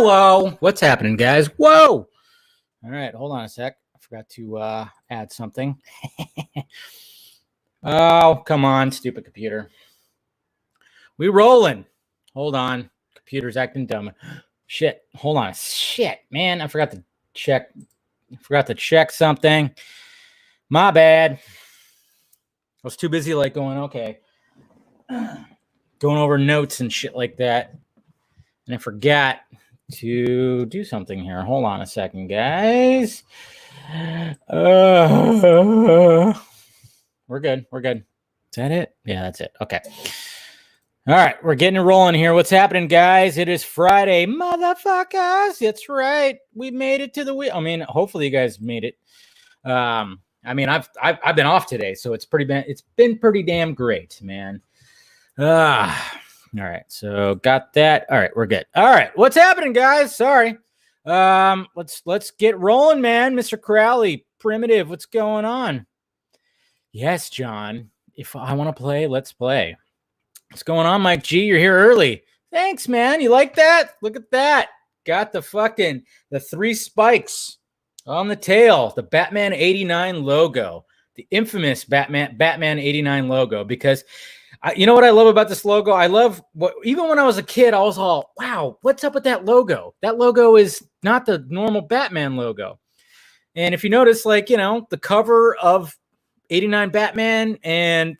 Hello. What's happening, guys? Whoa. All right. Hold on a sec. I forgot to add something. Oh, come on, stupid computer. We rolling. Hold on. Computer's acting dumb. Shit. Hold on. Shit, man. I forgot to check. Something. My bad. I was too busy going over notes and shit like that. And I forgot to do something here. Hold on a second, guys. We're good. Is that it? Yeah, that's it. Okay. All right, we're getting it rolling here. What's happening, guys? It is Friday, motherfuckers. That's right. We made it to the week. I mean, hopefully you guys made it. I've been off today, so it's been pretty damn great, man. All right, so got that. All right, we're good. All right, what's happening, guys? Sorry. Let's get rolling, man. Mr. Crowley, Primitive, what's going on? Yes, John. If I want to play, let's play. What's going on, Mike G? You're here early. Thanks, man. You like that? Look at that. Got the 3 spikes on the tail, the Batman 89 logo, the infamous Batman 89 logo, because you know what I love about this logo? I love even when I was a kid, I was all, wow, what's up with that logo? That logo is not the normal Batman logo. And if you notice, the cover of 89 Batman and,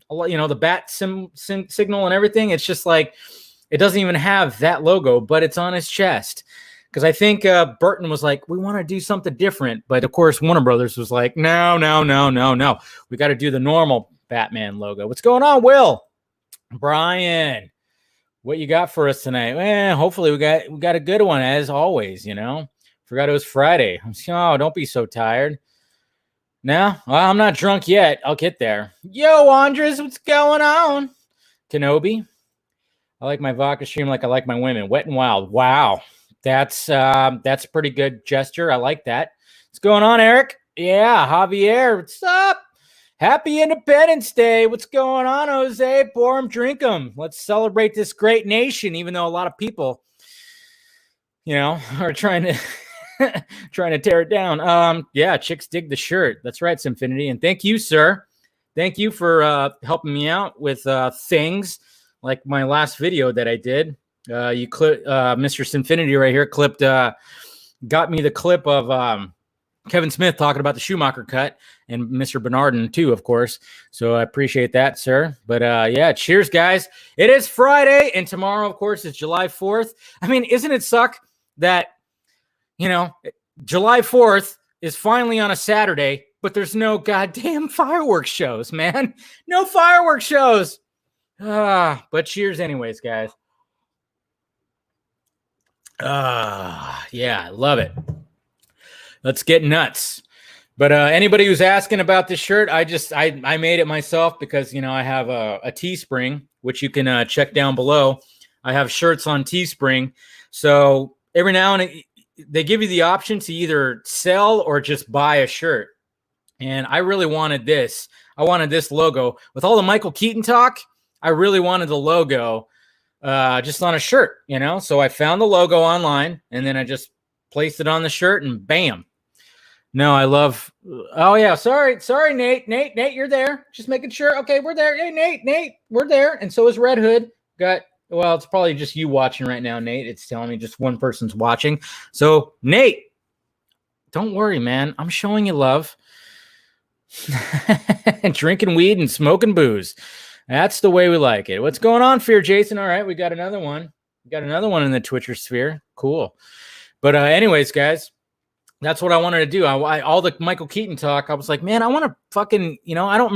the bat signal and everything, it's just like, it doesn't even have that logo, but it's on his chest. Because I think Burton was like, we want to do something different. But of course, Warner Brothers was like, no. We got to do the normal Batman logo. What's going on, Will? Brian, what you got for us tonight? Well, hopefully we got a good one, as always, Forgot it was Friday. Oh, don't be so tired. No? Well, I'm not drunk yet. I'll get there. Yo, Andres, what's going on? Kenobi. I like my vodka stream like I like my women. Wet and Wild. Wow. That's a pretty good gesture. I like that. What's going on, Eric? Yeah, Javier, what's up? Happy Independence Day. What's going on, Jose? Pour 'em, drink 'em. Let's celebrate this great nation, even though a lot of people, are trying to tear it down. Yeah, chicks dig the shirt. That's right, Symfinity. And thank you, sir. Thank you for helping me out with things like my last video that I did. You clip Mr. Symfinity right here got me the clip of Kevin Smith talking about the Schumacher cut, and Mr. Bernardin too, of course. So I appreciate that, sir. But yeah, cheers, guys. It is Friday, and tomorrow, of course, is July 4th. I mean, isn't it suck that, July 4th is finally on a Saturday, but there's no goddamn fireworks shows, man. No fireworks shows. But cheers anyways, guys. Yeah, I love it. Let's get nuts. But anybody who's asking about this shirt, I made it myself because, I have a Teespring, which you can check down below. I have shirts on Teespring. So every now and then they give you the option to either sell or just buy a shirt. And I really wanted this. I wanted this logo. With all the Michael Keaton talk, I really wanted the logo just on a shirt, So I found the logo online, and then I just placed it on the shirt, and bam. No, I love. Oh yeah, sorry, Nate, you're there. Just making sure. Okay, we're there. Hey, Nate, we're there, and so is Red Hood. Well, it's probably just you watching right now, Nate. It's telling me just one person's watching. So Nate, don't worry, man. I'm showing you love. Drinking weed and smoking booze. That's the way we like it. What's going on, Fear Jason? All right, we got another one. We got another one in the Twitcher sphere. Cool. But anyways, guys, that's what I wanted to do. All the Michael Keaton talk, I was like, man, I want to fucking, I don't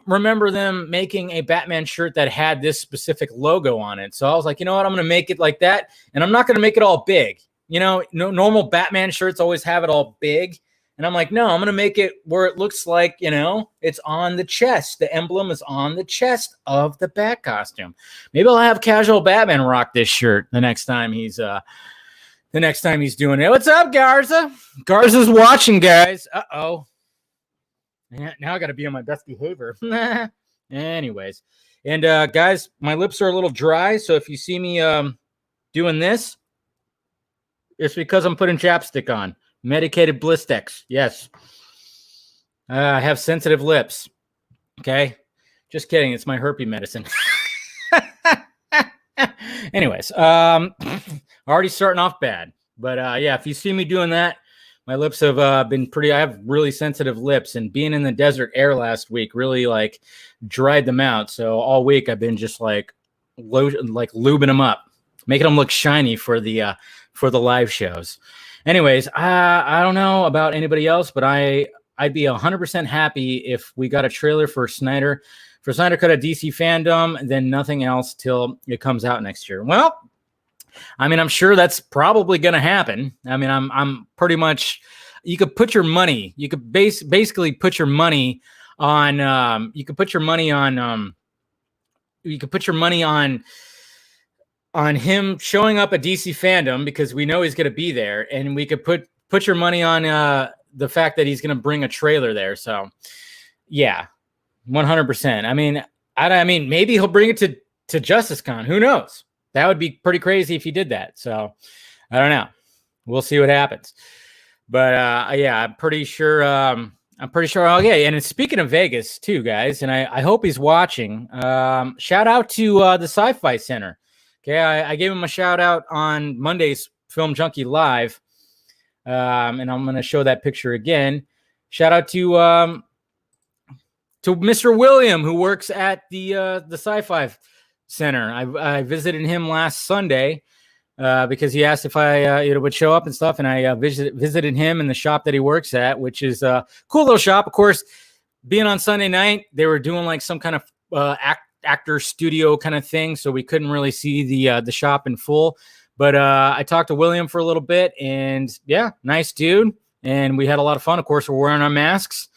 remember them making a Batman shirt that had this specific logo on it. So I was like, you know what? I'm going to make it like that, and I'm not going to make it all big. Normal Batman shirts always have it all big. And I'm like, no, I'm going to make it where it looks like, it's on the chest. The emblem is on the chest of the Bat costume. Maybe I'll have Casual Batman rock this shirt the next time he's doing it. What's up, Garza? Garza's watching, guys. Uh-oh. Now I got to be on my best behavior. Anyways. And guys, my lips are a little dry. So if you see me doing this, It's because I'm putting chapstick on. Medicated Blistex. Yes. I have sensitive lips. Okay. Just kidding. It's my herpes medicine. Anyways, already starting off bad. But yeah, if you see me doing that, my lips have been pretty, I have really sensitive lips, and being in the desert air last week really like dried them out. So all week I've been just like lubing them up, making them look shiny for the live shows. Anyways, I don't know about anybody else, but I'd be 100% happy if we got a trailer for Snyder Cut of DC Fandom, and then nothing else till it comes out next year. Well, I mean, I'm sure that's probably going to happen. I mean, I'm pretty much, you could put your money, you could basically put your money on, you could put your money on him showing up at DC Fandom, because we know he's going to be there, and we could put your money on the fact that he's going to bring a trailer there. So yeah, 100%. I mean, maybe he'll bring it to Justice Con. Who knows? That would be pretty crazy if he did that. So I don't know. We'll see what happens. But yeah, I'm pretty sure. Okay. And speaking of Vegas too, guys, and I hope he's watching. Shout out to the Sci-Fi Center. Okay, I gave him a shout out on Monday's Film Junkee Live, and I'm going to show that picture again. Shout out to Mr. William, who works at the Sci-Fi Center. I visited him last Sunday because he asked if I would show up and stuff, and I visited him in the shop that he works at, which is a cool little shop. Of course, being on Sunday night, they were doing like some kind of actor studio kind of thing, so we couldn't really see the shop in full. But I talked to William for a little bit, and yeah, nice dude, and we had a lot of fun. Of course, we're wearing our masks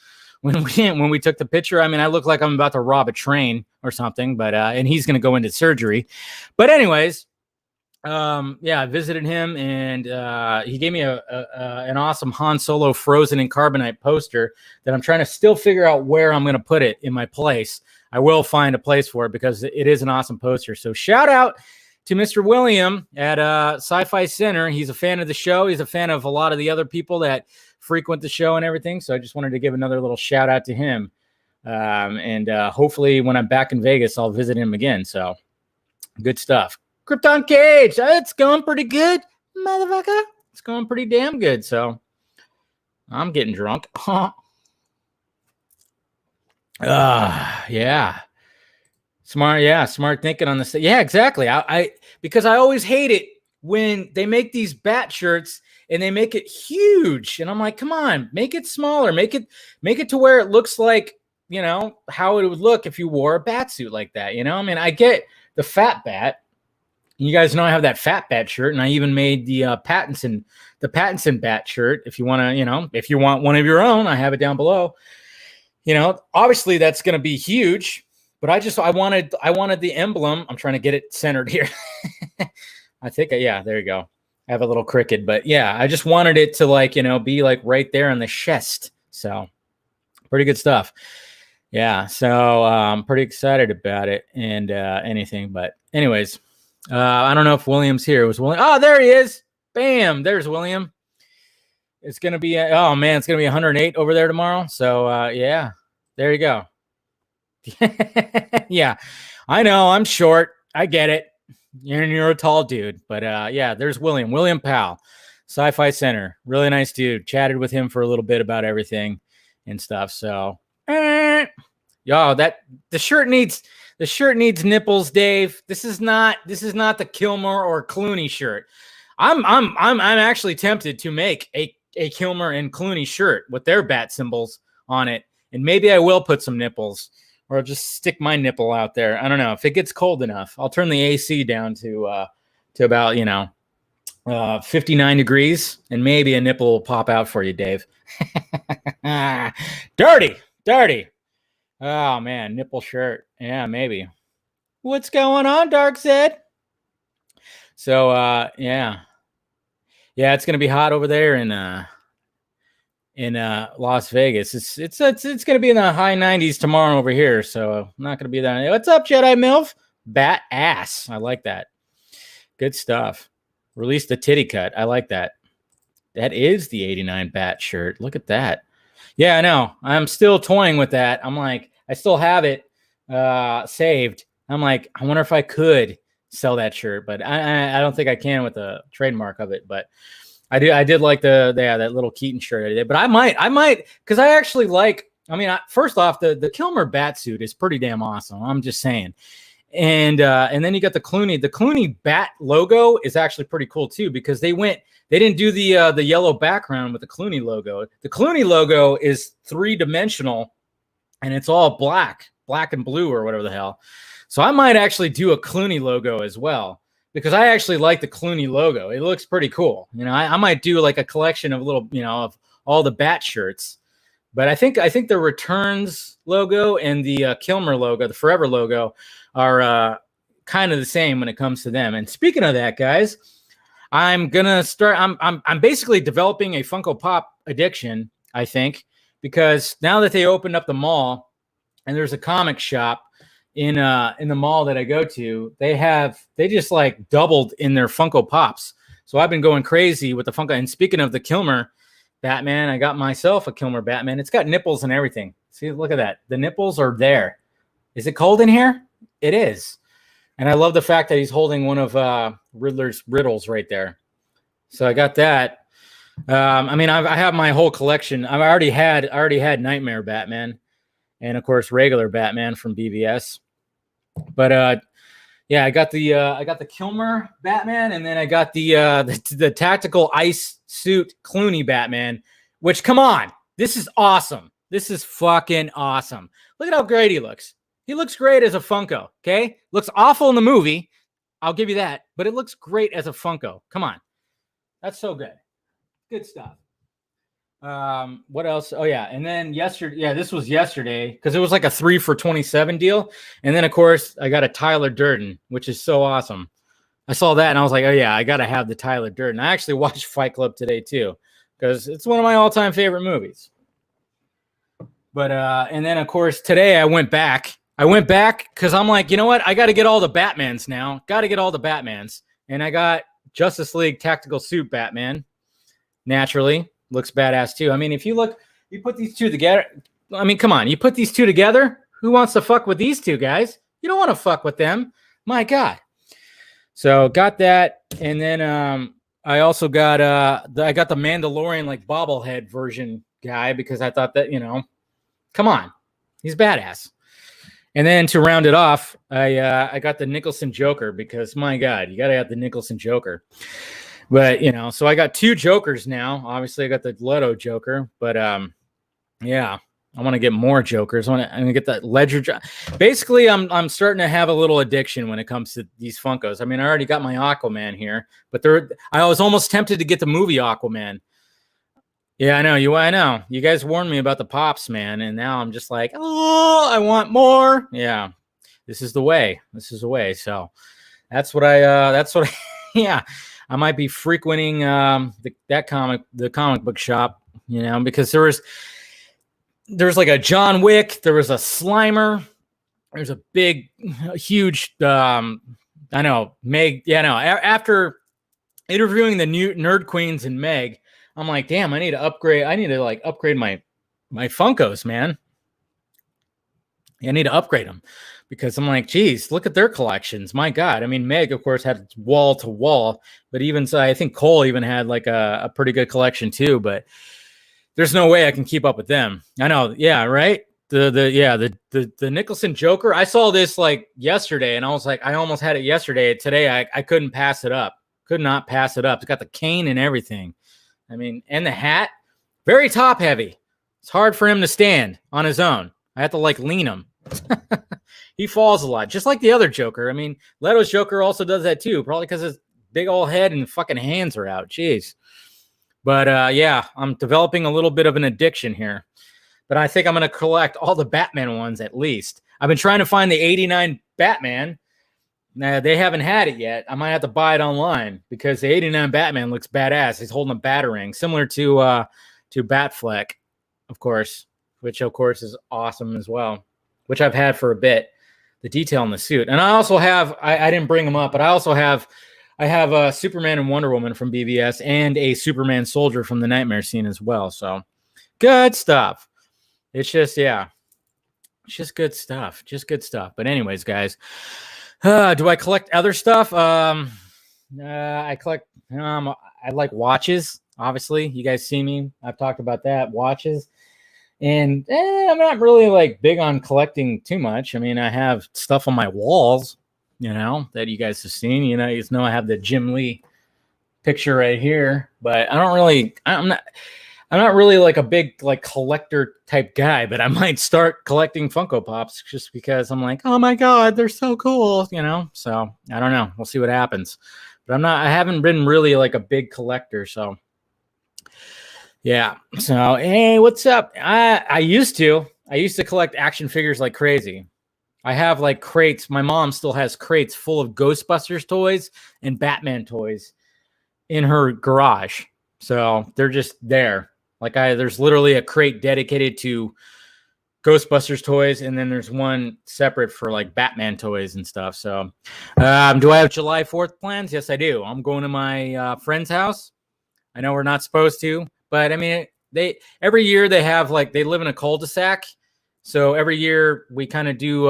when we took the picture. I mean, I look like I'm about to rob a train or something, but and he's going to go into surgery. But anyways, yeah, I visited him, and he gave me an awesome Han Solo frozen in carbonite poster that I'm trying to still figure out where I'm going to put it in my place. I will find a place for it because it is an awesome poster. So shout out to Mr. William at Sci-Fi Center. He's a fan of the show. He's a fan of a lot of the other people that frequent the show and everything. So I just wanted to give another little shout out to him. And hopefully when I'm back in Vegas, I'll visit him again. So good stuff. Krypton Cage. It's going pretty good, motherfucker. It's going pretty damn good. So I'm getting drunk. Yeah. Smart thinking on this. Yeah, exactly. Because I always hate it when they make these bat shirts and they make it huge, and I'm like, come on, make it smaller, make it to where it looks like, you know, how it would look if you wore a bat suit like that. You know, I mean, I get the fat bat. You guys know I have that fat bat shirt, and I even made the Pattinson bat shirt. If you want to, you know, if you want one of your own, I have it down below. You know, obviously that's going to be huge, but I wanted the emblem. I'm trying to get it centered here. I think, yeah, there you go. I have a little crooked, but yeah, I just wanted it to, like, you know, be like right there on the chest. So pretty good stuff. Yeah. So I'm pretty excited about it and anything, but anyways, I don't know if William's here. Was William? Oh, there he is. Bam. There's William. It's going to be, oh man, it's going to be 108 over there tomorrow. So yeah, there you go. Yeah, I know I'm short. I get it. You're a tall dude, but yeah, there's William Powell, Sci-Fi Center. Really nice dude. Chatted with him for a little bit about everything and stuff. So, yo, the shirt needs nipples, Dave. This is not the Kilmer or Clooney shirt. I'm actually tempted to make a Kilmer and Clooney shirt with their bat symbols on it, and maybe I will put some nipples. Or I'll just stick my nipple out there. I don't know. If it gets cold enough, I'll turn the AC down to about, 59 degrees, and maybe a nipple will pop out for you, Dave. Dirty. Oh, man, nipple shirt. Yeah, maybe. What's going on, Darkseid? So, yeah. Yeah, it's going to be hot over there in Las Vegas. It's going to be in the high 90s tomorrow over here, so I'm not going to be there. What's up, Jedi MILF? Bat ass. I like that. Good stuff. Release the titty cut. I like that. That is the 89 Bat shirt. Look at that. Yeah, I know. I'm still toying with that. I'm like, I still have it saved. I'm like, I wonder if I could sell that shirt, but I don't think I can with the trademark of it. But I did like that little Keaton shirt I did. But I might, because I actually like. I mean, first off, the Kilmer bat suit is pretty damn awesome. I'm just saying. And then you got the Clooney. The Clooney bat logo is actually pretty cool too, because they didn't do the yellow background with the Clooney logo. The Clooney logo is 3-dimensional, and it's all black and blue or whatever the hell. So I might actually do a Clooney logo as well, because I actually like the Clooney logo. It looks pretty cool. You know, I might do like a collection of little, of all the bat shirts. But I think the Returns logo and the Kilmer logo, the Forever logo, are kind of the same when it comes to them. And speaking of that, guys, I'm gonna start. I'm basically developing a Funko Pop addiction, I think, because now that they opened up the mall and there's a comic shop in the mall that I go to, they just like doubled in their Funko Pops. So I've been going crazy with the Funko. And speaking of the Kilmer Batman, I got myself a Kilmer Batman. It's got nipples and everything. See, look at that. The nipples are there. Is it cold in here? It is. And I love the fact that he's holding one of Riddler's riddles right there. So I got that. I mean, I have my whole collection. I already had Nightmare Batman, and of course regular Batman from BVS. But yeah, I got the Kilmer Batman, and then I got the tactical ice suit Clooney Batman. Which, come on, this is awesome. This is fucking awesome. Look at how great he looks. He looks great as a Funko. Okay, looks awful in the movie. I'll give you that, but it looks great as a Funko. Come on, that's so good. Good stuff. What else? Oh yeah, and then yesterday, yeah, this was yesterday because it was like a 3 for $27 deal. And then of course I got a Tyler Durden, which is so awesome. I saw that and I was like, oh yeah, I gotta have the Tyler Durden. I actually watched Fight Club today too, because it's one of my all-time favorite movies. But and then of course today I went back because I'm like, you know what? I got to get all the Batmans now. Got to get all the Batmans, and I got Justice League Tactical Suit Batman. Naturally. Looks badass too. I mean, if you look, you put these two together. I mean, come on, you put these two together. Who wants to fuck with these two guys? You don't want to fuck with them. My God. So got that, and then I also got I got the Mandalorian like bobblehead version guy because I thought that come on, he's badass. And then to round it off, I got the Nicholson Joker because my God, you gotta have the Nicholson Joker. But, so I got 2 Jokers now. Obviously, I got the Leto Joker. But, yeah, I want to get more Jokers. I'm going to get that Ledger. Basically, I'm starting to have a little addiction when it comes to these Funkos. I mean, I already got my Aquaman here. But I was almost tempted to get the movie Aquaman. Yeah, I know. You guys warned me about the Pops, man. And now I'm just like, oh, I want more. Yeah, this is the way. So that's what yeah. I might be frequenting the comic book shop, because there's like a John Wick, there was a Slimer, there's a big, huge, I know, Meg. Yeah, no. After interviewing the new Nerd Queens and Meg, I'm like, damn, I need to upgrade. I need to upgrade my Funkos, man. I need to upgrade them. Because I'm like, geez, look at their collections. My God. I mean, Meg, of course, had wall to wall, but even so, I think Cole even had like a pretty good collection too, but there's no way I can keep up with them. I know. Yeah. Right. The Nicholson Joker. I saw this like yesterday and I was like, I almost had it yesterday. Today, I couldn't pass it up. Could not pass it up. It's got the cane and everything. I mean, and the hat, very top heavy. It's hard for him to stand on his own. I have to lean him. He falls a lot, just like the other Joker. I mean, Leto's Joker also does that too, probably because his big old head and fucking hands are out. Jeez. But yeah, I'm developing a little bit of an addiction here. But I think I'm going to collect all the Batman ones at least. I've been trying to find the 89 Batman. Now, they haven't had it yet. I might have to buy it online because the 89 Batman looks badass. He's holding a Batarang, similar to Batfleck, of course, which of course is awesome as well, which I've had for a bit. The detail in the suit. And I also have, I didn't bring them up, but I I have a Superman and Wonder Woman from BVS and a Superman Soldier from the Nightmare scene as well. So good stuff. It's just, yeah, it's just good stuff. Just good stuff. But anyways, guys, do I collect other stuff? I collect, I like watches. Obviously, you guys see me. I've talked about that, watches. And I'm not really like big on collecting too much. I mean, I have stuff on my walls, that you guys have seen. You know I have the Jim Lee picture right here, but I'm not really like a big like collector type guy, but I might start collecting Funko Pops just because I'm like, oh my God, they're so cool, So I don't know. We'll see what happens. But I haven't been really like a big collector, so yeah. So hey, what's up? I used to collect action figures like crazy. I have like crates. My mom still has crates full of Ghostbusters toys and Batman toys in her garage. So they're just there. Like there's literally a crate dedicated to Ghostbusters toys, and then there's one separate for like Batman toys and stuff. So do I have July 4th plans? Yes, I do. I'm going to my friend's house. I know we're not supposed to, but I mean, every year they have like, they live in a cul-de-sac. So every year we kind of do,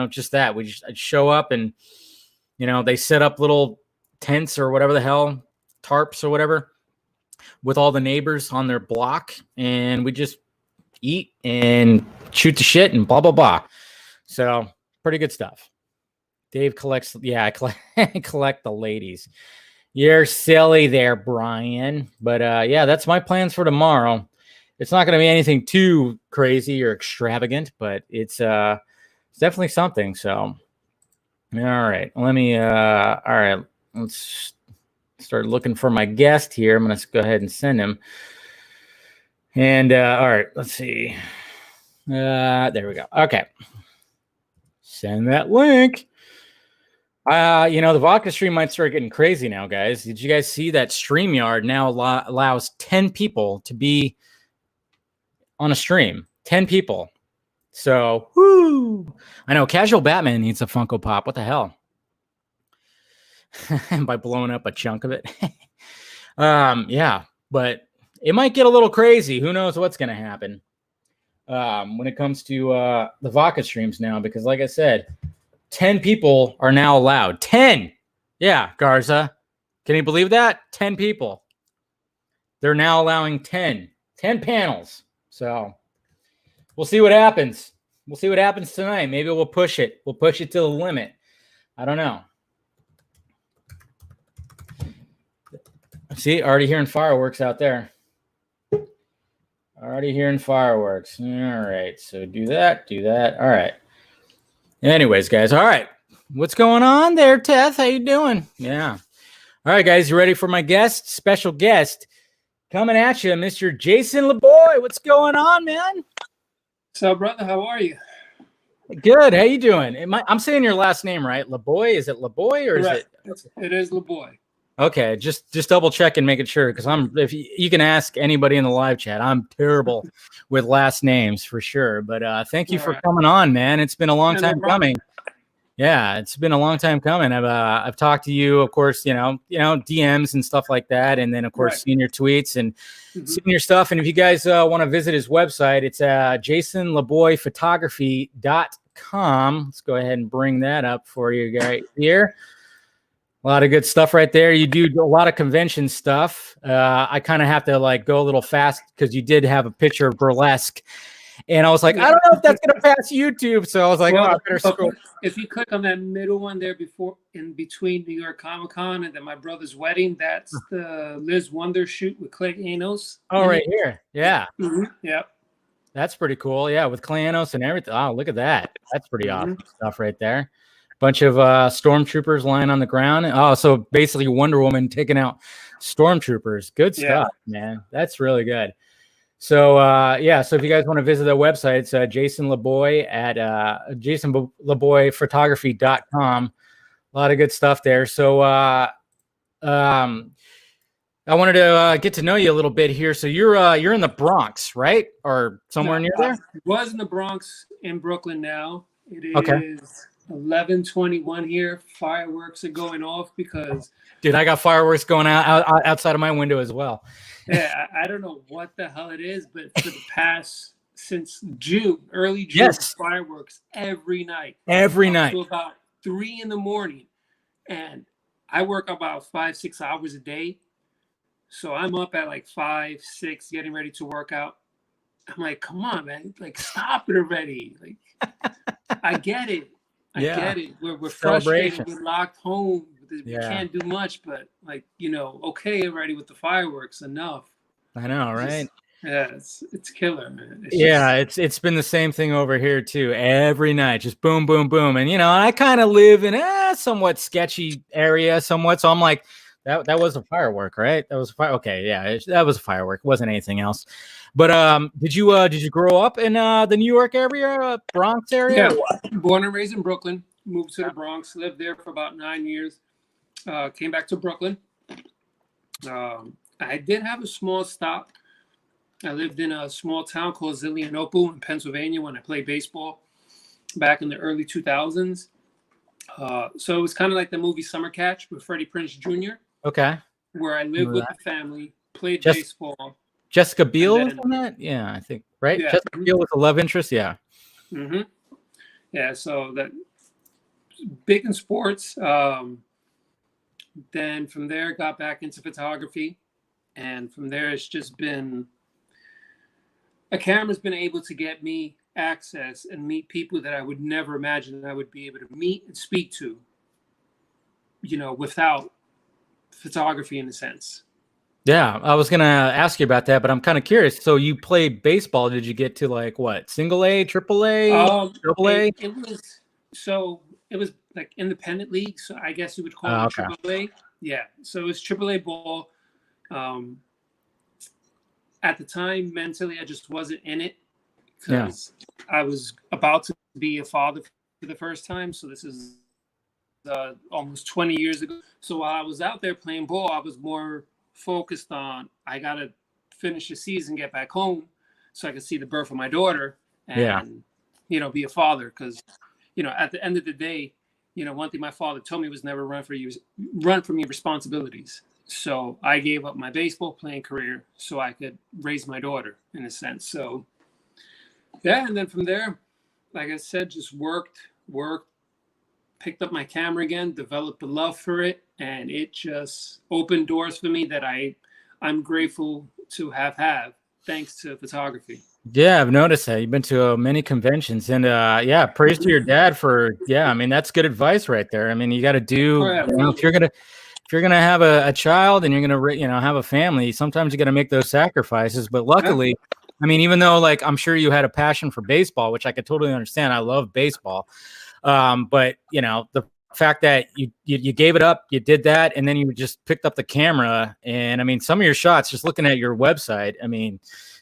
just that. We just show up and, they set up little tents or whatever the hell, tarps or whatever, with all the neighbors on their block. And we just eat and shoot the shit and blah, blah, blah. So pretty good stuff. Dave collects. Yeah, I collect the ladies. You're silly there, Brian. But yeah, that's my plans for tomorrow. It's not going to be anything too crazy or extravagant, but it's definitely something. So, all right, all right, let's start looking for my guest here. I'm going to go ahead and send him. And all right, let's see. There we go. Okay, send that link. The Vodka stream might start getting crazy now, guys. Did you guys see that StreamYard now allows 10 people to be on a stream? 10 people. So, whoo! I know Casual Batman needs a Funko Pop. What the hell? By blowing up a chunk of it. Yeah, but it might get a little crazy. Who knows what's going to happen when it comes to the Vodka streams now? Because, like I said, 10 people are now allowed. 10. Yeah, Garza. Can you believe that? 10 people. They're now allowing 10 panels. So we'll see what happens. We'll see what happens tonight. Maybe we'll push it. We'll push it to the limit. I don't know. See, already hearing fireworks out there. Already hearing fireworks. All right. So do that. All right. Anyways, guys. All right. What's going on there, Teth? How you doing? Yeah. All right, guys. You ready for my guest? Special guest coming at you, Mr. Jason Laboy. What's going on, man? What's up, brother? How are you? Good. How you doing? I'm saying your last name right? Laboy? Is it Laboy or Correct. is it? It is Laboy. Okay, just double checking, making sure, because if you can ask anybody in the live chat, I'm terrible with last names for sure. But thank you for coming on, man. It's been a long time coming. Yeah, it's been a long time coming. I've talked to you, of course, DMs and stuff like that, and then of course seeing your tweets and seeing your stuff. And if you guys want to visit his website, it's jasonlaboyphotography.com. Let's go ahead and bring that up for you guys here. A lot of good stuff right there. You do a lot of convention stuff. I kind of have to like go a little fast because you did have a picture of burlesque. And I was like, I don't know if that's going to pass YouTube. So I was like, I better scroll. If you click on that middle one there in between New York Comic Con and then my brother's wedding, that's the Liz Wonder shoot with Clay Anos. Oh, right here. Yeah. Yeah. That's pretty cool. Yeah. With Clay Anos and everything. Oh, look at that. That's pretty awesome stuff right there. Bunch of stormtroopers lying on the ground. Oh, so basically Wonder Woman taking out stormtroopers. Good stuff, man. That's really good. So so if you guys want to visit the website, it's Jason Laboy at jasonlaboyphotography.com. A lot of good stuff there. So I wanted to get to know you a little bit here. So you're in the Bronx, right? Or somewhere near there? I was in the Bronx, in Brooklyn now. It is 11:21 here. Fireworks are going off because, dude, I got fireworks going outside of my window as well. Yeah, I don't know what the hell it is, but for the past since June, early June, fireworks every night. Every night. To about 3 a.m. And I work about 5-6 hours a day. So I'm up at like 5, 6, getting ready to work out. I'm like, come on, man, like stop it already. Like, I get it. I get it. We're frustrated. We're locked home. We can't do much, but like, okay already with the fireworks, enough. I know, right? It's killer, man. It's been the same thing over here too. Every night, just boom, boom, boom. And I kind of live in a somewhat sketchy area, somewhat. So I'm like, that was a firework, right? That was okay, yeah, that was a firework. It wasn't anything else. But did you grow up in the New York area, Bronx area? Yeah, born and raised in Brooklyn. Moved to the Bronx. Lived there for about 9 years. Came back to Brooklyn. I did have a small stop. I lived in a small town called Zelienople in Pennsylvania when I played baseball back in the early 2000s. So it was kind of like the movie Summer Catch with Freddie Prinze Jr. Okay. Where I lived with the family, played baseball. Jessica Biel was on that? Yeah, I think, right? Yeah. Jessica Biel with the love interest, yeah. Mm-hmm. Yeah, so that big in sports. Then from there, got back into photography. And from there, it's just been, a camera's been able to get me access and meet people that I would never imagine I would be able to meet and speak to, without photography in a sense. Yeah, I was going to ask you about that, but I'm kind of curious. So you played baseball. Did you get to like what? Single A, triple A, double A? It was like independent league. So I guess you would call it triple A. Yeah. So it was triple A ball. At the time, mentally, I just wasn't in it because I was about to be a father for the first time. So this is almost 20 years ago. So while I was out there playing ball, I was more focused on, I got to finish the season, get back home so I could see the birth of my daughter and, be a father. Because, at the end of the day, one thing my father told me was never run from your responsibilities. So I gave up my baseball playing career so I could raise my daughter in a sense. So, and then from there, like I said, just worked, picked up my camera again, developed a love for it, and it just opened doors for me that I'm grateful to have thanks to photography. Yeah, I've noticed that. You've been to many conventions, and praise to your dad for, I mean, that's good advice right there. I mean, you got to do, if you're gonna have a child and you're gonna have a family, sometimes you got to make those sacrifices. But luckily, I mean, even though like I'm sure you had a passion for baseball, which I could totally understand. I love baseball, but the fact that you gave it up, you did that, and then you just picked up the camera. And I mean, some of your shots, just looking at your website, I mean,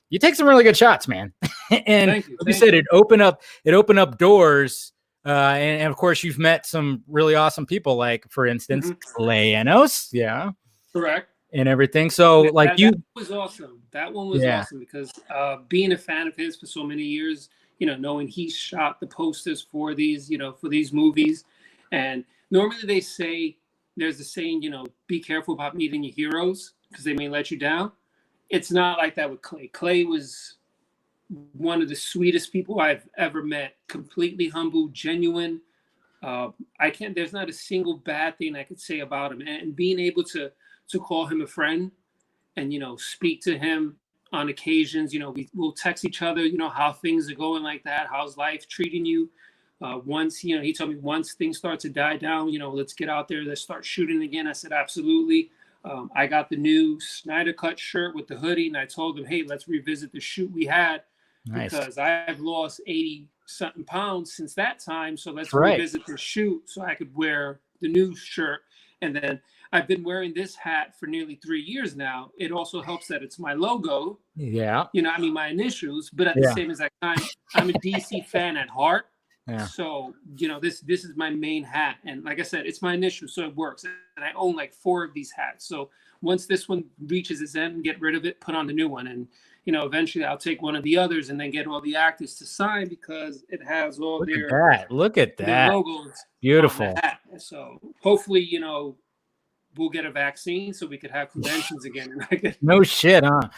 you take some really good shots, man. And like you said, it opened up doors. And of course, you've met some really awesome people, like, for instance, Leanos. Yeah. Correct. And everything. So that was awesome. That one was awesome because being a fan of his for so many years, knowing he shot the posters for these, for these movies. And normally they say, there's a saying, be careful about meeting your heroes because they may let you down. It's not like that with Clay. Clay was one of the sweetest people I've ever met. Completely humble, genuine. There's not a single bad thing I could say about him. And being able to call him a friend and, speak to him on occasions, we'll text each other, how things are going like that. How's life treating you? Once, he told me once things start to die down, let's get out there, let's start shooting again. I said, absolutely. I got the new Snyder Cut shirt with the hoodie, and I told him, hey, let's revisit the shoot we had because I've lost 80-something pounds since that time. So let's revisit the shoot so I could wear the new shirt. And then I've been wearing this hat for nearly 3 years now. It also helps that it's my logo. Yeah. My initials, but at the same exact time, I'm a DC fan at heart. Yeah. So, this is my main hat. And like I said, it's my initial, so it works. And I own like 4 of these hats. So once this one reaches its end, get rid of it, put on the new one. And, eventually I'll take one of the others and then get all the actors to sign because it has all Look their at that. Look at their that. logos Beautiful. on the hat. So hopefully, we'll get a vaccine so we could have conventions again. No shit, huh?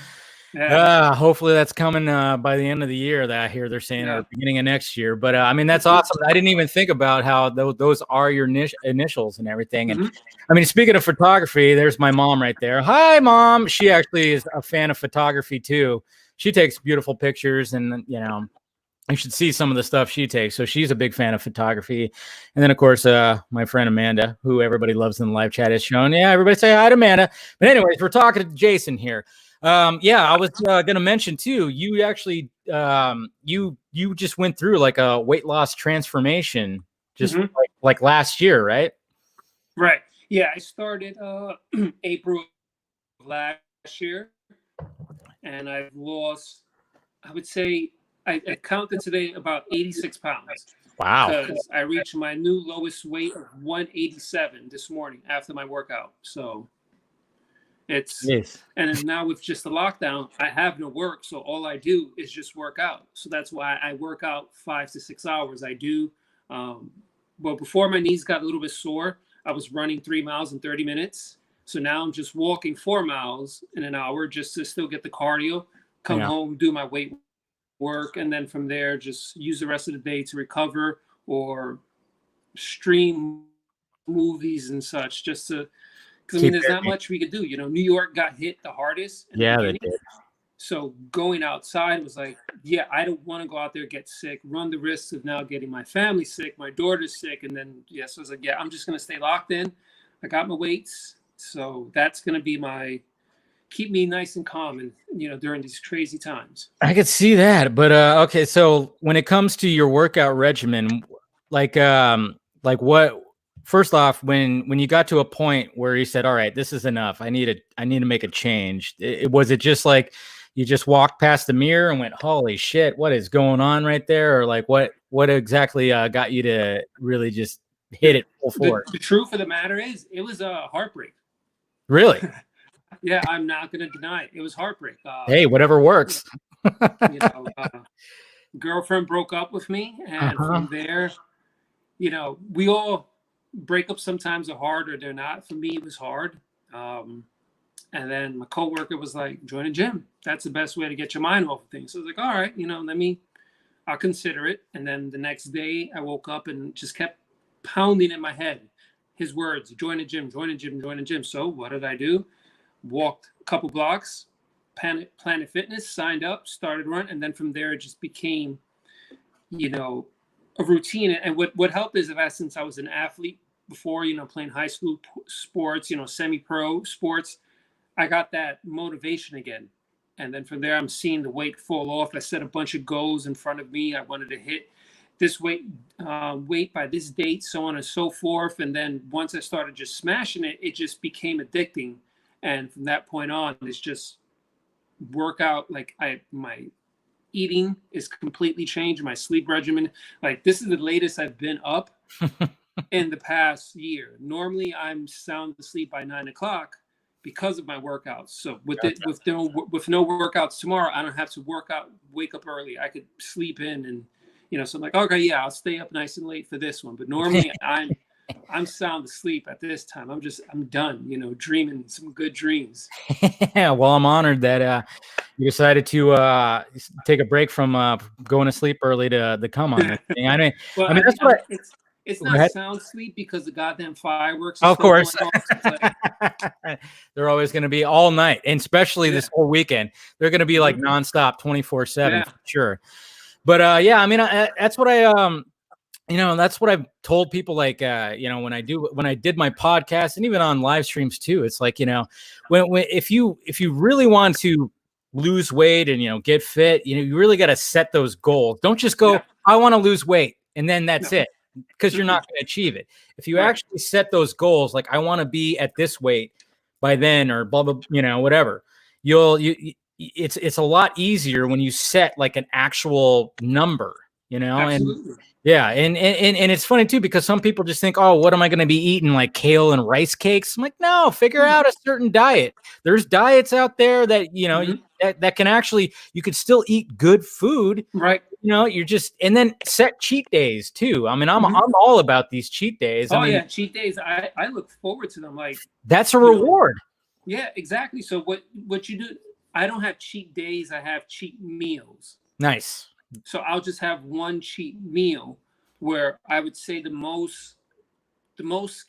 Yeah. Hopefully that's coming by the end of the year. That I hear they're saying, or beginning of next year. But I mean, that's awesome. I didn't even think about how those are your initials and everything. And I mean, speaking of photography, there's my mom right there. Hi, Mom. She actually is a fan of photography too. She takes beautiful pictures, and you should see some of the stuff she takes. So she's a big fan of photography. And then, of course, my friend Amanda, who everybody loves in the live chat, is shown. Yeah, everybody say hi to Amanda. But anyways, we're talking to Jason here. I was going to mention, too, you actually you just went through like a weight loss transformation just like last year, right? Right. Yeah, I started April of last year, and I've lost, I would say, I counted today about 86 pounds. Wow. Because I reached my new lowest weight of 187 this morning after my workout. So it's, and then now with just the lockdown, I have no work. So all I do is just work out. So that's why I work out 5 to 6 hours. I do. Well, before my knees got a little bit sore, I was running 3 miles in 30 minutes. So now I'm just walking 4 miles in an hour just to still get the cardio, come home, do my weight work, and then from there just use the rest of the day to recover or stream movies and such, just to, because I mean there's not much we could do. New York got hit the hardest in the beginning. They did. So going outside was like, I don't want to go out there, get sick, run the risk of now getting my family sick, my daughter's sick, and then so I was like, I'm just gonna stay locked in. I got my weights, so that's gonna be my keep me nice and calm and during these crazy times. I could see that, but okay, so when it comes to your workout regimen, like what, first off, when you got to a point where you said, all right, this is enough, I need to make a change, was it just like you just walked past the mirror and went, holy shit, what is going on right there? Or like what exactly got you to really just hit it full force? The truth of the matter is it was a heartbreak. Really? Yeah, I'm not going to deny it. It was heartbreak. Hey, whatever works. Girlfriend broke up with me, and from there, we all break up sometimes are hard or they're not. For me, it was hard. And then my coworker was like, join a gym. That's the best way to get your mind off of things. So I was like, all right, I'll consider it. And then the next day I woke up and just kept pounding in my head his words, join a gym, join a gym, join a gym. So what did I do? Walked a couple blocks, Planet Fitness, signed up, started running, and then from there it just became, a routine. And what helped is that since I was an athlete before, playing high school sports, semi-pro sports, I got that motivation again. And then from there, I'm seeing the weight fall off. I set a bunch of goals in front of me. I wanted to hit this weight by this date, so on and so forth. And then once I started just smashing it, it just became addicting. And from that point on, it's just workout. Like my eating is completely changed. My sleep regimen, like this is the latest I've been up in the past year. Normally I'm sound asleep by 9 o'clock because of my workouts. So with no workouts tomorrow, I don't have to wake up early. I could sleep in and, so I'm like, okay, I'll stay up nice and late for this one. But normally I'm sound asleep at this time. I'm done, dreaming some good dreams. Yeah, well, I'm honored that you decided to take a break from going to sleep early to come on this thing. Well, that's what it's not sound sleep because the goddamn fireworks. Of course. They're always going to be all night, and especially this whole weekend. They're going to be like nonstop, 24/7 for sure. But that's what that's what I've told people. Like, when I did my podcast and even on live streams too, it's like, if you really want to lose weight and, get fit, you really got to set those goals. Don't just go, I want to lose weight, and then that's it, because you're not going to achieve it. If you actually set those goals, like I want to be at this weight by then, or blah, blah, whatever, it's a lot easier when you set like an actual number. you know, Absolutely. and yeah. And it's funny too, because some people just think, oh, what am I going to be eating? Like kale and rice cakes? I'm like, no, figure out a certain diet. There's diets out there that, you know, that can actually, you could still eat good food. Right. You know, you're just, and then set cheat days too. I mean, I'm all about these cheat days. Oh I mean, yeah, cheat days. I look forward to them. Like, that's a reward. Yeah, exactly. So what you do? I don't have cheat days. I have cheat meals. Nice. So I'll just have one cheat meal where I would say the most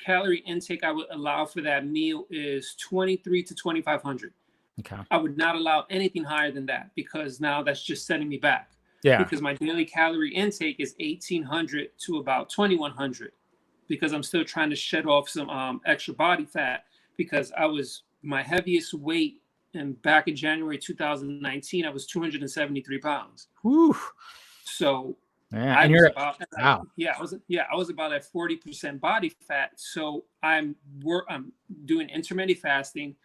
calorie intake I would allow for that meal is 23 to 2,500. Okay. I would not allow anything higher than that, because now that's just setting me back. Yeah. Because my daily calorie intake is 1,800 to about 2,100, because I'm still trying to shed off some extra body fat, because my heaviest weight, and back in January 2019, I was 273 pounds. Whew. So yeah, I was about I was about at 40% body fat. So I'm doing intermittent fasting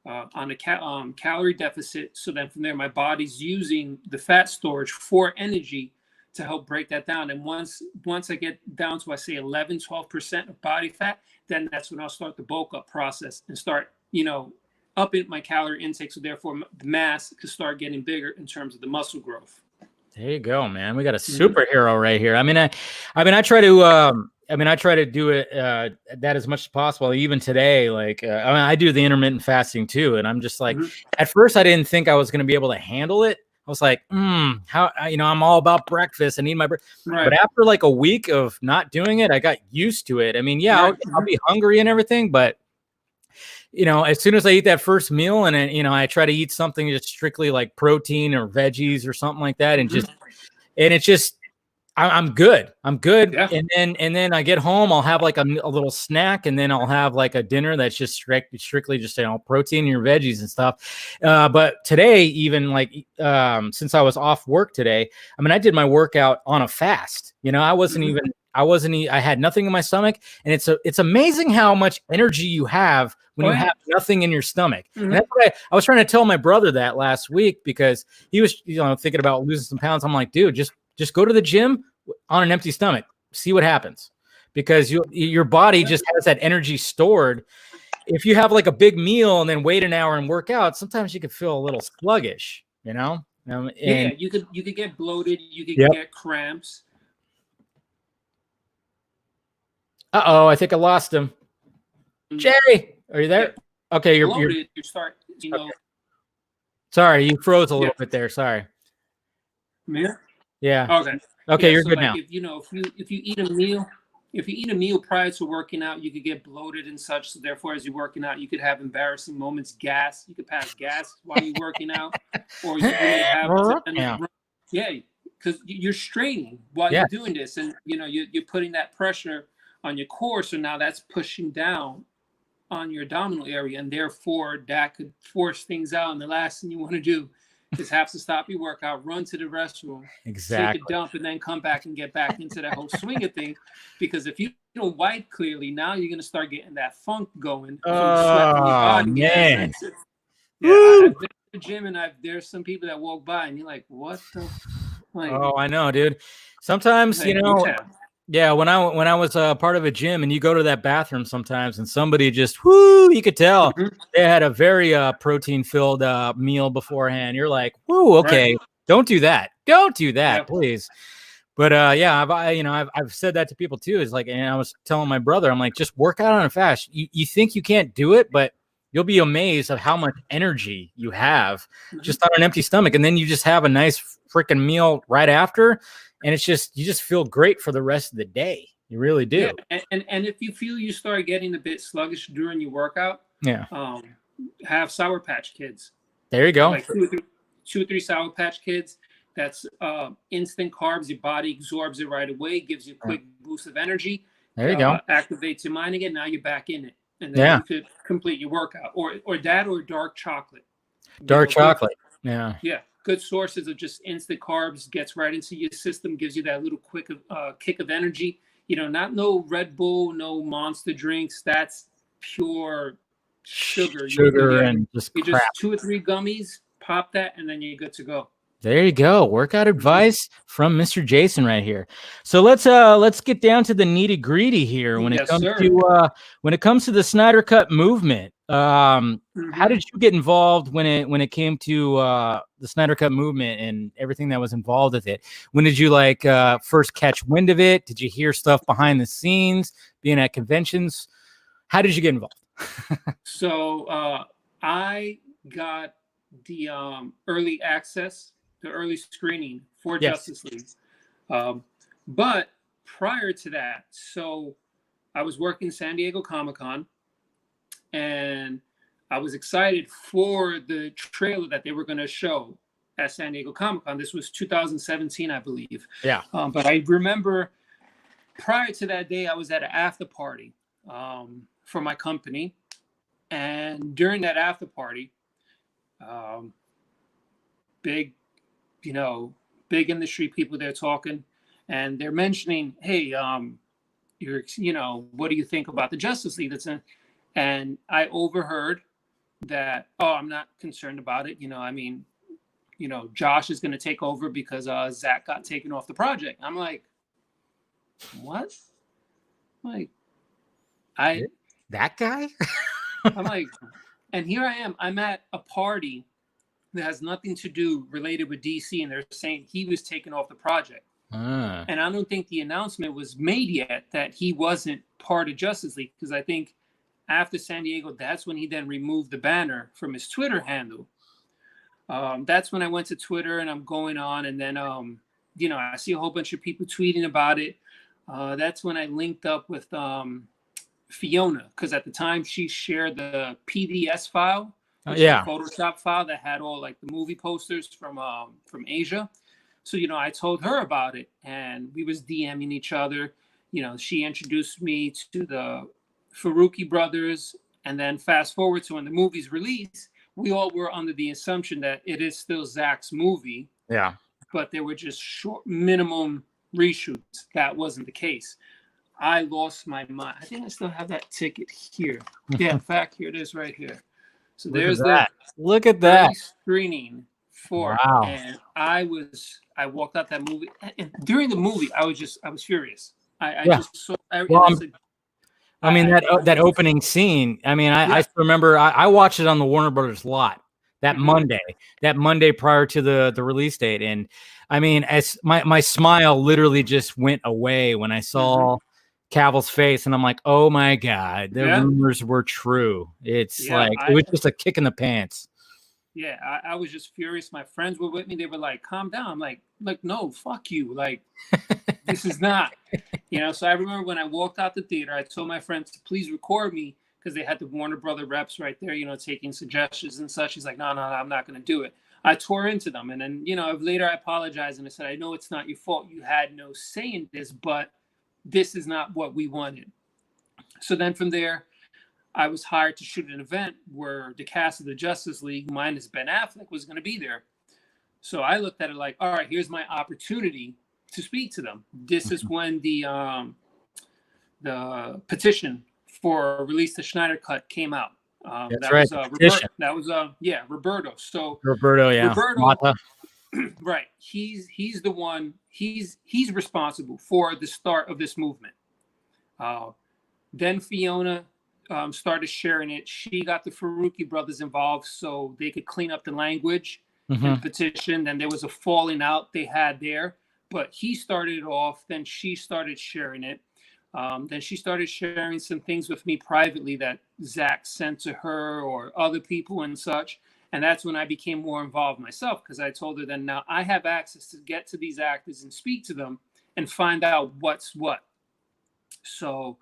on a calorie deficit. So then from there, my body's using the fat storage for energy to help break that down. And once I get down to, I say 11-12% of body fat, then that's when I'll start the bulk up process and start, upping my calorie intake. So therefore the mass could start getting bigger in terms of the muscle growth. There you go, man. We got a superhero right here. I mean, I try to do it that as much as possible. Even today, like, I do the intermittent fasting too, and I'm just like, at first I didn't think I was going to be able to handle it. I was like, how, I'm all about breakfast. I need my breakfast. Right. But after like a week of not doing it, I got used to it. I mean, yeah, I'll be hungry and everything, but as soon as I eat that first meal, and I try to eat something just strictly like protein or veggies or something like that, and I'm good. I'm good. Yeah. And then I get home, I'll have like a little snack, and then I'll have like a dinner that's just strictly just protein and your veggies and stuff. But today, even like since I was off work today, I did my workout on a fast. I had nothing in my stomach, and it's amazing how much energy you have when you have nothing in your stomach. And that's what I was trying to tell my brother that last week, because he was thinking about losing some pounds. I'm like, dude, just go to the gym on an empty stomach, see what happens, because your body just has that energy stored. If you have like a big meal and then wait an hour and work out, sometimes you could feel a little sluggish, yeah, you could get bloated, you could get cramps. Uh-oh, I think I lost him. Jerry, are you there? Yeah. Okay, you're bloated. You start, okay. Sorry, you froze a little bit there. Sorry. Yeah. Yeah. Okay, you're good now. If you eat a meal prior to working out, you could get bloated and such. So therefore, as you're working out, you could have embarrassing moments, gas. You could pass gas while you're working out, or you may have because you're straining while you're doing this, and you're putting that pressure on your core. So now that's pushing down on your abdominal area, and therefore that could force things out. And the last thing you want to do is have to stop your workout, run to the restroom, take a dump, and then come back and get back into that whole swing of thing. Because if you don't wipe clearly, now you're going to start getting that funk going. Oh, man. Yeah, I've been to the gym, and there's some people that walk by, and you're like, what the? Like, I know, dude. Sometimes, yeah, when I was part of a gym, and you go to that bathroom sometimes, and somebody just, you could tell they had a very protein-filled meal beforehand. You're like, okay, don't do that. Don't do that, please. But I've said that to people too. It's like, and I was telling my brother, I'm like, just work out on a fast. You think you can't do it, but you'll be amazed at how much energy you have just on an empty stomach. And then you just have a nice freaking meal right after. And you just feel great for the rest of the day. You really do. Yeah. And if you feel you start getting a bit sluggish during your workout, have Sour Patch Kids. There you go. Like 2 or 3 Sour Patch Kids. That's instant carbs. Your body absorbs it right away, gives you a quick boost of energy. There you go. Activates your mind again. Now you're back in it. And then you could complete your workout. Or dark chocolate. Dark chocolate. Yeah. Yeah. Good sources of just instant carbs, gets right into your system, gives you that little quick kick of energy. Not no Red Bull, no Monster drinks. That's pure sugar. Sugar and just crap. Just 2 or 3 gummies, pop that, and then you're good to go. There you go. Workout advice from Mr. Jason right here. So let's get down to the nitty gritty here when it Yes, comes sir. to the Snyder Cut movement. How did you get involved when it came to the Snyder Cut movement and everything that was involved with it? When did you first catch wind of it? Did you hear stuff behind the scenes, being at conventions? How did you get involved? So I got the early access, the early screening for Justice League. But prior to that, so I was working San Diego Comic-Con, and I was excited for the trailer that they were going to show at San Diego Comic-Con. This was 2017, I believe. Yeah. But I remember prior to that day, I was at an after party for my company. And during that after party, big industry people, they're talking, and they're mentioning, hey, what do you think about the Justice League? And I overheard that, oh, I'm not concerned about it. Josh is going to take over because Zach got taken off the project. I'm like, what? That guy? I'm like, and here I am. I'm at a party that has nothing to do related with DC, and they're saying he was taken off the project. And I don't think the announcement was made yet that he wasn't part of Justice League, because I think after San Diego, that's when he then removed the banner from his Twitter handle. That's when I went to Twitter and I'm going on, and then I see a whole bunch of people tweeting about it. That's when I linked up with Fiona, because at the time she shared the PDS file, the Photoshop file that had all like the movie posters from Asia. So I told her about it, and we was DMing each other. She introduced me to the Faruqi brothers, and then fast forward to when the movie's released, we all were under the assumption that it is still Zach's movie. Yeah. But there were just short minimum reshoots. That wasn't the case. I lost my mind. I think I still have that ticket here. Yeah, in fact, here it is right here. So there's the look at that screening for, and I walked out that movie, and during the movie, I was furious. That opening scene. I mean, I remember I watched it on the Warner Brothers lot that Monday prior to the release date, and I mean, as my smile literally just went away when I saw Cavill's face, and I'm like, oh my god, the rumors were true. It's it was just a kick in the pants. Yeah, I was just furious. My friends were with me. They were like, calm down. I'm like, no, fuck you. Like, this is not, So I remember when I walked out the theater, I told my friends to please record me, because they had the Warner Brother reps right there, taking suggestions and such. He's like, no, I'm not going to do it. I tore into them. And then, later I apologized and I said, I know it's not your fault. You had no say in this, but this is not what we wanted. So then from there, I was hired to shoot an event where the cast of the Justice League, minus Ben Affleck, was going to be there. So I looked at it like, all right, here's my opportunity to speak to them. This is when the petition for release the Snyder Cut came out. Roberto. So Roberto, right. He's the one. He's responsible for the start of this movement. Then Fiona started sharing it. She got the Faruqi brothers involved so they could clean up the language in the petition. Then there was a falling out they had there, but he started it off. Then she started sharing it. Then she started sharing some things with me privately that Zach sent to her or other people and such. And that's when I became more involved myself, because I told her then now I have access to get to these actors and speak to them and find out what's what. So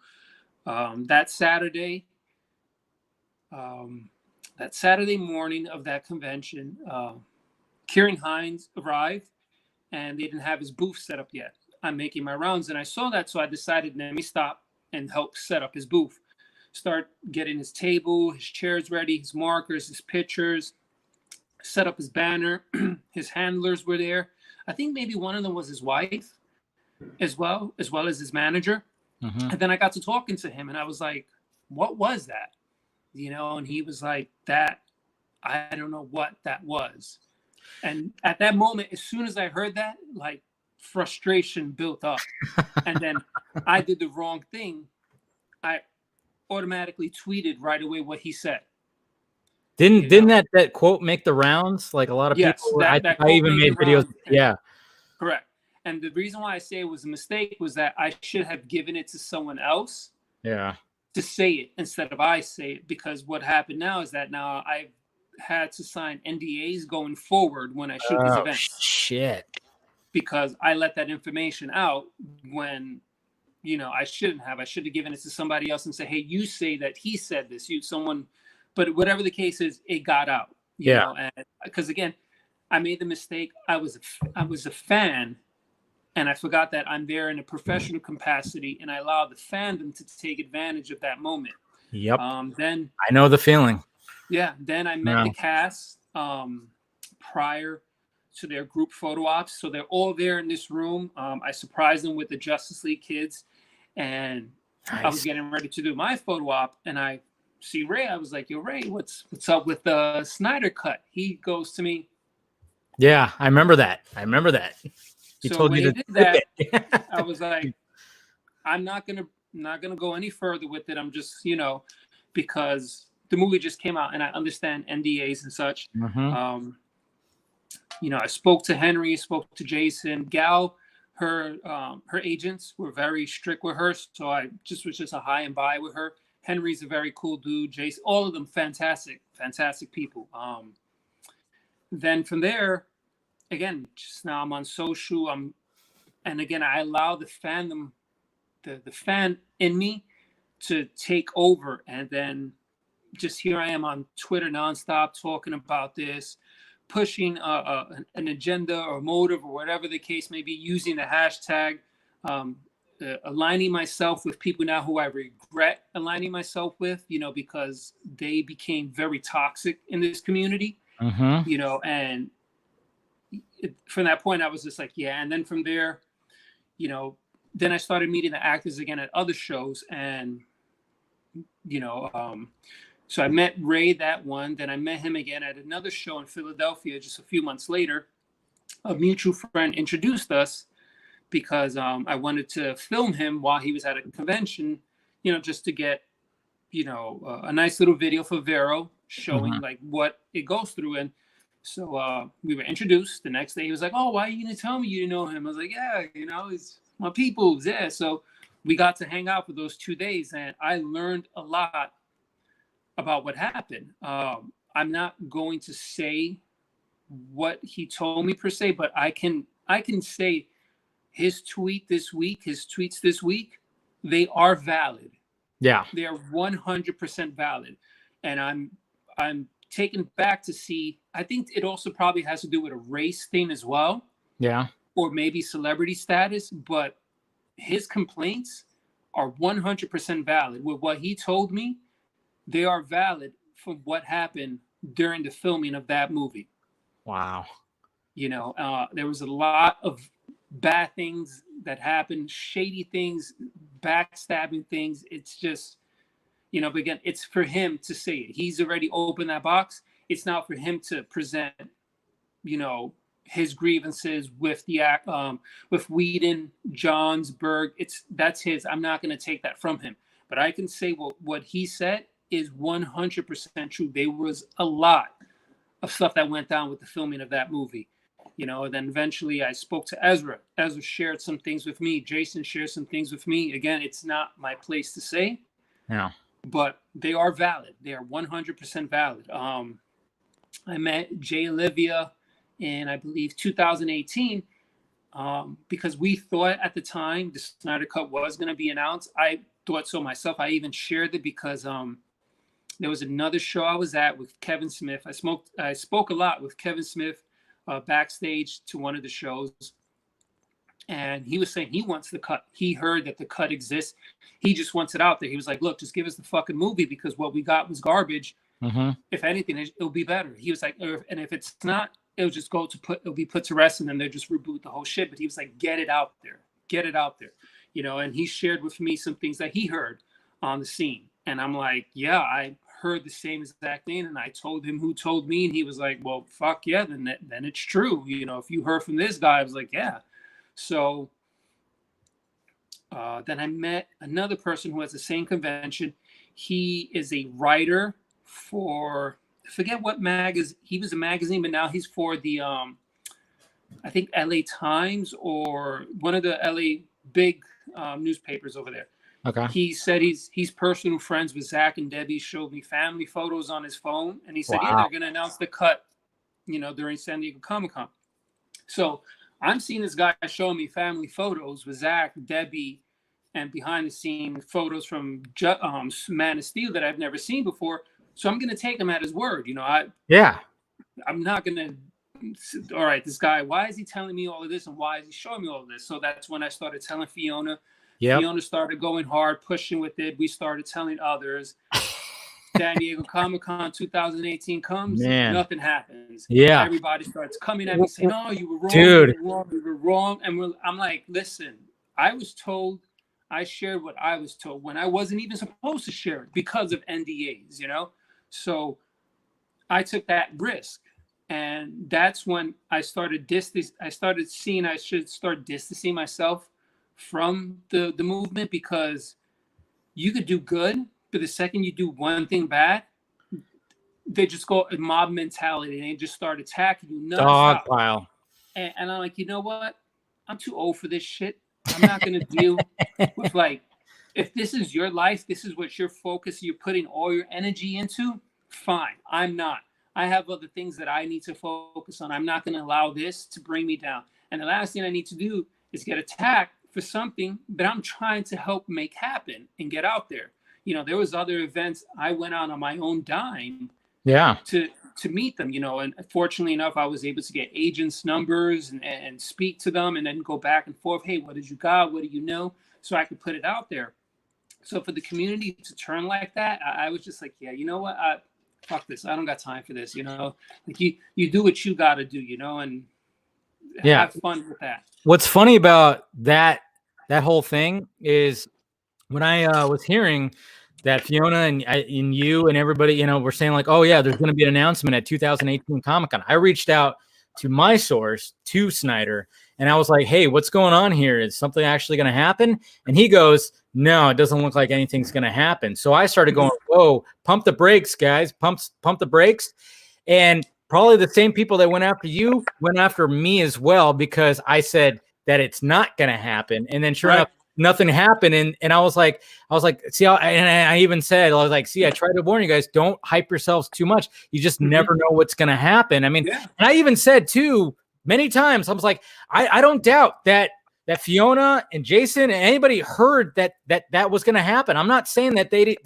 that Saturday morning of that convention, Kieran Hines arrived, and they didn't have his booth set up yet. I'm making my rounds, and I saw that, so I decided, let me stop and help set up his booth. Start getting his table, his chairs ready, his markers, his pictures, set up his banner. His handlers were there. I think maybe one of them was his wife as well as his manager. And then I got to talking to him, and I was like, what was that? And he was like, that, I don't know what that was. And at that moment, as soon as I heard that, like frustration built up. And then I did the wrong thing. I automatically tweeted right away what he said. Didn't that quote make the rounds? Like a lot of people were, that I quote even made videos. Yeah. Correct. And the reason why I say it was a mistake was that I should have given it to someone else. Yeah. To say it instead of I say it, because what happened now is that now I've had to sign NDAs going forward when I shoot these events. Shit. Because I let that information out when, I shouldn't have. I should have given it to somebody else and say, hey, you say that he said this. But whatever the case is, it got out. You know, and because again, I made the mistake. I was a fan. And I forgot that I'm there in a professional capacity, and I allowed the fandom to take advantage of that moment. Yep. Then I know the feeling. Yeah. Then I met the cast prior to their group photo ops, so they're all there in this room. I surprised them with the Justice League kids, and I was getting ready to do my photo op, and I see Ray. I was like, "Yo, Ray, what's up with the Snyder cut?" He goes to me. Yeah, I remember that. He told you to did that. I was like, I'm not gonna go any further with it. I'm just, because the movie just came out, and I understand NDAs and such. Mm-hmm. I spoke to Henry, spoke to Jason. Gal, her agents were very strict with her, so I was just a high and by with her. Henry's a very cool dude. Jason, all of them fantastic people. Then from there. Again, just now I'm on social. And again, I allow the fandom, the fan in me, to take over. And then just here I am on Twitter nonstop talking about this, pushing an agenda or motive or whatever the case may be, using the hashtag, aligning myself with people now who I regret aligning myself with, because they became very toxic in this community, and from that point, I was just like, yeah. And then from there, then I started meeting the actors again at other shows. And, so I met Ray that one. Then I met him again at another show in Philadelphia just a few months later. A mutual friend introduced us because I wanted to film him while he was at a convention, just to get, a nice little video for Vero showing like what it goes through. And so we were introduced. The next day, he was like, "Oh, why are you gonna tell me you know him?" I was like, "Yeah, it's my people's." Yeah. So we got to hang out for those 2 days, and I learned a lot about what happened. I'm not going to say what he told me per se, but I can say his tweets this week, they are valid. Yeah, they are 100% valid, and I'm taken back to see. I think it also probably has to do with a race thing as well. Yeah. Or maybe celebrity status, but his complaints are 100% valid. With what he told me, they are valid from what happened during the filming of that movie. Wow. There was a lot of bad things that happened, shady things, backstabbing things. It's just, but again, it's for him to say it. He's already opened that box. It's not for him to present, his grievances with the with Whedon, Johnsburg. That's his. I'm not going to take that from him. But I can say what he said is 100% true. There was a lot of stuff that went down with the filming of that movie. And then eventually I spoke to Ezra. Ezra shared some things with me. Jason shared some things with me. Again, it's not my place to say. Yeah. But they are valid. They are 100% valid. I met Jay Olivia in, I believe, 2018, because we thought at the time the Snyder Cut was going to be announced. I thought so myself. I even shared it because there was another show I was at with Kevin Smith. I spoke a lot with Kevin Smith backstage to one of the shows. And he was saying he wants the cut. He heard that the cut exists. He just wants it out there. He was like, look, just give us the fucking movie because what we got was garbage. Mm-hmm. If anything, it'll be better. He was like, and if it's not, it'll be put to rest, and then they'll just reboot the whole shit. But he was like, get it out there. And he shared with me some things that he heard on the scene. And I'm like, yeah, I heard the same exact thing, and I told him who told me, and he was like, well, fuck yeah, then it's true. You know, if you heard from this guy, I was like, yeah. So then I met another person who has the same convention. He is a writer for, I forget what magazine. He was a magazine, but now he's for the I think LA Times or one of the LA big newspapers over there. Okay. He said he's personal friends with Zach and Debbie. Showed me family photos on his phone, and he said, yeah, they're gonna announce the cut, you know, during San Diego Comic-Con. So I'm seeing this guy showing me family photos with Zach, Debbie, and behind the scene photos from Man of Steel that I've never seen before. So I'm gonna take him at his word. You know, I'm not gonna. All right, this guy, why is he telling me all of this, and why is he showing me all of this? So that's when I started telling Fiona. Yep. Fiona started going hard, pushing with it. We started telling others. San Diego Comic-Con 2018 comes, nothing happens. Yeah. Everybody starts coming at me saying, "Oh, you were wrong, dude. You were wrong." And I'm like, listen, I was told, I shared what I was told when I wasn't even supposed to share it because of NDAs, you know? So I took that risk. And that's when I started seeing I should start distancing myself from the movement, because you could do good, but the second you do one thing bad, they just go mob mentality and they just start attacking you. Dog pile. And I'm like, you know what? I'm too old for this shit. I'm not going to deal with, like, if this is your life, this is what you're focused, you're putting all your energy into, fine. I'm not. I have other things that I need to focus on. I'm not going to allow this to bring me down. And the last thing I need to do is get attacked for something that I'm trying to help make happen and get out there. You know, there was other events I went on my own dime to meet them, you know, and fortunately enough, I was able to get agents' numbers and speak to them and then go back and forth. Hey, what did you got? What do you know? So I could put it out there. So for the community to turn like that, I was just like, yeah, you know what? Fuck this. I don't got time for this, you know? Like you do what you got to do, you know, and have fun with that. What's funny about that whole thing is when I was hearing that Fiona and you and everybody, you know, were saying like, oh yeah, there's going to be an announcement at 2018 Comic-Con. I reached out to my source, to Snyder, and I was like, hey, what's going on here? Is something actually going to happen? And he goes, no, it doesn't look like anything's going to happen. So I started going, whoa, pump the brakes, guys, pump the brakes. And probably the same people that went after you went after me as well, because I said that it's not going to happen. And then sure enough, nothing happened. And I was like, see how, and I even said, I was like, see, I tried to warn you guys, don't hype yourselves too much. You just never know what's going to happen. I mean, and I even said too, many times, I was like, I don't doubt that Fiona and Jason and anybody heard that was going to happen. I'm not saying that they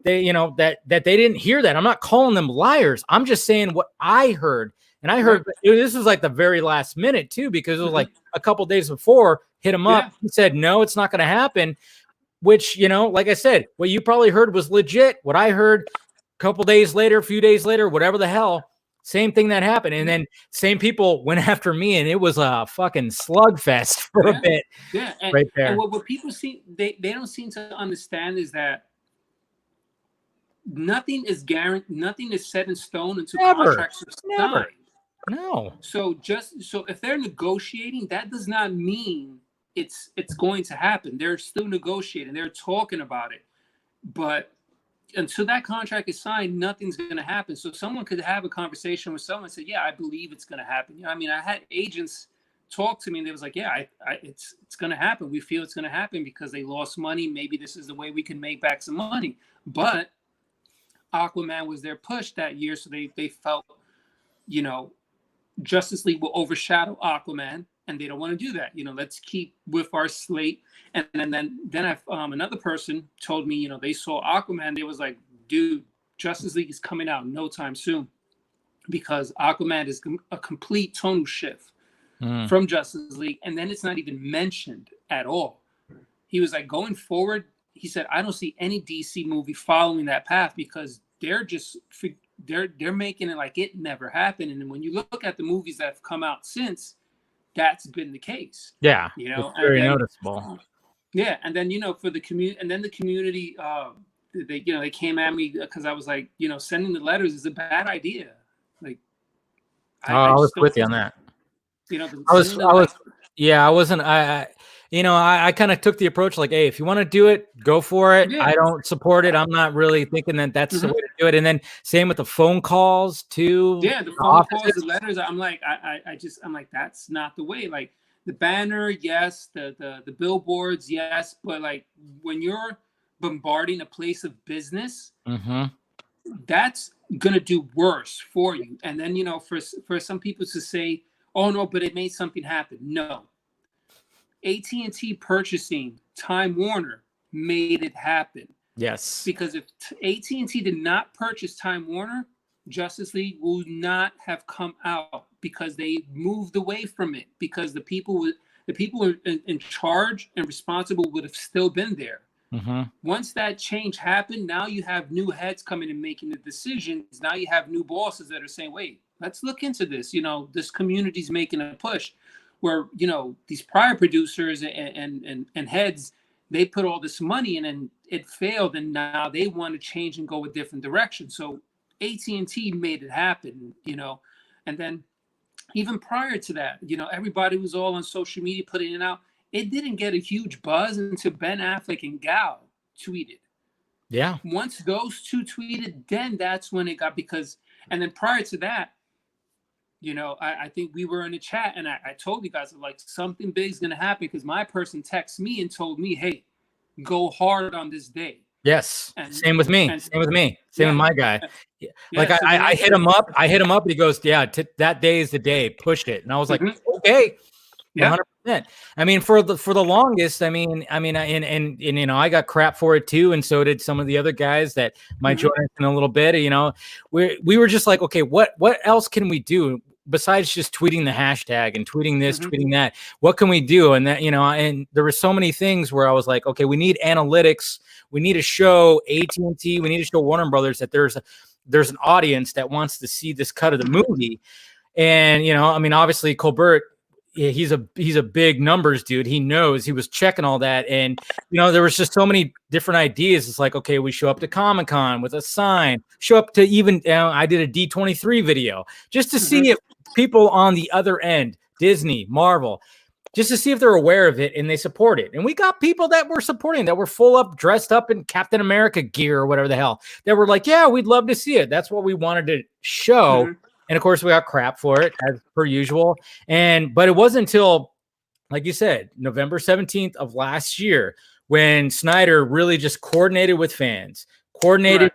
you know, that they didn't hear that. I'm not calling them liars. I'm just saying what I heard. And I heard this was like the very last minute too, because it was like a couple days before, hit him up. He said, no, it's not going to happen, which, you know, like I said, what you probably heard was legit. What I heard a couple days later, a few days later, whatever the hell, same thing that happened. And then same people went after me, and it was a fucking slugfest for a bit. Yeah. And, right there. And what people see, they don't seem to understand is that nothing is guaranteed, nothing is set in stone until contracts are signed. No. So if they're negotiating, that does not mean it's going to happen. They're still negotiating. They're talking about it. But until that contract is signed, nothing's going to happen. So someone could have a conversation with someone and say, yeah, I believe it's going to happen. You know, I mean, I had agents talk to me and they was like, yeah, it's going to happen. We feel it's going to happen because they lost money. Maybe this is the way we can make back some money. But Aquaman was their push that year. So they felt, you know, Justice League will overshadow Aquaman, and they don't want to do that. You know, let's keep with our slate. And then another person told me, you know, they saw Aquaman. They was like, dude, Justice League is coming out no time soon, because Aquaman is a complete tonal shift from Justice League. And then it's not even mentioned at all. He was like, going forward, he said, I don't see any DC movie following that path, because they're just they're making it like it never happened. And when you look at the movies that have come out since, that's been the case. Yeah, you know, it's very noticeable. Yeah, and then, you know, for the community, and then the community they came at me because I was like, sending the letters is a bad idea. Like, I was with you on that. I wasn't. I kind of took the approach like, hey, if you want to do it, go for it. Yeah. I don't support it. I'm not really thinking that that's the way to do it. And then same with the phone calls too. Yeah, the phone calls, the letters. I'm like, I'm like, that's not the way. Like the banner, yes, the billboards, yes, but like when you're bombarding a place of business, that's gonna do worse for you. And then for some people to say, oh no, but it made something happen. No. AT&T purchasing Time Warner made it happen. Yes. Because if AT&T did not purchase Time Warner, Justice League would not have come out because they moved away from it because the people in charge and responsible would have still been there. Once that change happened, now you have new heads coming and making the decisions. Now you have new bosses that are saying, wait, let's look into this. This community's making a push where, these prior producers and heads, they put all this money in and it failed. And now they want to change and go a different direction. So AT&T made it happen, and then even prior to that, everybody was all on social media putting it out. It didn't get a huge buzz until Ben Affleck and Gal tweeted. Yeah. Once those two tweeted, then that's when it got and then prior to that, I think we were in a chat and I told you guys like something big's going to happen because my person texted me and told me, hey, go hard on this day. Yes. Same with me. Same with my guy. Yeah, like so I hit him up. And he goes, yeah, that day is the day. Push it. And I was like, okay. Yeah. 100%. I mean, for the longest, I mean, and I got crap for it too, and so did some of the other guys that might join us in a little bit. We were just like, okay, what else can we do besides just tweeting the hashtag and tweeting this, tweeting that? What can we do? And that, and there were so many things where I was like, okay, we need analytics. We need to show AT&T. We need to show Warner Brothers that there's an audience that wants to see this cut of the movie. And obviously Colbert. Yeah, he's a big numbers dude. He knows. He was checking all that, and there was just so many different ideas. It's like, okay, we show up to Comic-Con with a sign. Show up to even I did a D23 video just to see if people on the other end, Disney, Marvel, just to see if they're aware of it and they support it. And we got people that were supporting, that were full up, dressed up in Captain America gear or whatever the hell. That were like, yeah, we'd love to see it. That's what we wanted to show. And of course, we got crap for it as per usual. But it wasn't until, like you said, November 17th of last year when Snyder really just coordinated with fans, coordinated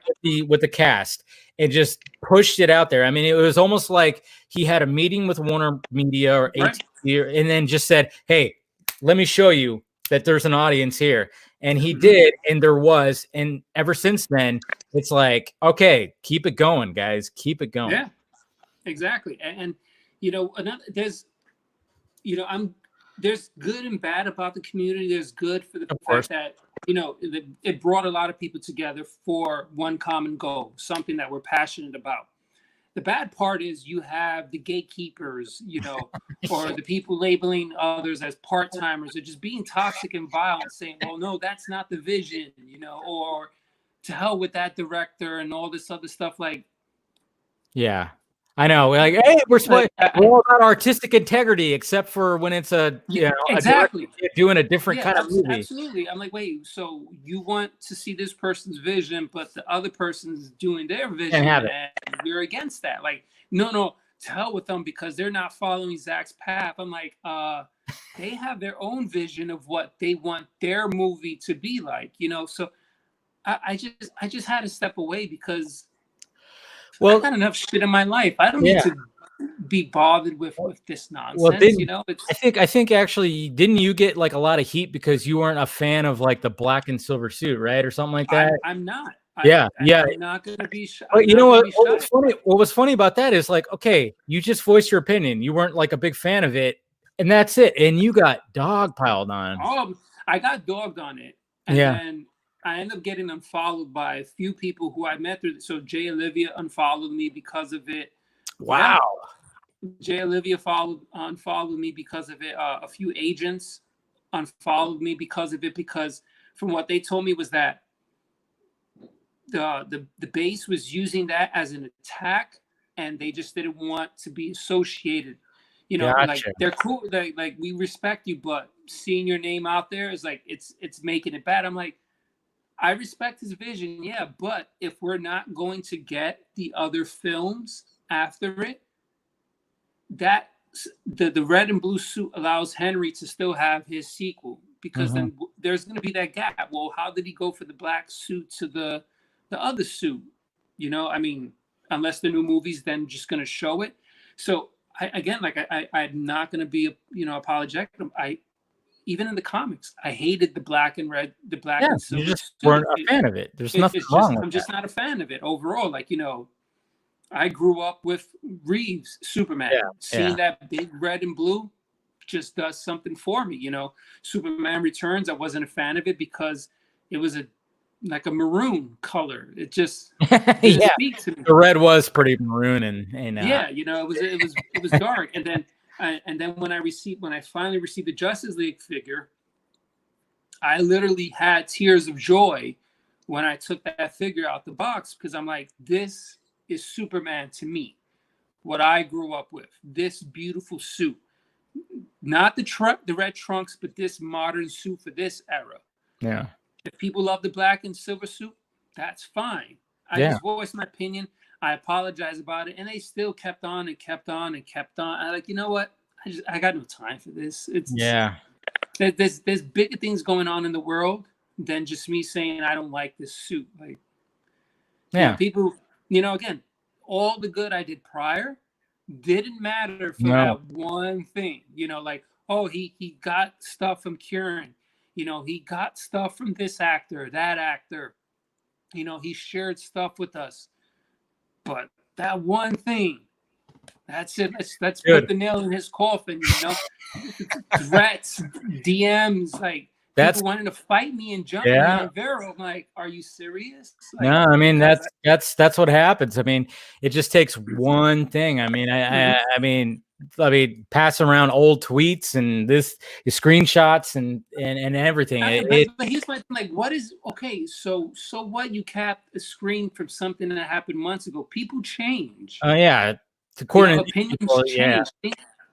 with the cast, and just pushed it out there. I mean, it was almost like he had a meeting with Warner Media or AT&T, and then just said, "Hey, let me show you that there's an audience here." And he did, and there was. And ever since then, it's like, okay, keep it going, guys, keep it going. Yeah. Exactly. And there's good and bad about the community. There's good for the fact that, it brought a lot of people together for one common goal, something that we're passionate about. The bad part is you have the gatekeepers, or the people labeling others as part-timers or just being toxic and violent, saying, well, no, that's not the vision, or to hell with that director and all this other stuff. Like, yeah. I know. We're like, hey, we're all about artistic integrity, except for when it's exactly doing a different kind of movie. Absolutely. I'm like, wait, so you want to see this person's vision, but the other person's doing their vision, and you're against that? Like, no, to hell with them because they're not following Zach's path. I'm like, they have their own vision of what they want their movie to be like, So I just had to step away because. Well, I've got enough shit in my life. I don't need to be bothered with this nonsense. Well, I think actually, didn't you get like a lot of heat because you weren't a fan of like the black and silver suit, right, or something like that? I'm not. Yeah. I'm not gonna be. But you know what? What was funny about that is like, okay, you just voiced your opinion. You weren't like a big fan of it, and that's it. And you got dog piled on. Oh, I got dogged on it. And then I ended up getting unfollowed by a few people who I met through. So Jay Olivia unfollowed me because of it. Wow. Yeah. Jay Olivia unfollowed me because of it. A few agents unfollowed me because of it, because from what they told me was that the base was using that as an attack, and they just didn't want to be associated. You know, like Gotcha. they're cool, like we respect you, but seeing your name out there is like it's making it bad. I'm like, I respect his vision, yeah, but if we're not going to get the other films after it, that the red and blue suit allows Henry to still have his sequel, because then there's going to be that gap. Well, how did he go for the black suit to the other suit? You know, I mean, unless the new movie's then just going to show it. So I'm not going to be apologetic. Even in the comics, I hated the black and red, the black and silver. You just weren't a fan of it. There's nothing wrong with I'm just not a fan of it overall. Like, you know, I grew up with Reeves Superman. Seeing that big red and blue just does something for me. You know, Superman Returns, I wasn't a fan of it because it was like a maroon color. It just didn't speak to me. The red was pretty maroon and yeah, you know, it was dark. And then when I finally received the Justice League figure, I literally had tears of joy when I took that figure out the box, because I'm like, this is Superman to me, what I grew up with. This beautiful suit, not the red trunks, but this modern suit for this era. Yeah. If people love the black and silver suit, that's fine. I just voiced my opinion. I apologize about it, and they still kept on and kept on and kept on. I'm like, you know what? I got no time for this. There's bigger things going on in the world than just me saying I don't like this suit. Like, you know, people, you know, again, all the good I did prior didn't matter for that one thing. You know, like, oh, he got stuff from Kieran. You know, he got stuff from this actor, that actor. You know, he shared stuff with us. But that one thing, that's it. Let's put the nail in his coffin, you know? Threats, DMs, like, people wanting to fight me and jump me on Vero. I'm like, are you serious? Like, no, I mean, that's what happens. I mean, it just takes one thing. I mean, I mean, passing around old tweets and screenshots and everything. But here's my thing, like, what is okay? So what? You capped a screen from something that happened months ago. People change. Oh yeah, according to opinions change.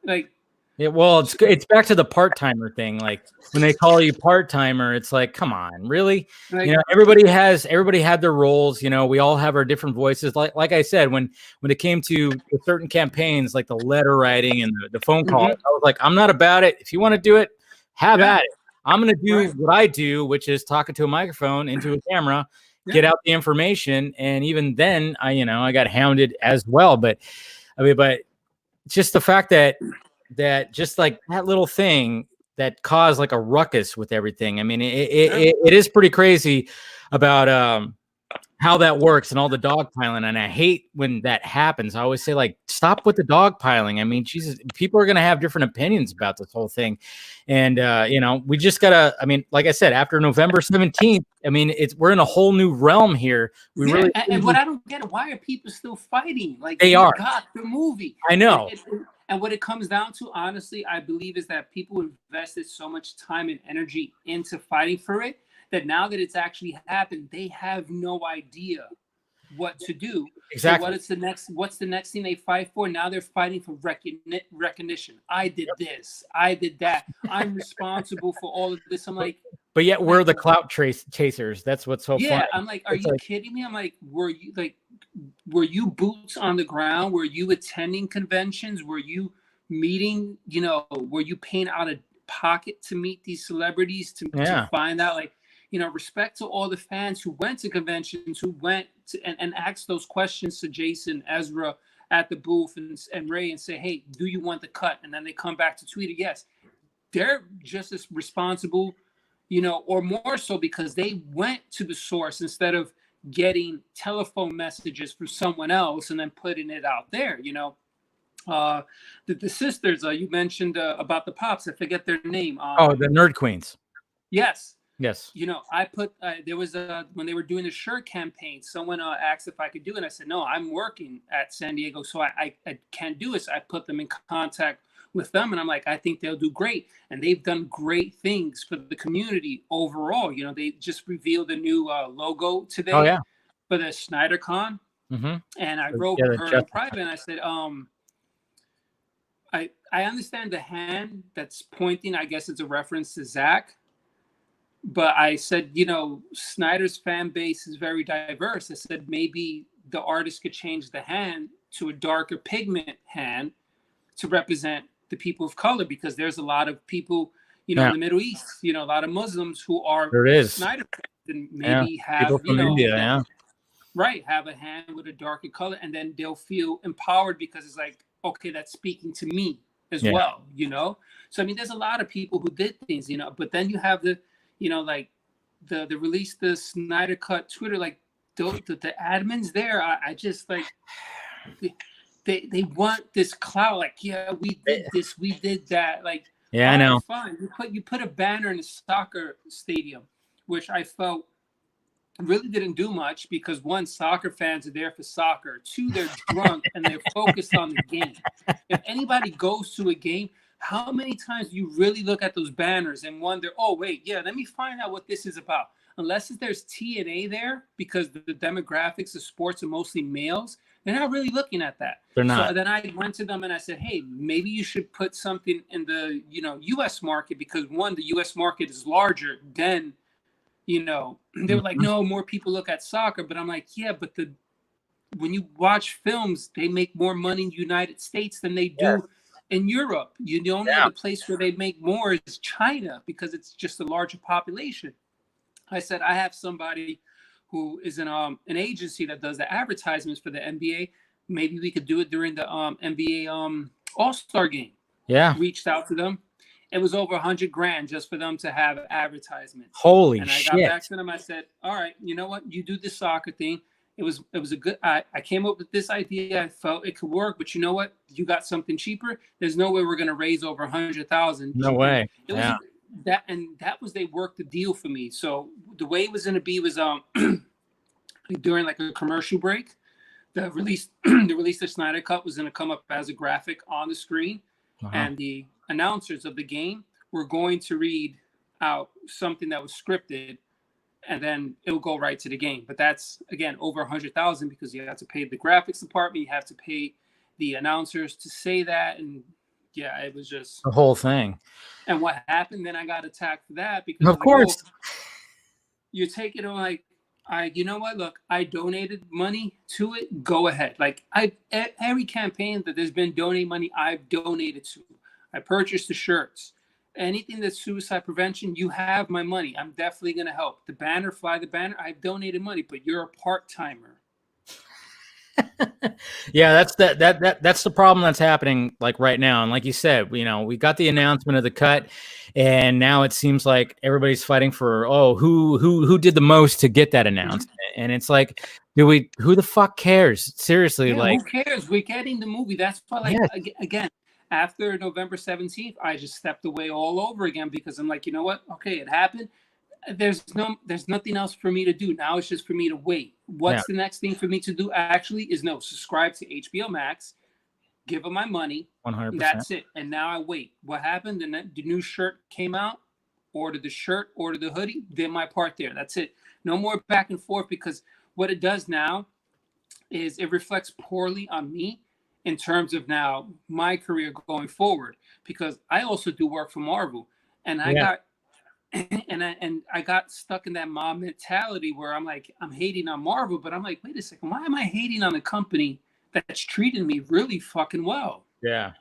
Like, yeah, well, it's back to the part-timer thing. Like, when they call you part-timer, it's like, come on, really? Like, you know, everybody had their roles. You know, we all have our different voices. Like I said, when it came to certain campaigns, like the letter writing and the phone call, I was like, I'm not about it. If you want to do it, have at it. I'm going to do what I do, which is talking to a microphone into a camera, get out the information, and even then, I got hounded as well. But just the fact that just like that little thing that caused like a ruckus with everything. I mean, it is pretty crazy about how that works and all the dogpiling. And I hate when that happens. I always say, like, stop with the dogpiling. I mean, Jesus, people are going to have different opinions about this whole thing. And, we just gotta, I mean, like I said, after November 17th, I mean, we're in a whole new realm here. And what I don't get, why are people still fighting? Like, they are. Got the movie. I know. And what it comes down to, honestly, I believe, is that people invested so much time and energy into fighting for it that now that it's actually happened, they have no idea what to do. Exactly. So what's the next thing they fight for? Now they're fighting for recognition. I did this. I did that. I'm responsible for all of this. I'm like, but yet we're the clout chasers. That's what's so funny. I'm like, are you kidding me? I'm like, were you boots on the ground? Were you attending conventions? Were you meeting, were you paying out of pocket to meet these celebrities to find out, like, respect to all the fans who went to conventions, who went to, and asked those questions to Jason, Ezra at the booth and Ray, and say, hey, do you want the cut? And then they come back to tweet it. Yes, they're just as responsible, or more so, because they went to the source instead of getting telephone messages from someone else and then putting it out there. The sisters you mentioned about the Pops, I forget their name. The Nerd Queens. Yes. I put there was when they were doing the shirt campaign, someone asked if I could do it. I said, no, I'm working at San Diego, so I can't do it. So I put them in contact with them, and I'm like, I think they'll do great, and they've done great things for the community overall. They just revealed a new logo today. Oh yeah. for the Snyder Con. Mm-hmm. And I wrote her in private, and I said, I understand the hand that's pointing. I guess it's a reference to Zach. But I said, you know, Snyder's fan base is very diverse. I said maybe the artist could change the hand to a darker pigment hand to represent the people of color, because there's a lot of people, you know, in the Middle East, you know, a lot of Muslims who are Snyder fans, and maybe have, people from India, right, have a hand with a darker color, and then they'll feel empowered because it's like, okay, that's speaking to me as well, you know? So, I mean, there's a lot of people who did things, you know, but then you have the, you know, like the release, the Snyder Cut Twitter, like the admins there, I just like, they want this clout, like, yeah, we did this, we did that, like, I know. Fine, you put a banner in a soccer stadium, which I felt really didn't do much, because one, soccer fans are there for soccer. Two, they're drunk and they're focused on the game. If anybody goes to a game, how many times do you really look at those banners and wonder, oh wait, yeah, let me find out what this is about? Unless there's TNA there, because the demographics of sports are mostly males, they're not really looking at that. They're not. So then I went to them and I said, hey, maybe you should put something in the, you know, U.S. market, because one, the U.S. market is larger than, you know. They were like, no, more people look at soccer. But I'm like, yeah, but when you watch films, they make more money in the United States than they do in Europe. You the only other place where they make more is China, because it's just a larger population. I said, I have somebody who is in an agency that does the advertisements for the NBA. Maybe we could do it during the NBA All-Star game. Yeah. Reached out to them. It was over $100,000 just for them to have advertisements. Holy shit. And I got back to them. I said, all right, you know what? You do this soccer thing. It was a good, I came up with this idea. I felt it could work, but you know what? You got something cheaper. There's no way we're going to raise over 100,000. No way. That was, they worked the deal for me. So the way it was going to be was during like a commercial break, the release of Snyder Cut was going to come up as a graphic on the screen. And the announcers of the game were going to read out something that was scripted, and then it'll go right to the game. But that's, again, over 100,000, because you have to pay the graphics department, you have to pay the announcers to say that, and yeah, it was just the whole thing. And what happened? Then I got attacked for that, because of course, you take it on like, you know what? Look, I donated money to it. Go ahead. Like every campaign that there's been donate money, I've donated to. I purchased the shirts. Anything that's suicide prevention, you have my money. I'm definitely going to help. The banner, fly the banner. I've donated money, but you're a part-timer. Yeah, that's the problem that's happening like right now. And like you said, you know, we got the announcement of the cut, and now it seems like everybody's fighting for, who did the most to get that announcement. And it's like, who the fuck cares? Seriously, like, who cares? We're getting the movie. That's why, like, again, after November 17th, I just stepped away all over again, because I'm like, you know what? Okay, it happened. There's nothing else for me to do. Now it's just for me to wait. What's the next thing for me to do actually is subscribe to HBO Max, give them my money. 100%. That's it. And now I wait. What happened? The new shirt came out. Order the shirt, order the hoodie, did my part there. That's it. No more back and forth, because what it does now is it reflects poorly on me in terms of now my career going forward, because I also do work for Marvel, and I got stuck in that mob mentality where I'm like, I'm hating on Marvel, but I'm like, wait a second, why am I hating on a company that's treating me really fucking well? Yeah.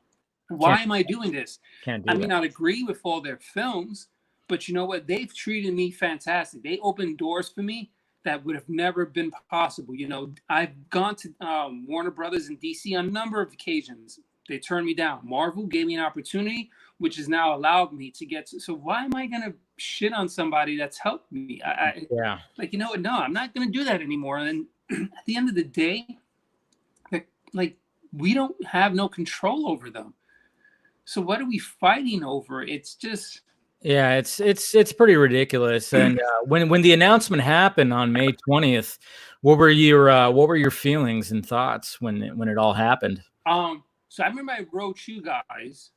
Why am I doing this? I may not agree with all their films, but you know what? They've treated me fantastic. They opened doors for me that would have never been possible. You know, I've gone to Warner Brothers and DC on a number of occasions. They turned me down. Marvel gave me an opportunity, which has now allowed me to get to. So why am I going to shit on somebody that's helped me? Like, you know what? No, I'm not going to do that anymore. And at the end of the day, like we don't have no control over them. So what are we fighting over? It's just... Yeah, it's pretty ridiculous. And when the announcement happened on May 20th, what were your feelings and thoughts when it all happened? So I remember I wrote you guys,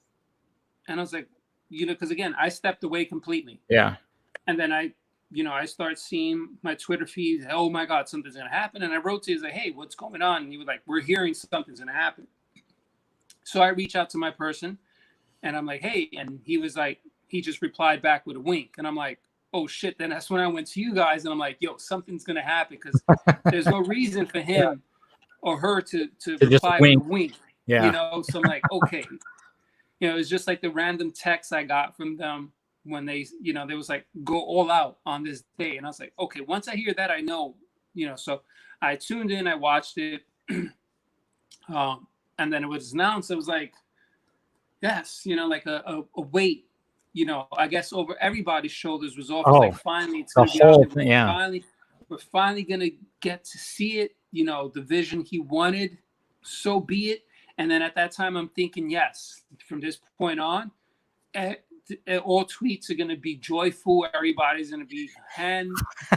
and I was like, you know, because again, I stepped away completely. Yeah. And then I I start seeing my Twitter feed. Oh my God, something's gonna happen. And I wrote to him like, hey, what's going on? And he was like, we're hearing something's gonna happen. So I reach out to my person, and I'm like, hey, and he was like, he just replied back with a wink, and I'm like, oh shit. Then that's when I went to you guys, and I'm like, yo, something's gonna happen because there's no reason for him or her to reply with a wink. Yeah. So I'm like, okay. It's just like the random text I got from them when they was like, go all out on this day. And I was like, okay, once I hear that, I know, so I tuned in, I watched it. And then it was announced. It was like, yes, like a weight, I guess over everybody's shoulders was off. Like, finally, it's going to be out there. We're finally going to get to see it, the vision he wanted, so be it. And then at that time, I'm thinking, yes, from this point on, all tweets are going to be joyful. Everybody's going to be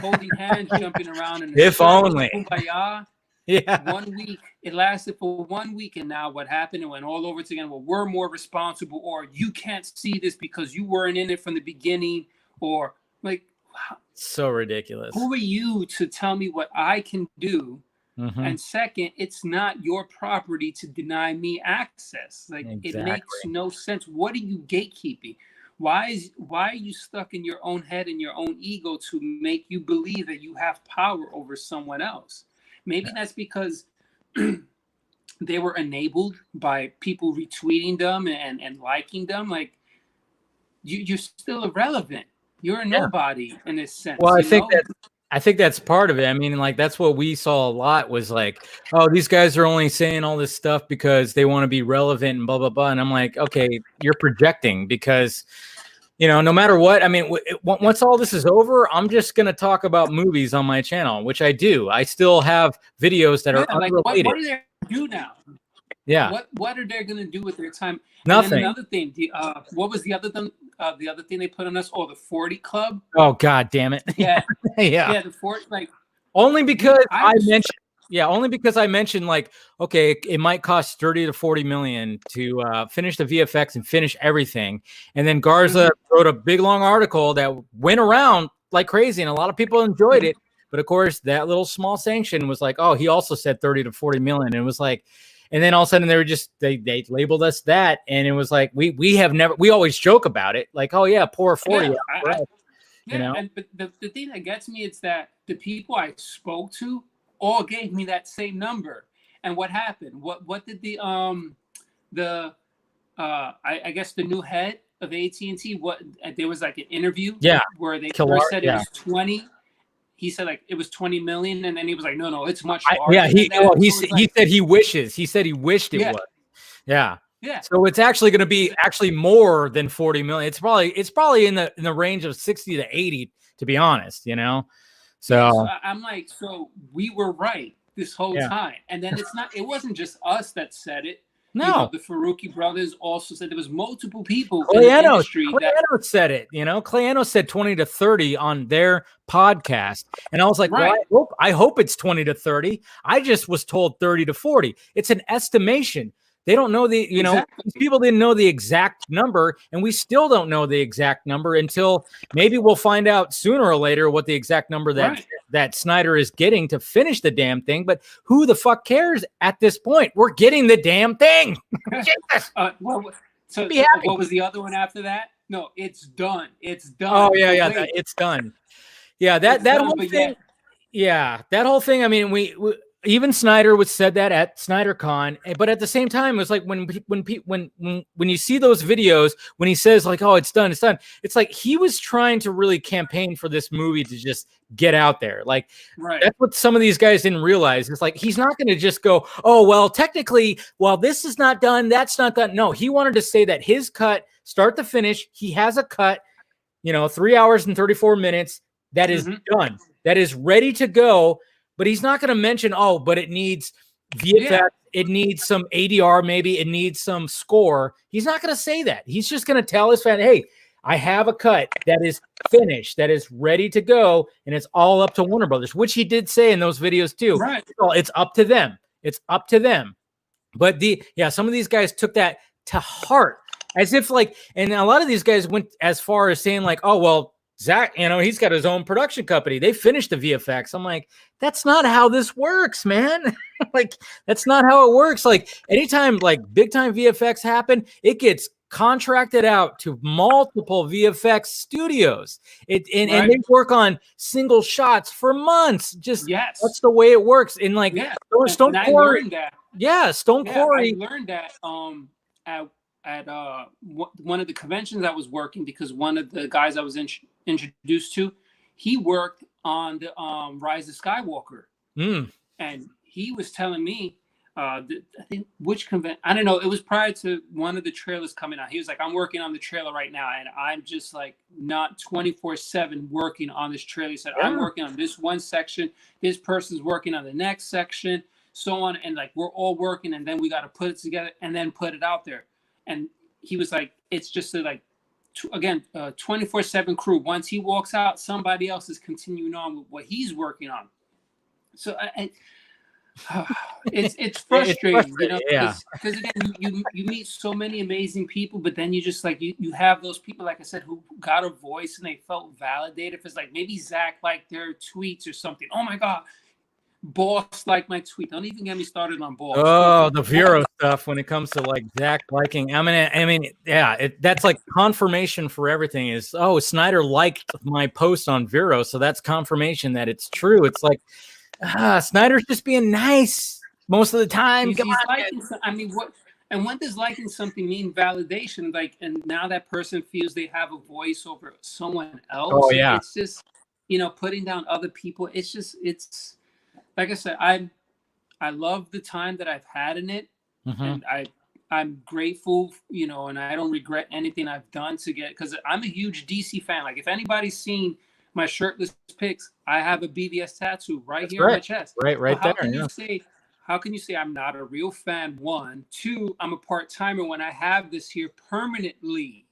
holding hands, jumping around. And if only. Kumbaya. Yeah. 1 week. It lasted for 1 week. And now what happened? It went all over again. Well, we're more responsible, or you can't see this because you weren't in it from the beginning, or like. So ridiculous. Who are you to tell me what I can do? Mm-hmm. And second, it's not your property to deny me access. Like, exactly. It makes no sense. What are you gatekeeping? Why are you stuck in your own head and your own ego to make you believe that you have power over someone else? Maybe that's because they were enabled by people retweeting them and liking them. Like, you're still irrelevant. You're a nobody in this sense. Well, I think that's part of it. I mean, like, that's what we saw a lot was like, oh, these guys are only saying all this stuff because they want to be relevant and blah, blah, blah. And I'm like, okay, you're projecting because, no matter what, I mean, once all this is over, I'm just going to talk about movies on my channel, which I do. I still have videos that are unrelated. Like, what are they going to do now? Yeah. What are they going to do with their time? Nothing. And another thing, what was the other thing? The other thing they put on us, the 40 Club. Oh, God damn it! Yeah, yeah. The 40, like, only because only because I mentioned like, okay, it might cost 30 to 40 million to finish the VFX and finish everything, and then Garza wrote a big long article that went around like crazy, and a lot of people enjoyed it. But of course, that little small sanction was like, oh, he also said 30 to 40 million, and it was like. And then all of a sudden they labeled us that. And it was like, we always joke about it. Like, oh yeah, poor 40. But the thing that gets me is that the people I spoke to all gave me that same number. And what happened? What did I guess the new head of AT&T, there was like an interview where they first said it was 20. He said like it was 20 million, and then he was like, no, it's much larger. He said he wishes. He said he wished it was. Yeah. Yeah. So it's actually going to be more than 40 million. It's probably in the range of 60 to 80, to be honest. So I'm like, so we were right this whole time, and then it wasn't just us that said it. No, the Faruqi brothers also said there was multiple people in the industry. Clayano said it. Clayano said 20 to 30 on their podcast, and I was like, right. Well, I hope it's 20 to 30. I just was told 30 to 40. It's an estimation. They don't know these people didn't know the exact number, and we still don't know the exact number until maybe we'll find out sooner or later what the exact number that Snyder is getting to finish the damn thing. But who the fuck cares at this point? We're getting the damn thing. What was the other one after that? No, it's done. It's done. Oh yeah, it's done. Yeah, that whole thing. Yeah, that whole thing. I mean, we even Snyder was said that at SnyderCon, but at the same time, it was like when you see those videos, when he says like, "Oh, it's done," it's like he was trying to really campaign for this movie to just get out there. Like, that's what some of these guys didn't realize. It's like he's not going to just go, "Oh, well, technically, this is not done, that's not done." No, he wanted to say that his cut, start to finish, he has a cut, 3 hours and 34 minutes that is done, that is ready to go. But he's not going to mention, but it needs VFX, it needs some ADR, maybe it needs some score. He's not going to say that. He's just going to tell his fan, hey, I have a cut that is finished, that is ready to go, and it's all up to Warner Brothers, which he did say in those videos too. Right. It's up to them. It's up to them. But some of these guys took that to heart, as if like, and a lot of these guys went as far as saying like, oh, well, Zach, he's got his own production company. They finished the VFX. I'm like, that's not how this works, man. Like, that's not how it works. Like, anytime like big time VFX happen, it gets contracted out to multiple VFX studios. And they work on single shots for months. Just that's the way it works. And like Stone and Quarry, I learned that. Yeah, Stone Quarry. I learned that at one of the conventions I was working, because one of the guys I was introduced to, he worked on the Rise of Skywalker, and he was telling me, I think which convention, I don't know, it was prior to one of the trailers coming out. He was like, I'm working on the trailer right now, and I'm just like not 24/7 working on this trailer. He said, I'm working on this one section, this person's working on the next section, so on, and like we're all working, and then we got to put it together and then put it out there. And he was like, it's just a, like, again, 24/7 crew. Once he walks out, somebody else is continuing on with what he's working on. So it's frustrating, because again, you meet so many amazing people, but then you just like you have those people, like I said, who got a voice and they felt validated. If it's like maybe Zach liked their tweets or something, oh my god, Boss liked my tweet. Don't even get me started on Boss. Oh, the Vero stuff when it comes to like Zach liking. I mean, that's like confirmation for everything. Is Snyder liked my post on Vero, so that's confirmation that it's true. It's like Snyder's just being nice most of the time. What does liking something mean? Validation, like, and now that person feels they have a voice over someone else. Oh yeah, it's just putting down other people. It's like I said, I love the time that I've had in it, and I'm grateful, and I don't regret anything I've done to get, because I'm a huge DC fan. Like, if anybody's seen my shirtless pics, I have a BVS tattoo here on my chest. Right how there. How can you say I'm not a real fan? 1, 2, I'm a part-timer when I have this here permanently.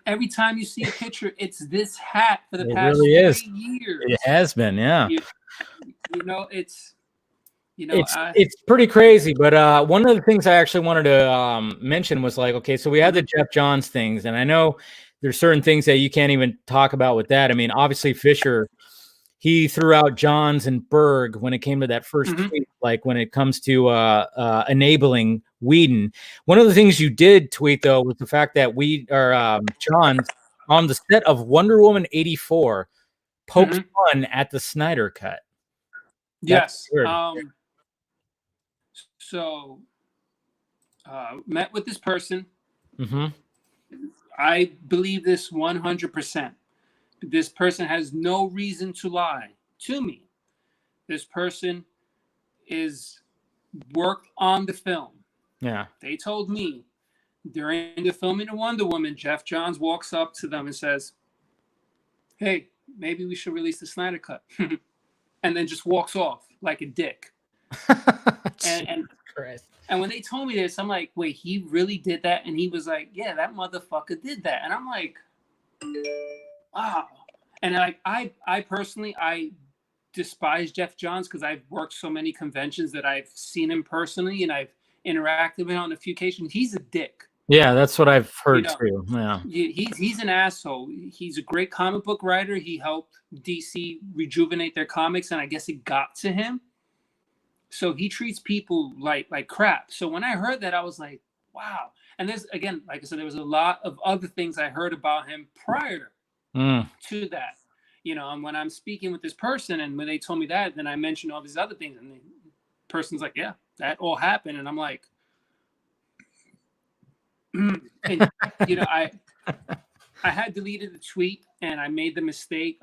Every time you see a picture, it's this hat for the past 3 years. It has been, yeah. It's pretty crazy. But one of the things I actually wanted to mention was like, okay, so we had the Jeff Johns things, and I know there's certain things that you can't even talk about with that. I mean, obviously Fisher, he threw out Johns and Berg when it came to that first tweet, like when it comes to enabling Whedon. One of the things you did tweet, though, was the fact that Johns on the set of Wonder Woman 84 pokes fun at the Snyder cut. Yes. So met with this person. I believe this 100%. This person has no reason to lie to me. This person is worked on the film. Yeah. They told me during the filming of Wonder Woman, Jeff Johns walks up to them and says, hey, maybe we should release the Snyder Cut. And then just walks off like a dick. and when they told me this, I'm like, wait, he really did that? And he was like, yeah, that motherfucker did that. And I'm like, wow. And like I personally, I despise Jeff Johns because I've worked so many conventions that I've seen him personally and I've interacted with him on a few occasions. He's a dick. Yeah, that's what I've heard too. Yeah, he's an asshole. He's a great comic book writer. He helped DC rejuvenate their comics, and I guess it got to him. So he treats people like crap. So when I heard that, I was like, wow. And there's, again, like I said, there was a lot of other things I heard about him prior to that. And when I'm speaking with this person, and when they told me that, then I mentioned all these other things, and the person's like, yeah, that all happened. And I'm like, and I had deleted the tweet, and I made the mistake.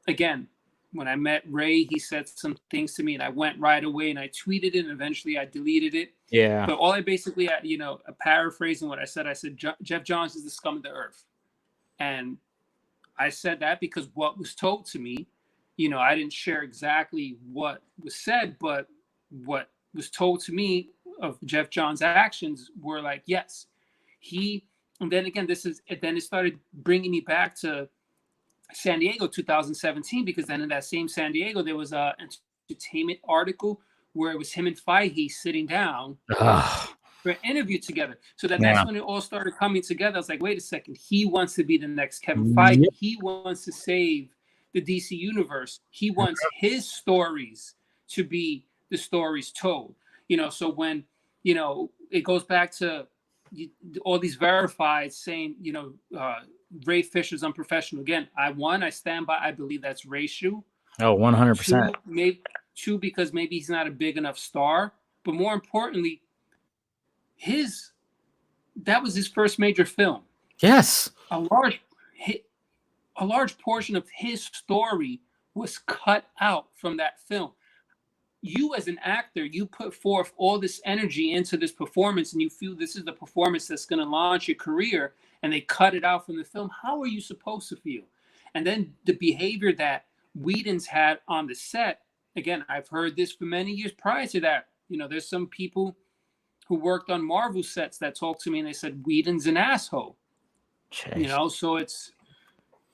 Again, when I met Ray, he said some things to me, and I went right away and I tweeted it, and eventually I deleted it. Yeah. But all I basically, paraphrasing what I said Jeff Johns is the scum of the earth. And I said that because what was told to me, I didn't share exactly what was said, but what was told to me of Jeff Johns' actions were like, yes, and then again, it started bringing me back to San Diego 2017, because then in that same San Diego, there was an entertainment article where it was him and Feige sitting down. for an interview together. So that's when it all started coming together. I was like, wait a second, he wants to be the next Kevin Feige. Yep. He wants to save the DC universe. He wants his stories to be the stories told. You know, so when, you know, it goes back to all these verified saying, you know, Ray Fisher's unprofessional. Again, I stand by, I believe that's racial. Oh, 100%. Two, because maybe he's not a big enough star. But more importantly, that was his first major film. Yes. A large portion of his story was cut out from that film. You as an actor, you put forth all this energy into this performance and you feel this is the performance that's going to launch your career, and they cut it out from the film. How are you supposed to feel? And then the behavior that Whedon's had on the set, again, I've heard this for many years prior to that. You know, there's some people who worked on Marvel sets that talked to me and they said, Whedon's an asshole. Jeez. You know, so it's,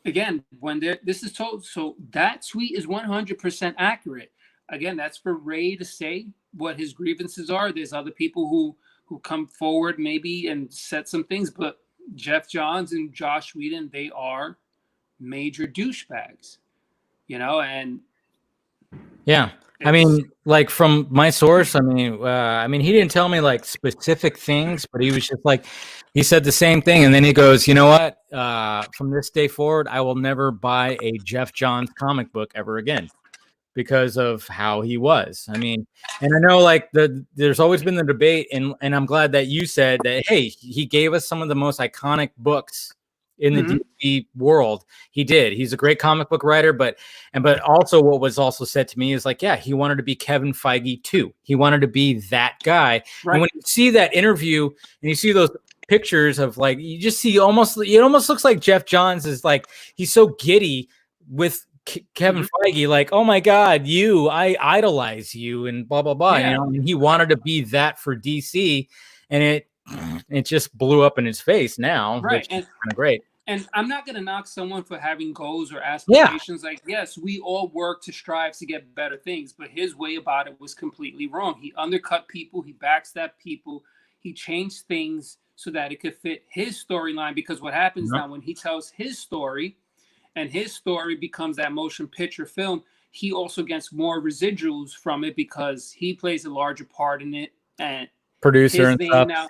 again, when this is told, so that tweet is 100% accurate. Again, that's for Ray to say what his grievances are. There's other people who come forward maybe and set some things, but Jeff Johns and Josh Whedon, they are major douchebags, you know, and yeah. I mean, like from my source, I mean, he didn't tell me like specific things, but he was just like, he said the same thing. And then he goes, you know what, from this day forward, I will never buy a Jeff Johns comic book ever again, because of how he was. I mean, and I know like there's always been the debate, and I'm glad that you said that, hey, he gave us some of the most iconic books in the DC world. He did. He's a great comic book writer, but also what was also said to me is like, yeah, he wanted to be Kevin Feige too. He wanted to be that guy. Right. And when you see that interview and you see those pictures of like, you just see it almost looks like Jeff Johns is like, he's so giddy with Kevin Feige, like, oh my God, I idolize you and blah, blah, blah. Yeah. You know, and he wanted to be that for DC, and it just blew up in his face now, right? Which is kind of great. And I'm not going to knock someone for having goals or aspirations. Yeah. Like, yes, we all work to strive to get better things, but his way about it was completely wrong. He undercut people. He backstabbed people. He changed things so that it could fit his storyline, because what happens now when he tells his story and his story becomes that motion picture film, he also gets more residuals from it because he plays a larger part in it. And producer and stuff, now,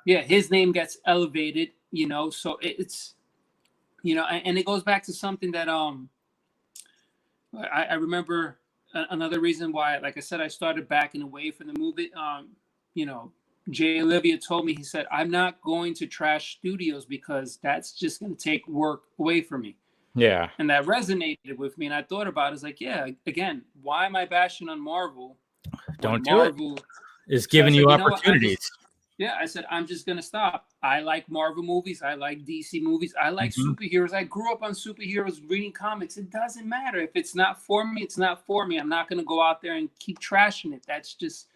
his name gets elevated, you know, so it's, you know, and it goes back to something that I remember another reason why, like I said, I started backing away from the movie. You know, Jay Olivia told me, he said, I'm not going to trash studios because that's just going to take work away from me. Yeah. And that resonated with me. And I thought about it. It's like, yeah, again, why am I bashing on Marvel? Don't do Marvel it. Is giving you opportunities. I said, I'm just going to stop. I like Marvel movies. I like DC movies. I like superheroes. I grew up on superheroes reading comics. It doesn't matter. If it's not for me, it's not for me. I'm not going to go out there and keep trashing it. That's just,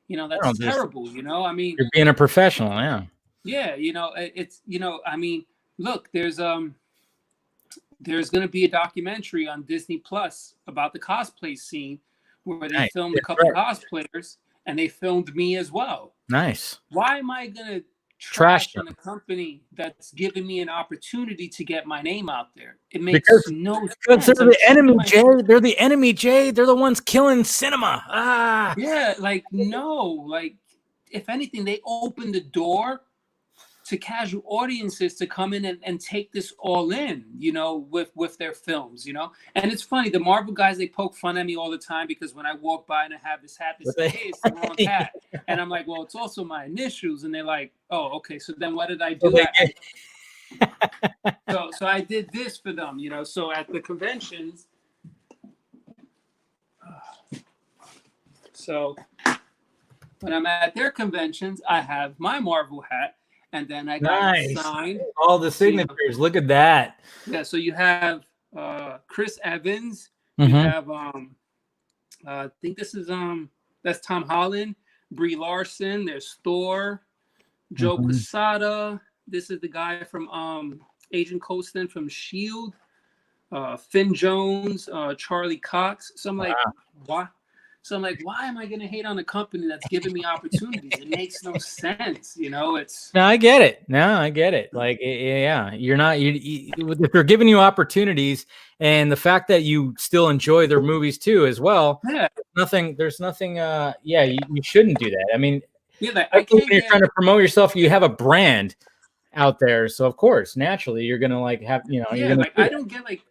you know, that's terrible. You know, I mean, you're being a professional. Yeah. Yeah. You know, it's, you know, I mean, look, there's going to be a documentary on Disney Plus about the cosplay scene where they filmed a couple cosplayers, and they filmed me as well. Nice. Why am I going to trash on a company that's giving me an opportunity to get my name out there? It makes no sense. Because they're the enemy, Jay. They're the enemy, Jay. They're the ones killing cinema. Ah. Yeah, like, no. Like, if anything, they opened the door to casual audiences to come in and take this all in, you know, with their films, you know. And it's funny, the Marvel guys, they poke fun at me all the time because when I walk by and I have this hat, they say, hey, it's the wrong hat. And I'm like, well, it's also my initials. And they're like, oh, okay, so then what did I do? So I did this for them, you know. So at the conventions, so when I'm at their conventions, I have my Marvel hat. And then I got signed. All the signatures. You know, look at that. Yeah. So you have Chris Evans. You have I think this is that's Tom Holland, Brie Larson. There's Thor, Joe Quesada. This is the guy from Agent Coulson from S.H.I.E.L.D. Finn Jones, Charlie Cox. So I'm like, what? So I'm like, why am I going to hate on a company that's giving me opportunities? It makes no sense. It's. No, I get it. No, I get it. Like, yeah, you're not, if they're giving you opportunities and the fact that you still enjoy their movies too, as well. Yeah. There's nothing, you shouldn't do that. I mean, Yeah, when you're trying to promote yourself, you have a brand out there. So of course, naturally, you're going to like have, you're going to. I don't get like,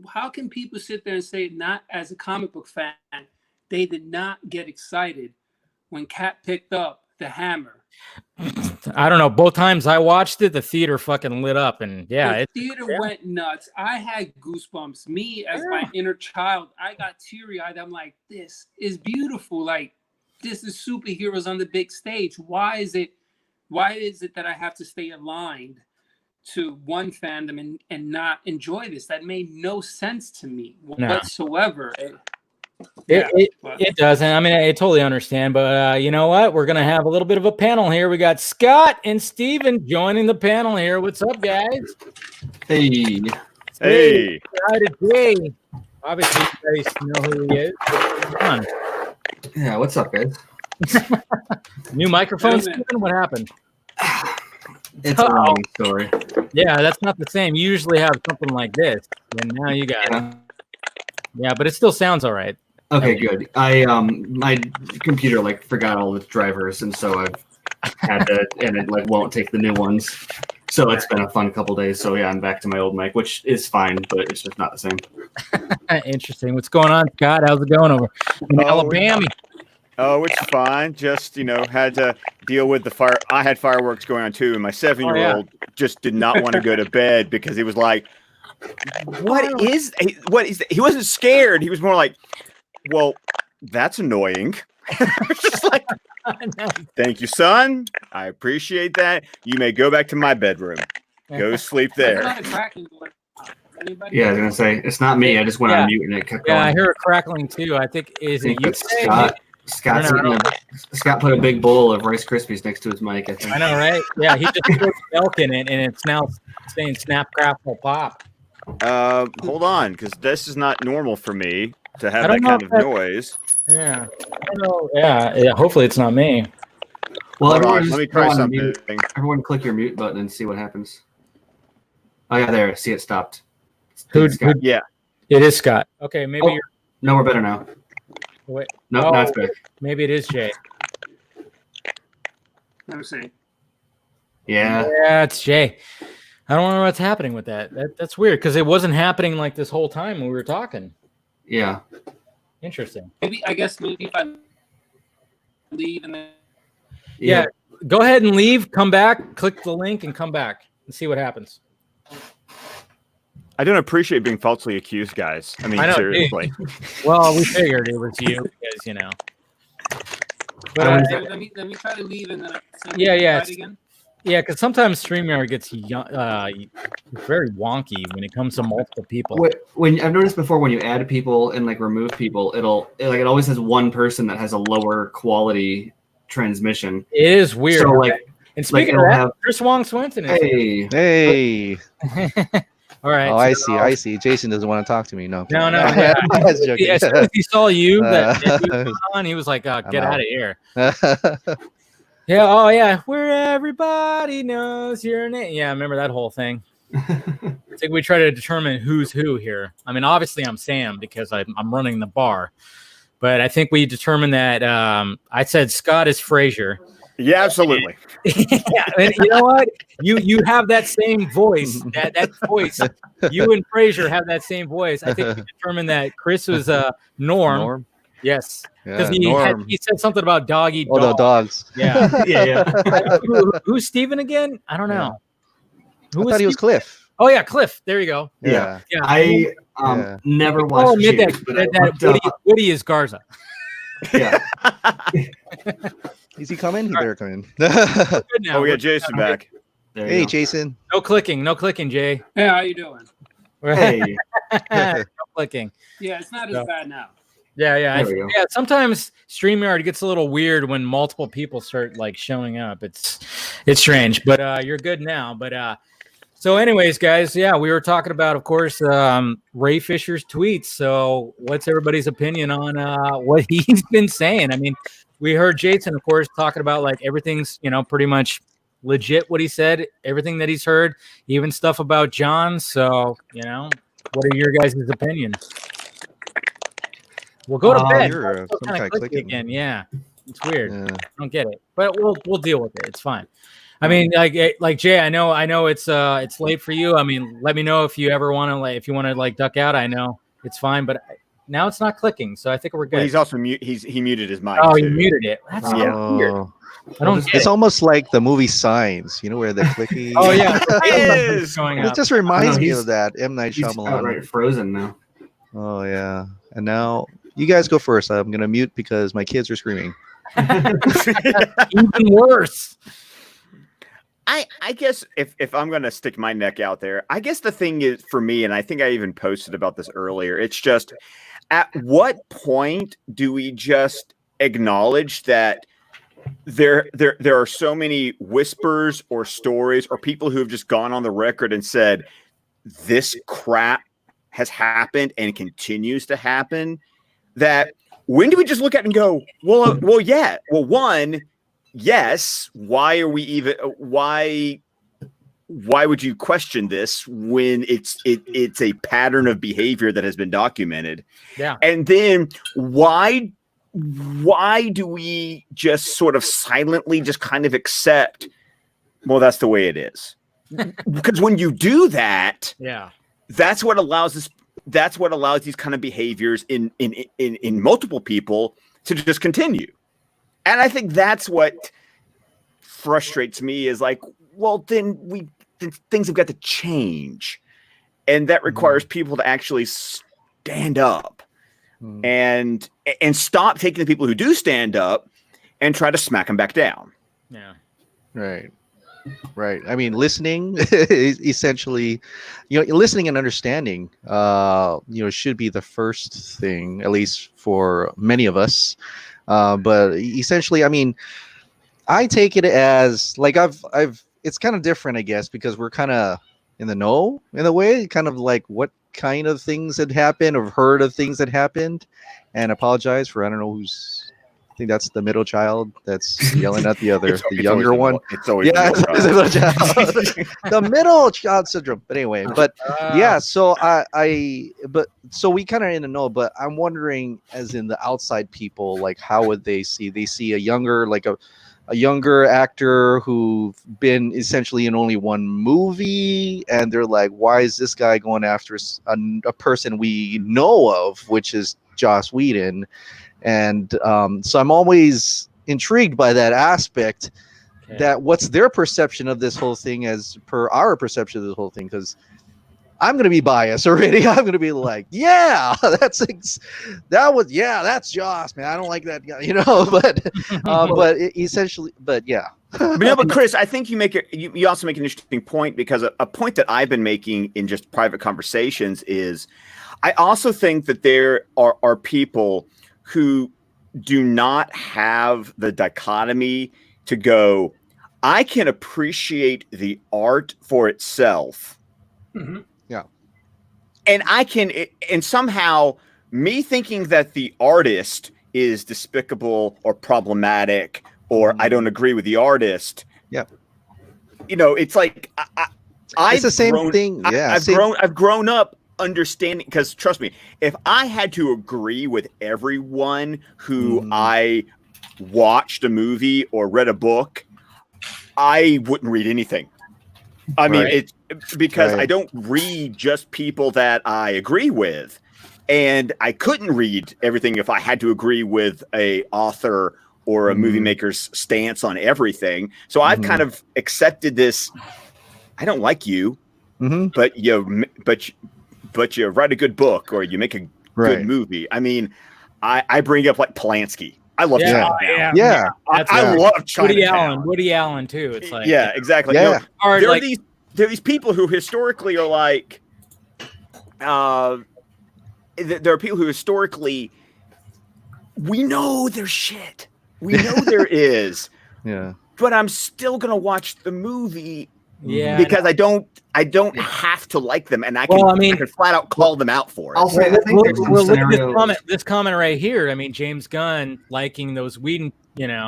how can people sit there and say, not as a comic book fan, they did not get excited when Cat picked up the hammer? I don't know. Both times I watched it, the theater fucking lit up, and the theater went nuts. I had goosebumps. Me as my inner child, I got teary eyed. I'm like, this is beautiful. Like, this is superheroes on the big stage. Why is it that I have to stay aligned to one fandom and not enjoy this? That made no sense to me whatsoever. It doesn't. I mean, I totally understand, but you know what? We're gonna have a little bit of a panel here. We got Scott and Steven joining the panel here. What's up, guys? Hey. Jay. Obviously, you guys know who he is. Come on. Yeah, what's up, guys? New microphone, Steven? What happened? It's a long story. Yeah, that's not the same. You usually have something like this, and now you got it. Yeah, but it still sounds all right. Okay, good. My computer forgot all its drivers, and so I've had to, and it won't take the new ones. So it's been a fun couple days. So yeah, I'm back to my old mic, which is fine, but it's just not the same. Interesting. What's going on, Scott? How's it going over in Alabama? Oh, it's fine. Just, had to deal with the fire. I had fireworks going on too, and my 7-year-old just did not want to go to bed because he was like, what is he wasn't scared. He was more like, well, that's annoying. Just like, thank you, son. I appreciate that. You may go back to my bedroom. Go sleep there. Yeah, I was gonna say it's not me. I just went on mute and it kept going. Yeah, I hear a crackling too. I think you? Scott put a big bowl of Rice Krispies next to his mic, I think. I know, right? Yeah, he just put milk in it, and it's now saying "Snap, Crackle, Pop." Hold on, because this is not normal for me to have that kind of noise. Yeah, I don't know. Yeah. Hopefully, it's not me. Well, let me try something. Everyone, click your mute button and see what happens. Oh yeah, there. See, it stopped. Yeah, it is Scott. Okay, maybe you're. No, we're better now. Wait. No, now it's back. Maybe it is Jay. Let me see. Yeah. Yeah, it's Jay. I don't know what's happening with that. That's weird because it wasn't happening like this whole time when we were talking. Yeah. Interesting. Maybe if I leave and then. Yeah. Go ahead and leave. Come back. Click the link and come back and see what happens. I don't appreciate being falsely accused, guys. I mean, seriously. Well, we figured it was you because But let me try to leave and then. Again. Yeah, because sometimes StreamYard gets very wonky when it comes to multiple people. When I've noticed before, when you add people and remove people, it always has one person that has a lower quality transmission. It is weird. So and speaking of that, Chris Wong Swenson is Hey. All right. Oh, I see. Jason doesn't want to talk to me. No. No. Yeah. As soon as he saw you, he was like, "Get out of here." Yeah. Oh, yeah. Where everybody knows your name. Yeah, I remember that whole thing. I think we try to determine who's who here. I mean, obviously, I'm Sam because I'm running the bar, but I think we determined that I said Scott is Frazier. Yeah, absolutely. Yeah, and you know what? You have that same voice. That voice. You and Frazier have that same voice. I think we determined that Chris was Norm. Yes, because he said something about dog eat dog. Oh, the dogs. Yeah. Yeah. Who's Steven again? I don't know. I thought he was Cliff. Oh yeah, Cliff. There you go. Yeah. Yeah. I never watched that Woody is Garza. Yeah. Is he coming? He better come in. Oh, we got Jason back. Hey, Jason. No clicking, Jay. Hey, how you doing? Hey. No clicking. Yeah, it's not as bad now. Yeah. Sometimes StreamYard gets a little weird when multiple people start showing up. It's strange, but you're good now. But So, anyways, guys, yeah, we were talking about, of course, Ray Fisher's tweets. So, what's everybody's opinion on what he's been saying? I mean, we heard Jason, of course, talking about like everything's, pretty much legit what he said, everything that he's heard, even stuff about John. So, what are your guys' opinions? We'll go to bed. You're some Kind kind of of clicky clicking. again. Yeah, it's weird. Yeah. I don't get it, but we'll deal with it. It's fine. I mean, like Jay, I know it's late for you. I mean, let me know if you ever want to if you want to duck out. I know it's fine, but now it's not clicking, so I think we're good. Well, he's also he muted his mic. Oh, too. he muted it. That's so weird. I don't get It's it. almost like the movie Signs, where they're clicky. Oh yeah, It is. going It up. just reminds me he's- of that M. Night He's Shyamalan. outright frozen now. Oh yeah. And now you guys go first. I'm gonna mute because my kids are screaming. Even worse. I guess if I'm going to stick my neck out there, I guess the thing is for me, and I think I even posted about this earlier, it's just at what point do we just acknowledge that there are so many whispers or stories or people who have just gone on the record and said this crap has happened and continues to happen, that when do we just look at it and go, well, yeah, well, one, yes. Why are we even? Why would you question this when it's a pattern of behavior that has been documented? Yeah. And then why do we just sort of silently just kind of accept? Well, that's the way it is. Because when you do that, Yeah. that's what allows this. That's what allows these kind of behaviors in multiple people to just continue. And I think that's what frustrates me is like, well, then things have got to change. And that requires people to actually stand up and stop taking the people who do stand up and try to smack them back down. Yeah. Right. I mean, listening is essentially, listening and understanding, should be the first thing, at least for many of us. But essentially, I mean, I take it as like it's kind of different, I guess, because we're kind of in the know in a way, kind of like what kind of things had happened or heard of things that happened, and apologize for, I don't know who's, I think that's the middle child that's yelling at the other, the younger one. It's always The middle child. The middle child syndrome. But anyway, yeah, so so we kind of in the know, but I'm wondering, as in the outside people, like how would they see a younger, like a younger actor who've been essentially in only one movie, and they're like, why is this guy going after a person we know of, which is Joss Whedon? And so I'm always intrigued by that aspect, that what's their perception of this whole thing as per our perception of this whole thing, because I'm going to be biased already. I'm going to be like, yeah, that's Joss, man. I don't like that guy, but essentially, but yeah. But Chris, I think you also make an interesting point, because a point that I've been making in just private conversations is I also think that there are people who do not have the dichotomy to go, I can appreciate the art for itself. Mm-hmm. Yeah. And somehow me thinking that the artist is despicable or problematic, or I don't agree with the artist. Yeah. It's like, it's the same thing. Yeah. I've grown up understanding, because trust me, if I had to agree with everyone who I watched a movie or read a book, I wouldn't read anything. I mean, it's because I don't read just people that I agree with, and I couldn't read everything if I had to agree with a author or a movie maker's stance on everything. So I've kind of accepted this. I don't like you, but you write a good book or you make a good movie. I mean, I bring up like Polanski. I love Chinatown. Yeah. I love Chinatown. Woody Allen too. It's like, yeah, exactly. Yeah. There are these people who historically are like, there are people who historically, we know there's shit. We know there is. Yeah. But I'm still going to watch the movie Yeah, because I don't have to like them, and I can I can flat out call them out for it. I'll say I think there's some look at scenarios. this comment right here. I mean, James Gunn liking those Whedon,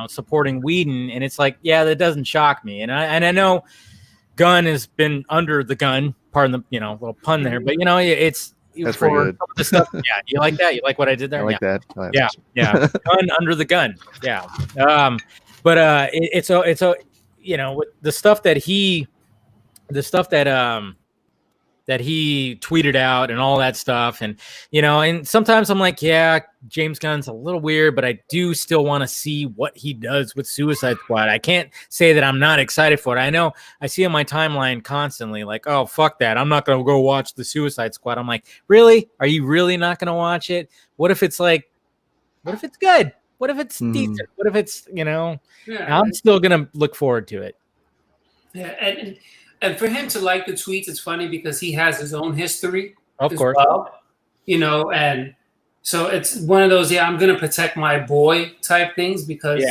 supporting Whedon, and it's like, yeah, that doesn't shock me. And I know Gunn has been under the gun. Pardon the little pun there, but it's that's pretty good. Some of the stuff. Yeah, you like that? You like what I did there? I like that. Yeah. Gun under the gun. Yeah. But it's with the stuff that he tweeted out and all that stuff, and and sometimes I'm like, yeah, James Gunn's a little weird, but I do still want to see what he does with Suicide Squad. I can't say that I'm not excited for it. I know I see on my timeline constantly like, oh, fuck that, I'm not gonna go watch the Suicide Squad. I'm like, really? Are you really not gonna watch it? What if it's good? What if it's decent? What if it's I'm still gonna look forward to it. Yeah, and for him to like the tweets, it's funny because he has his own history, of course. Well, and so it's one of those, I'm going to protect my boy type things because,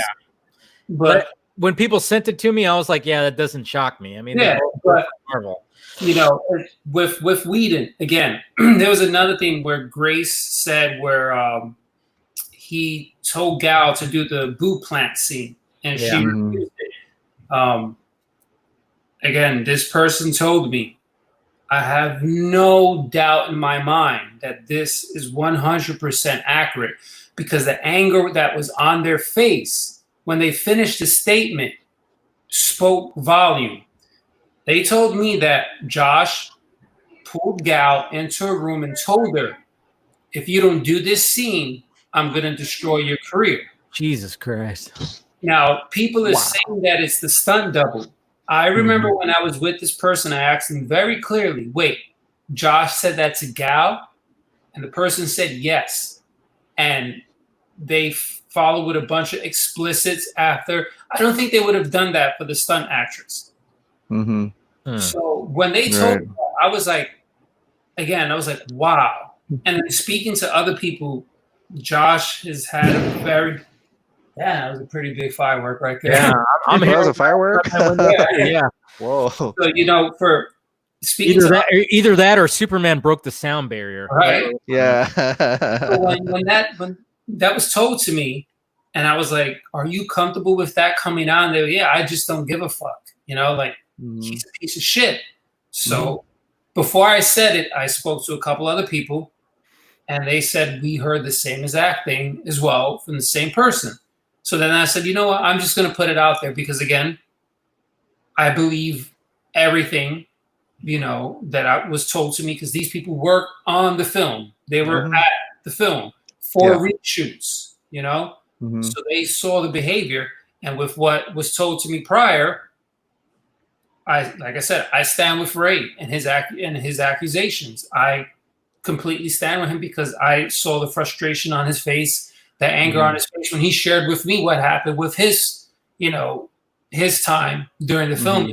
but when people sent it to me, I was like, yeah, that doesn't shock me. I mean, but Marvel, with Whedon again, there was another thing where Grace said where he told Gal to do the boo plant scene, and she refused it. Again, this person told me, I have no doubt in my mind that this is 100% accurate because the anger that was on their face when they finished the statement spoke volume. They told me that Josh pulled Gal into a room and told her, if you don't do this scene, I'm going to destroy your career. Jesus Christ. Now, people are saying that it's the stunt double. I remember when I was with this person, I asked them very clearly, wait, Josh said that to Gal? And the person said yes. And they followed with a bunch of explicits after. I don't think they would have done that for the stunt actress. So when they told me that, I was like, wow. And then speaking to other people, Josh has had a very... Yeah, that was a pretty big firework right there. Yeah, I'm here. That was a firework? Yeah. Whoa. So, for speaking either that or Superman broke the sound barrier. Right. Yeah. So when that was told to me, and I was like, are you comfortable with that coming on? They were, yeah, I just don't give a fuck. He's a piece of shit. So before I said it, I spoke to a couple other people, and they said we heard the same exact thing as well from the same person. So then I said, you know what? I'm just going to put it out there because, again, I believe everything, that was told to me because these people work on the film. They were at the film for reshoots, So they saw the behavior. And with what was told to me prior, like I said, I stand with Ray and his accusations. I completely stand with him because I saw the frustration on his face, the anger on his face when he shared with me what happened with his, his time during the film,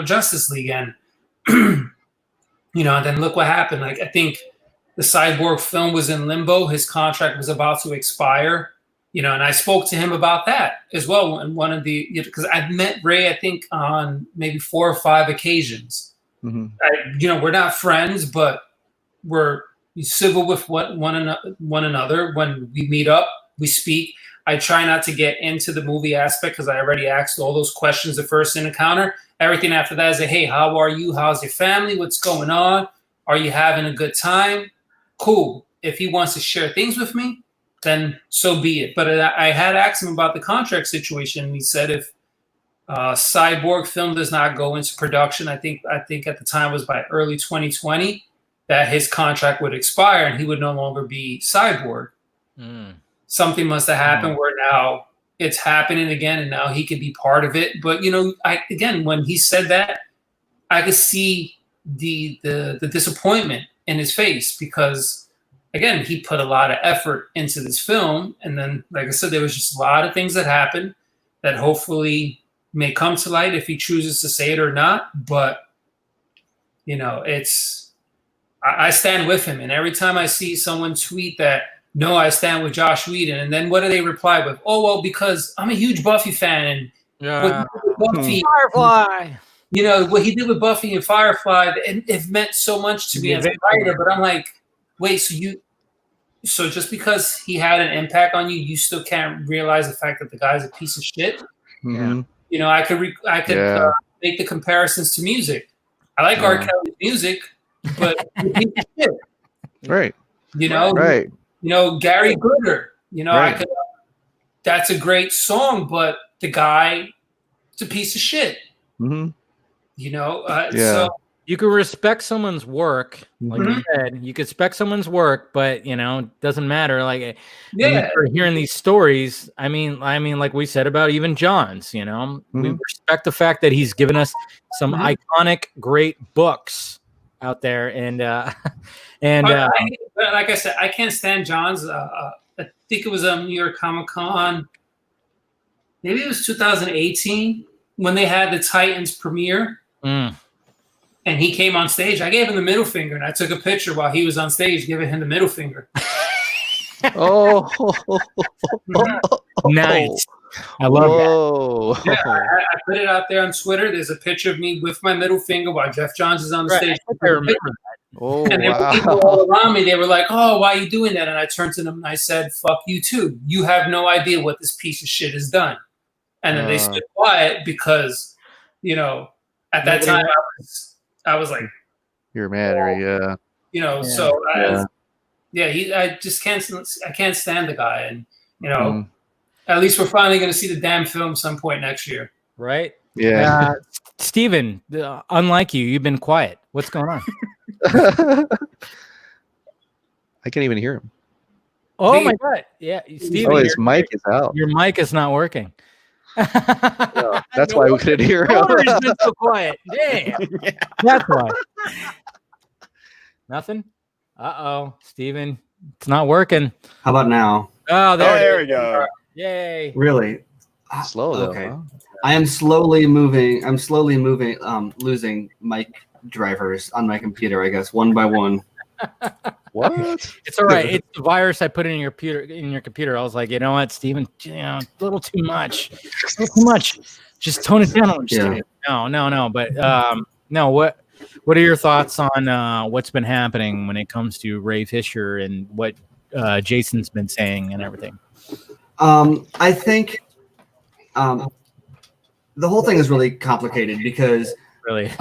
Justice League. And, and then look what happened. Like, I think the Cyborg film was in limbo. His contract was about to expire, and I spoke to him about that as well. And one of the, because I've met Ray, I think on maybe 4 or 5 occasions. We're not friends, but we're civil with one another. When we meet up, we speak. I try not to get into the movie aspect because I already asked all those questions the first encounter. Everything after that is hey, how are you? How's your family? What's going on? Are you having a good time? Cool. If he wants to share things with me, then so be it. But I had asked him about the contract situation. And he said if Cyborg film does not go into production, I think at the time was by early 2020, that his contract would expire and he would no longer be Cyborg. Something must have happened where now it's happening again and now he could be part of it. But, again, when he said that, I could see the disappointment in his face because, again, he put a lot of effort into this film. And then, like I said, there was just a lot of things that happened that hopefully may come to light if he chooses to say it or not. But, I stand with him. And every time I see someone tweet that, no, I stand with Josh Whedon. And then what do they reply with? Oh, well, because I'm a huge Buffy fan. And with Buffy, Firefly. you know, what he did with Buffy and Firefly, it meant so much to me as a writer. But I'm like, wait, so just because he had an impact on you, you still can't realize the fact that the guy's a piece of shit. Mhm. You know, I could make the comparisons to music. I like R. Kelly's music, but he's a piece of shit. Right. You know, right. You know, Gary Glitter. You know, Right. That's a great song, but the guy, it's a piece of shit. Mm-hmm. You know, Yeah. so You could respect someone's work, like Mhm. you said. You could respect someone's work, but you know, it doesn't matter. Like when you yeah, start hearing these stories, I mean, like we said about even John's, you know, we Mhm. respect the fact that he's given us some Mhm. iconic, great books out there, and but like I said, I can't stand John's. I think it was New York Comic Con. Maybe it was 2018 when they had the Titans premiere. And he came on stage. I gave him the middle finger, and I took a picture while he was on stage, giving him the middle finger. Oh, nice. I love that. Yeah, I put it out there on Twitter. There's a picture of me with my middle finger while Jeff Johns is on the stage. I remember that. Oh, And there were people all around me. They were like, "Oh, why are you doing that?" And I turned to them and I said, "Fuck you too. You have no idea what this piece of shit has done." And then they stood quiet because, you know, at that time I was like, you're mad, right? Yeah. you know, so I just can't stand the guy, and you know, at least we're finally going to see the damn film some point next year, right? Yeah. Steven, unlike you've been quiet. What's going on? I can't even hear him. Oh my god! Yeah, Steven, oh, his mic is out. Your mic is not working. Yeah, that's why we couldn't hear him. He's been so quiet. Damn. That's why. Nothing. Steven, it's not working. How about now? Oh, there we go. Yay. Really? Slow though. Okay. Huh? I am slowly moving, losing mic drivers on my computer, I guess, one by one. What? It's all right. It's the virus I put in your computer. I was like, you know what, Steven, a little too much. A little too much. Just tone it down. I'm just kidding. No. But no, what are your thoughts on what's been happening when it comes to Ray Fisher and what Jason's been saying and everything? I think the whole thing is really complicated because really.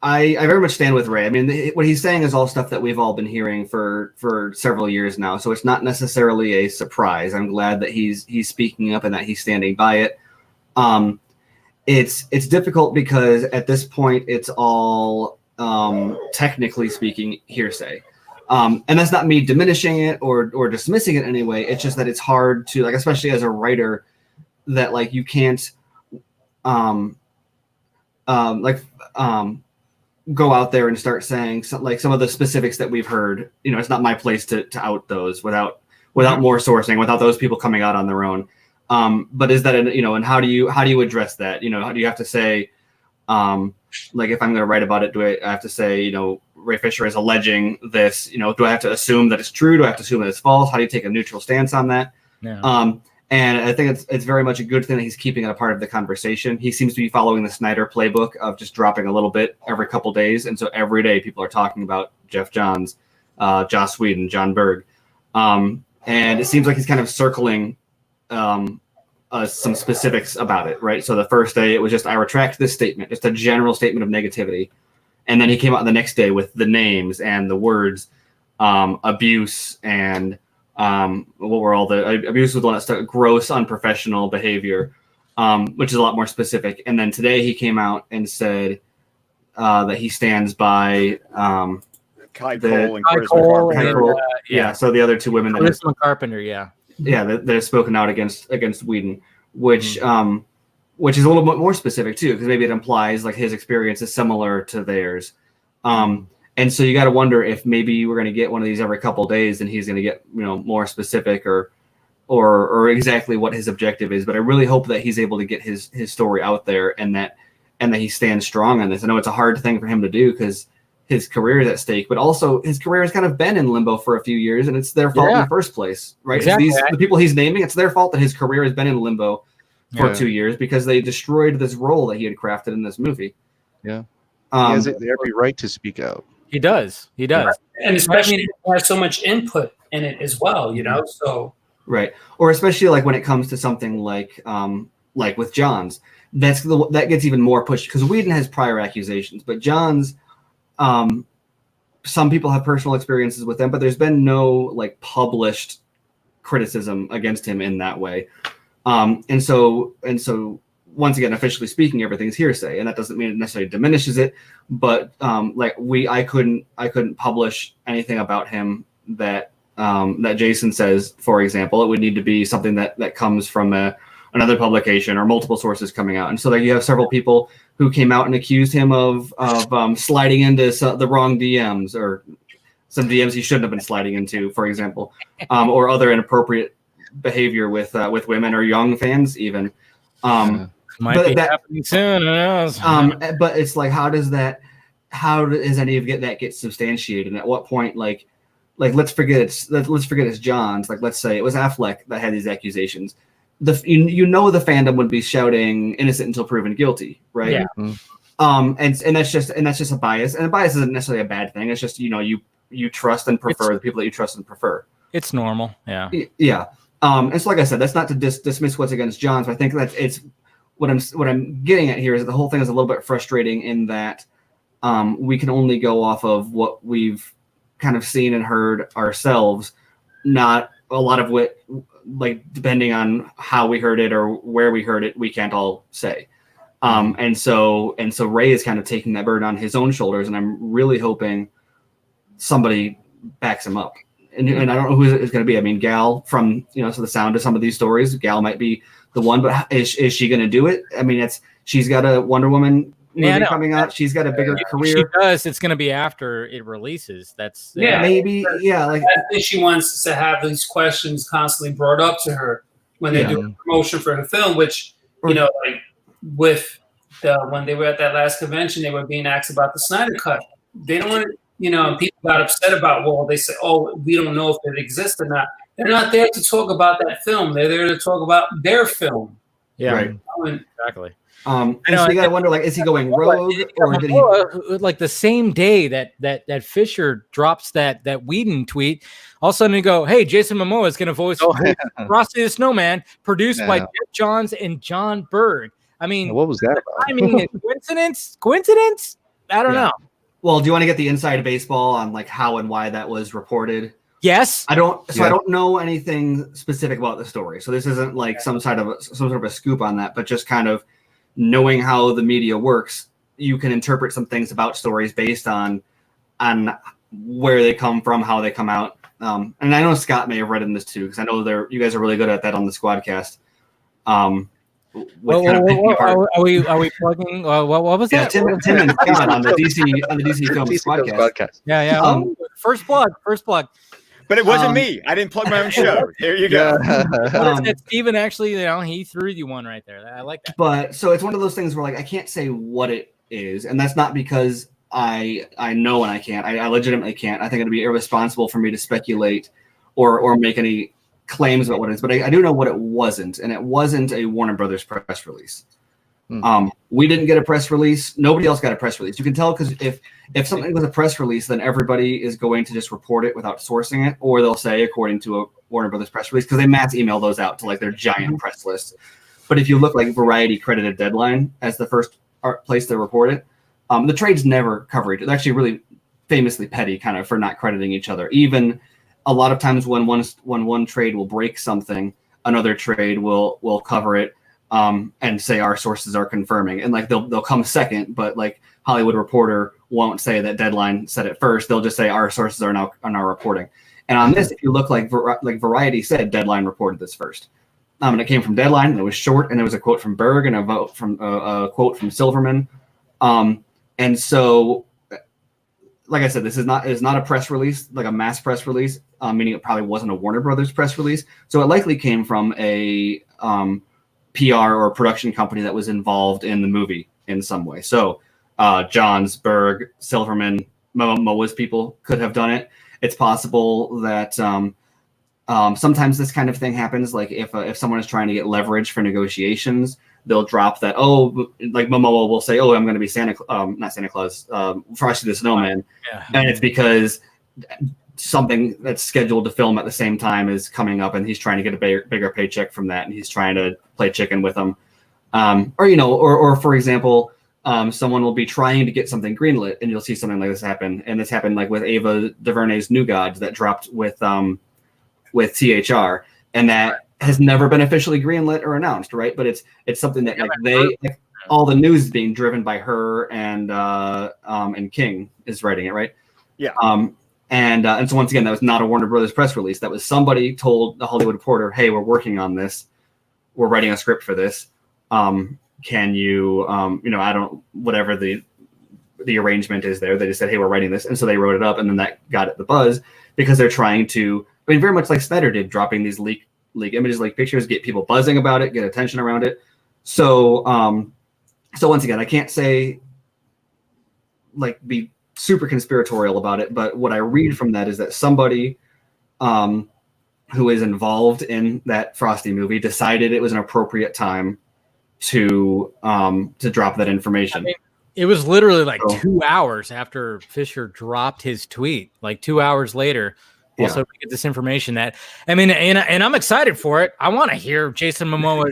I very much stand with Ray. I mean, what he's saying is all stuff that we've all been hearing for several years now. So it's not necessarily a surprise. I'm glad that he's speaking up and that he's standing by it. It's difficult because at this point it's all technically speaking hearsay. And that's not me diminishing it or dismissing it in any way. It's just that it's hard to, like, especially as a writer, that like you can't go out there and start saying some of the specifics that we've heard. You know, it's not my place to out those without more sourcing, without those people coming out on their own. But is that, and how do you address that? You know, how do you have to say, like, if I'm going to write about it, do I have to say, Ray Fisher is alleging this, do I have to assume that it's true? Do I have to assume that it's false? How do you take a neutral stance on that? Yeah. And I think it's very much a good thing that he's keeping it a part of the conversation. He seems to be following the Snyder playbook of just dropping a little bit every couple days. And so every day people are talking about Jeff Johns, Joss Whedon, John Berg. And it seems like he's kind of circling some specifics about it, right? So the first day it was just, I retract this statement, just a general statement of negativity. And then he came out the next day with the names and the words abuse and what were all the abuse was the one that started gross unprofessional behavior, which is a lot more specific. And then today he came out and said that he stands by Kai Cole and Charisma Carpenter. So the other two women that Charisma Carpenter, that have spoken out against Whedon, which is a little bit more specific too, because maybe it implies like his experience is similar to theirs. And so you got to wonder if maybe we're going to get one of these every couple of days and he's going to get, more specific or exactly what his objective is. But I really hope that he's able to get his story out there and that he stands strong on this. I know it's a hard thing for him to do because his career is at stake, but also his career has kind of been in limbo for a few years and it's their fault in the first place, right? Exactly. The people he's naming, it's their fault that his career has been in limbo for 2 years because they destroyed this role that he had crafted in this movie. Yeah. He has every right to speak out. He does. And especially he has so much input in it as well, you know. So right, or especially like when it comes to something like with John's, that gets even more pushed because Whedon has prior accusations, but John's, some people have personal experiences with them, but there's been no like published criticism against him in that way. And so once again, officially speaking, everything's hearsay, and that doesn't mean it necessarily diminishes it. But I couldn't publish anything about him that Jason says, for example. It would need to be something that comes from another publication or multiple sources coming out. And so you have several people who came out and accused him of sliding into the wrong DMs or some DMs he shouldn't have been sliding into, for example, or other inappropriate behavior with women or young fans even. Might be happening soon. Who knows? But it's like, how does any of that get substantiated? And at what point, let's forget it's John's. Like, let's say it was Affleck that had these accusations. The fandom would be shouting innocent until proven guilty, right? Yeah. And that's just a bias, and a bias isn't necessarily a bad thing. It's just you trust and prefer the people that you trust and prefer. It's normal. Yeah. Yeah. And so, like I said, that's not to dismiss what's against John's, but I think that it's what I'm getting at here is that the whole thing is a little bit frustrating in that we can only go off of what we've kind of seen and heard ourselves, not a lot of what, like, depending on how we heard it or where we heard it, we can't all say. And so Ray is kind of taking that burden on his own shoulders, and I'm really hoping somebody backs him up. And I don't know who it's going to be. I mean, Gal, from so the sound of some of these stories, Gal might be the one, but is she going to do it? I mean, she's got a Wonder Woman movie coming out. She's got a bigger career. She does. It's going to be after it releases. That's maybe like I think she wants to have these questions constantly brought up to her when they do promotion for her film. Which like with when they were at that last convention, they were being asked about the Snyder Cut. They don't want to. And people got upset about, they say, we don't know if it exists or not. They're not there to talk about that film. They're there to talk about their film. Yeah, right. Exactly. So you got to wonder, like, is he going rogue, or did he? Like the same day that Fisher drops that Whedon tweet, all of a sudden you go, "Hey, Jason Momoa is going to voice Frosty the Snowman, produced by Jeff Johns and John Berg." I mean, what was that about? I mean, coincidence? I don't know. Well, do you want to get the inside baseball on like how and why that was reported? Yes. I don't know anything specific about the story. So this isn't like some sort of a scoop on that, but just kind of knowing how the media works, you can interpret some things about stories based on where they come from, how they come out. And I know Scott may have read in this too, because I know you guys are really good at that on the Squadcast. Are we plugging? What was that? Tim and Scott on the DC Film Podcast. Yeah. First plug. But it wasn't me. I didn't plug my own show. There you go. Steven actually, he threw you one right there. I like that. But so it's one of those things where, like, I can't say what it is, and that's not because I know and I can't. I legitimately can't. I think it'd be irresponsible for me to speculate or make any claims about what it is, but I do know what it wasn't, and it wasn't a Warner Brothers press release. We didn't get a press release. Nobody else got a press release. You can tell because if something was a press release, then everybody is going to just report it without sourcing it, or they'll say according to a Warner Brothers press release because they mass email those out to like their giant press list. But if you look, like, Variety credited Deadline as the first place to report it. The trades never cover it. It's actually really famously petty, kind of, for not crediting each other. Even a lot of times when one trade will break something, another trade will cover it and say our sources are confirming, and like they'll come second, but like Hollywood Reporter won't say that Deadline said it first. They'll just say our sources are now reporting. And on this, if you look, like Variety said, Deadline reported this first, and it came from Deadline, and it was short, and there was a quote from Berg and a quote from Silverman, and so. Like I said, this is not a press release, like a mass press release, meaning it probably wasn't a Warner Brothers press release. So it likely came from a PR or production company that was involved in the movie in some way. So Johns, Berg, Silverman, Moa's people could have done it. It's possible that Sometimes this kind of thing happens. Like if someone is trying to get leverage for negotiations, they'll drop that. Oh, like Momoa will say, "Oh, I'm going to be not Santa Claus, Frosty the Snowman," and it's because something that's scheduled to film at the same time is coming up, and he's trying to get a bigger paycheck from that, and he's trying to play chicken with them. Or for example, someone will be trying to get something greenlit, and you'll see something like this happen. And this happened like with Ava DuVernay's New Gods that dropped with THR, and that has never been officially greenlit or announced, right? But it's something that all the news is being driven by her, and King is writing it, right? Yeah. And so once again, that was not a Warner Brothers press release. That was somebody told the Hollywood Reporter, "Hey, we're working on this. We're writing a script for this. Can you, I don't, whatever the arrangement is there." They just said, "Hey, we're writing this," and so they wrote it up, and then that got it the buzz because they're trying to. I mean, very much like Snyder did, dropping these leak images, like pictures, get people buzzing about it, get attention around it. So, so once again, I can't say be super conspiratorial about it, but what I read from that is that somebody who is involved in that Frosty movie decided it was an appropriate time to drop that information. I mean, it was literally like 2 hours after Fisher dropped his tweet, like 2 hours later. Also, we get this information that, I mean, and I'm excited for it. I want to hear Jason Momoa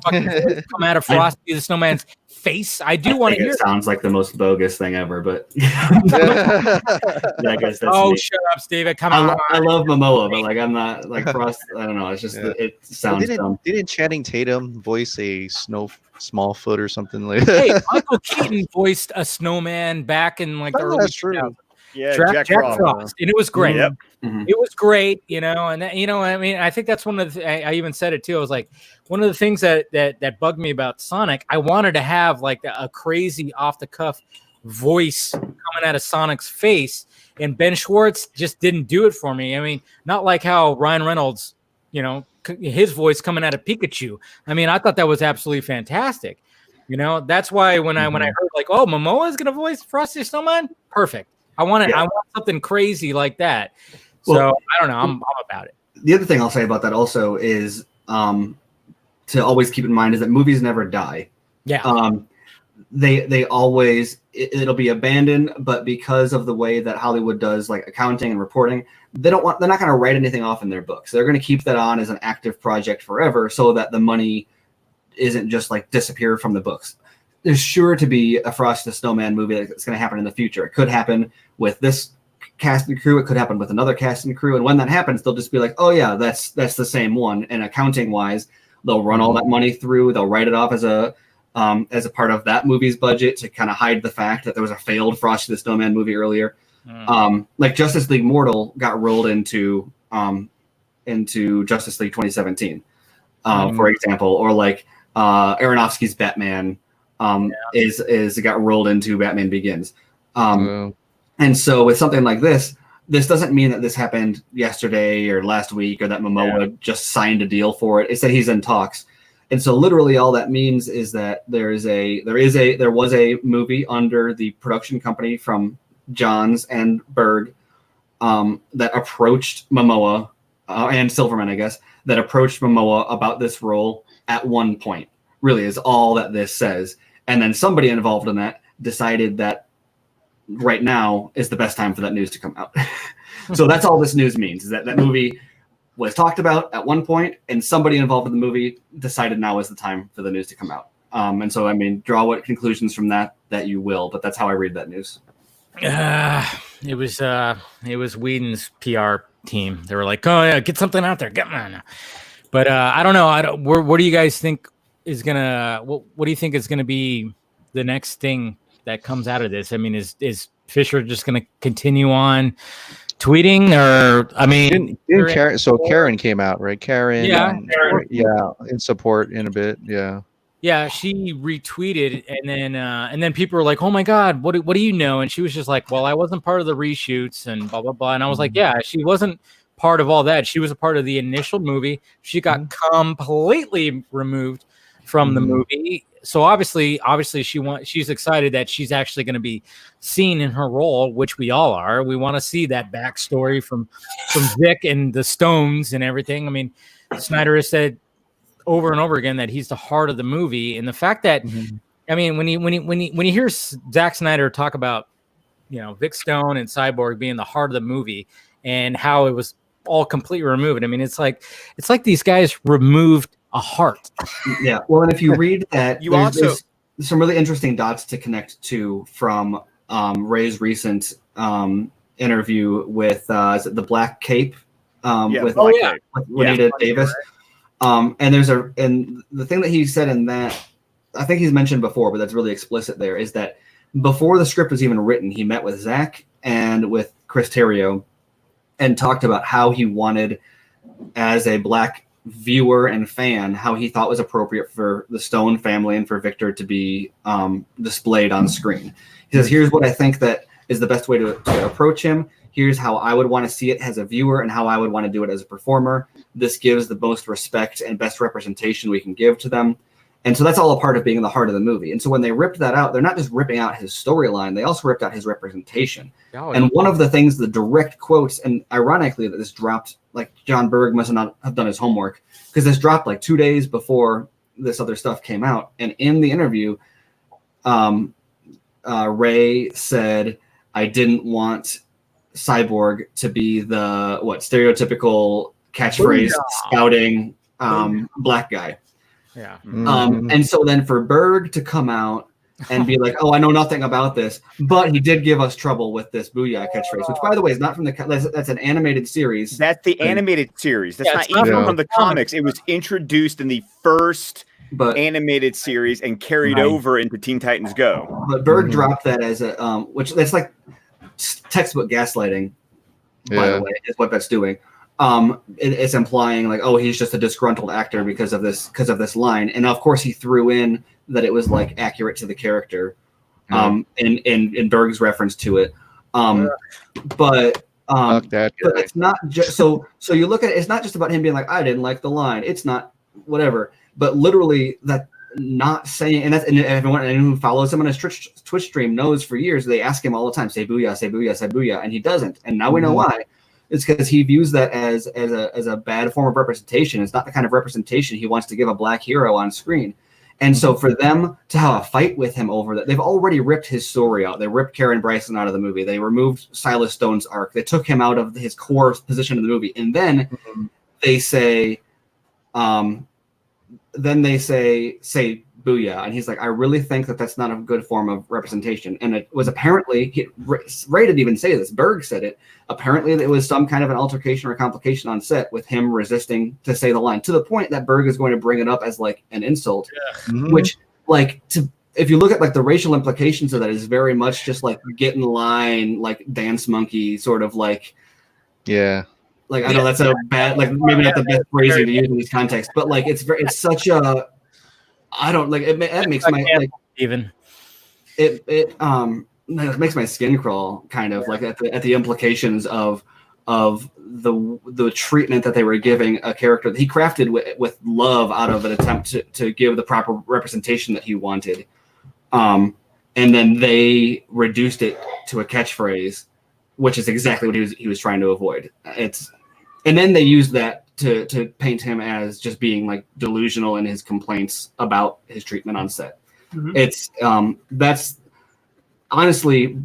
come out of Frosty the Snowman's face. I do want to hear. It sounds like the most bogus thing ever, but I guess that's me. Shut up, Steve. Come on. I love Momoa, but like I'm not like Frost. I don't know. It's just it sounds dumb. Didn't Channing Tatum voice a Smallfoot or something like that? Hey, Michael Keaton voiced a snowman back in like the early. That's true. Yeah, Jack Frost, and it was great. Yep. Mm-hmm. It was great, and I mean, I think that's one of the. I even said it too. I was like, one of the things that bugged me about Sonic. I wanted to have like a crazy off the cuff voice coming out of Sonic's face, and Ben Schwartz just didn't do it for me. I mean, not like how Ryan Reynolds, his voice coming out of Pikachu. I mean, I thought that was absolutely fantastic. That's why when I heard like, oh, Momoa is gonna voice Frosty the Snowman, perfect. I want something crazy like that. So I don't know. I'm about it. The other thing I'll say about that also is to always keep in mind is that movies never die. Yeah. They always it'll be abandoned, but because of the way that Hollywood does like accounting and reporting, they're not going to write anything off in their books. They're going to keep that on as an active project forever, so that the money isn't just like disappeared from the books. There's sure to be a Frosty the Snowman movie that's going to happen in the future. It could happen with this cast and crew. It could happen with another cast and crew. And when that happens, they'll just be like, "Oh yeah, that's the same one." And accounting wise, they'll run all that money through. They'll write it off as a part of that movie's budget to kind of hide the fact that there was a failed Frosty the Snowman movie earlier. Like Justice League Mortal got rolled into Justice League 2017, for example, or like Aronofsky's Batman. Is got rolled into Batman Begins. And so with something like this doesn't mean that this happened yesterday or last week or that Momoa just signed a deal for it. It's that he's in talks. And so literally all that means is that there was a movie under the production company from Johns and Berg that approached Momoa and Silverman, I guess, that approached Momoa about this role at one point, really is all that this says. And then somebody involved in that decided that right now is the best time for that news to come out. So that's all this news means, is that movie was talked about at one point, and somebody involved in the movie decided now is the time for the news to come out. And so, I mean, draw what conclusions from that you will, but that's how I read that news. It was Whedon's PR team. They were like, "Oh yeah, get something out there, get on." But I don't know. What do you guys think is gonna? What do you think is gonna be the next thing that comes out of this? I mean, is Fisher just gonna continue on tweeting, or I mean, Karen came out, right? Karen, in support in a bit, yeah, she retweeted, and then people were like, "Oh my God, what do you know?" And she was just like, "Well, I wasn't part of the reshoots and blah blah blah." And I was like, "Yeah, she wasn't part of all that. She was a part of the initial movie. She got completely removed from the movie, so obviously she's excited that she's actually going to be seen in her role, which we all are. We want to see that backstory from Vic and the Stones and everything. I mean, Snyder has said over and over again that he's the heart of the movie, and the fact that I mean, when you hear Zack Snyder talk about, you know, Vic Stone and Cyborg being the heart of the movie and how it was all completely removed. I mean, it's like these guys removed a heart. Yeah. Well, and if you read that, there's some really interesting dots to connect to from Ray's recent interview with is it the Black Cape with Juanita Davis. And the thing that he said in that, I think he's mentioned before, but that's really explicit there, is that before the script was even written, he met with Zach and with Chris Terrio and talked about how he wanted, as a Black viewer and fan, how he thought was appropriate for the Stone family and for Victor to be displayed on screen. He says, here's what I think that is the best way to approach him. Here's how I would want to see it as a viewer and how I would want to do it as a performer. This gives the most respect and best representation we can give to them. And so that's all a part of being in the heart of the movie. And so when they ripped that out, they're not just ripping out his storyline, they also ripped out his representation. And one of the things, the direct quotes, and ironically that this dropped, like John Berg must not have done his homework, because this dropped like 2 days before this other stuff came out. And in the interview, Ray said, I didn't want Cyborg to be the stereotypical catchphrase spouting Black guy. Yeah. And so then for Berg to come out and be like, oh, I know nothing about this, but he did give us trouble with this Booyah catchphrase, which, by the way, is not from that's an animated series. That's the animated series. That's not even from the comics. It was introduced in the first animated series and carried over into Teen Titans Go. But Berg dropped that as a which that's like textbook gaslighting, by the way, is what that's doing. It's implying like, oh, he's just a disgruntled actor because of this line, and of course he threw in that it was like accurate to the character, in Berg's reference to it, but it's not just so you look at it, it's not just about him being like, I didn't like the line, it's not whatever, but literally that not saying, and everyone who follows him on his Twitch stream knows for years they ask him all the time, say booyah, say booyah, say booyah, and he doesn't, and now we know why. It's because he views that as a bad form of representation. It's not the kind of representation he wants to give a Black hero on screen. And so for them to have a fight with him over that, they've already ripped his story out. They ripped Karen Bryson out of the movie. They removed Silas Stone's arc. They took him out of his core position in the movie. And then they say, say booyah. And he's like, I really think that that's not a good form of representation. And it was apparently, Ray didn't even say this, Berg said it. Apparently it was some kind of an altercation or complication on set with him resisting to say the line, to the point that Berg is going to bring it up as like an insult, which if you look at like the racial implications of that, is very much just like get in line, like dance monkey sort of like, like, I know that's a bad, like maybe not the best phrasing to use in this context, but like it's such a, I don't like it. It makes my like, even it makes my skin crawl, kind of like at the implications of the treatment that they were giving a character that he crafted with love out of an attempt to give the proper representation that he wanted, and then they reduced it to a catchphrase, which is exactly what he was trying to avoid. And then they used that to paint him as just being like delusional in his complaints about his treatment on set. It's that's honestly,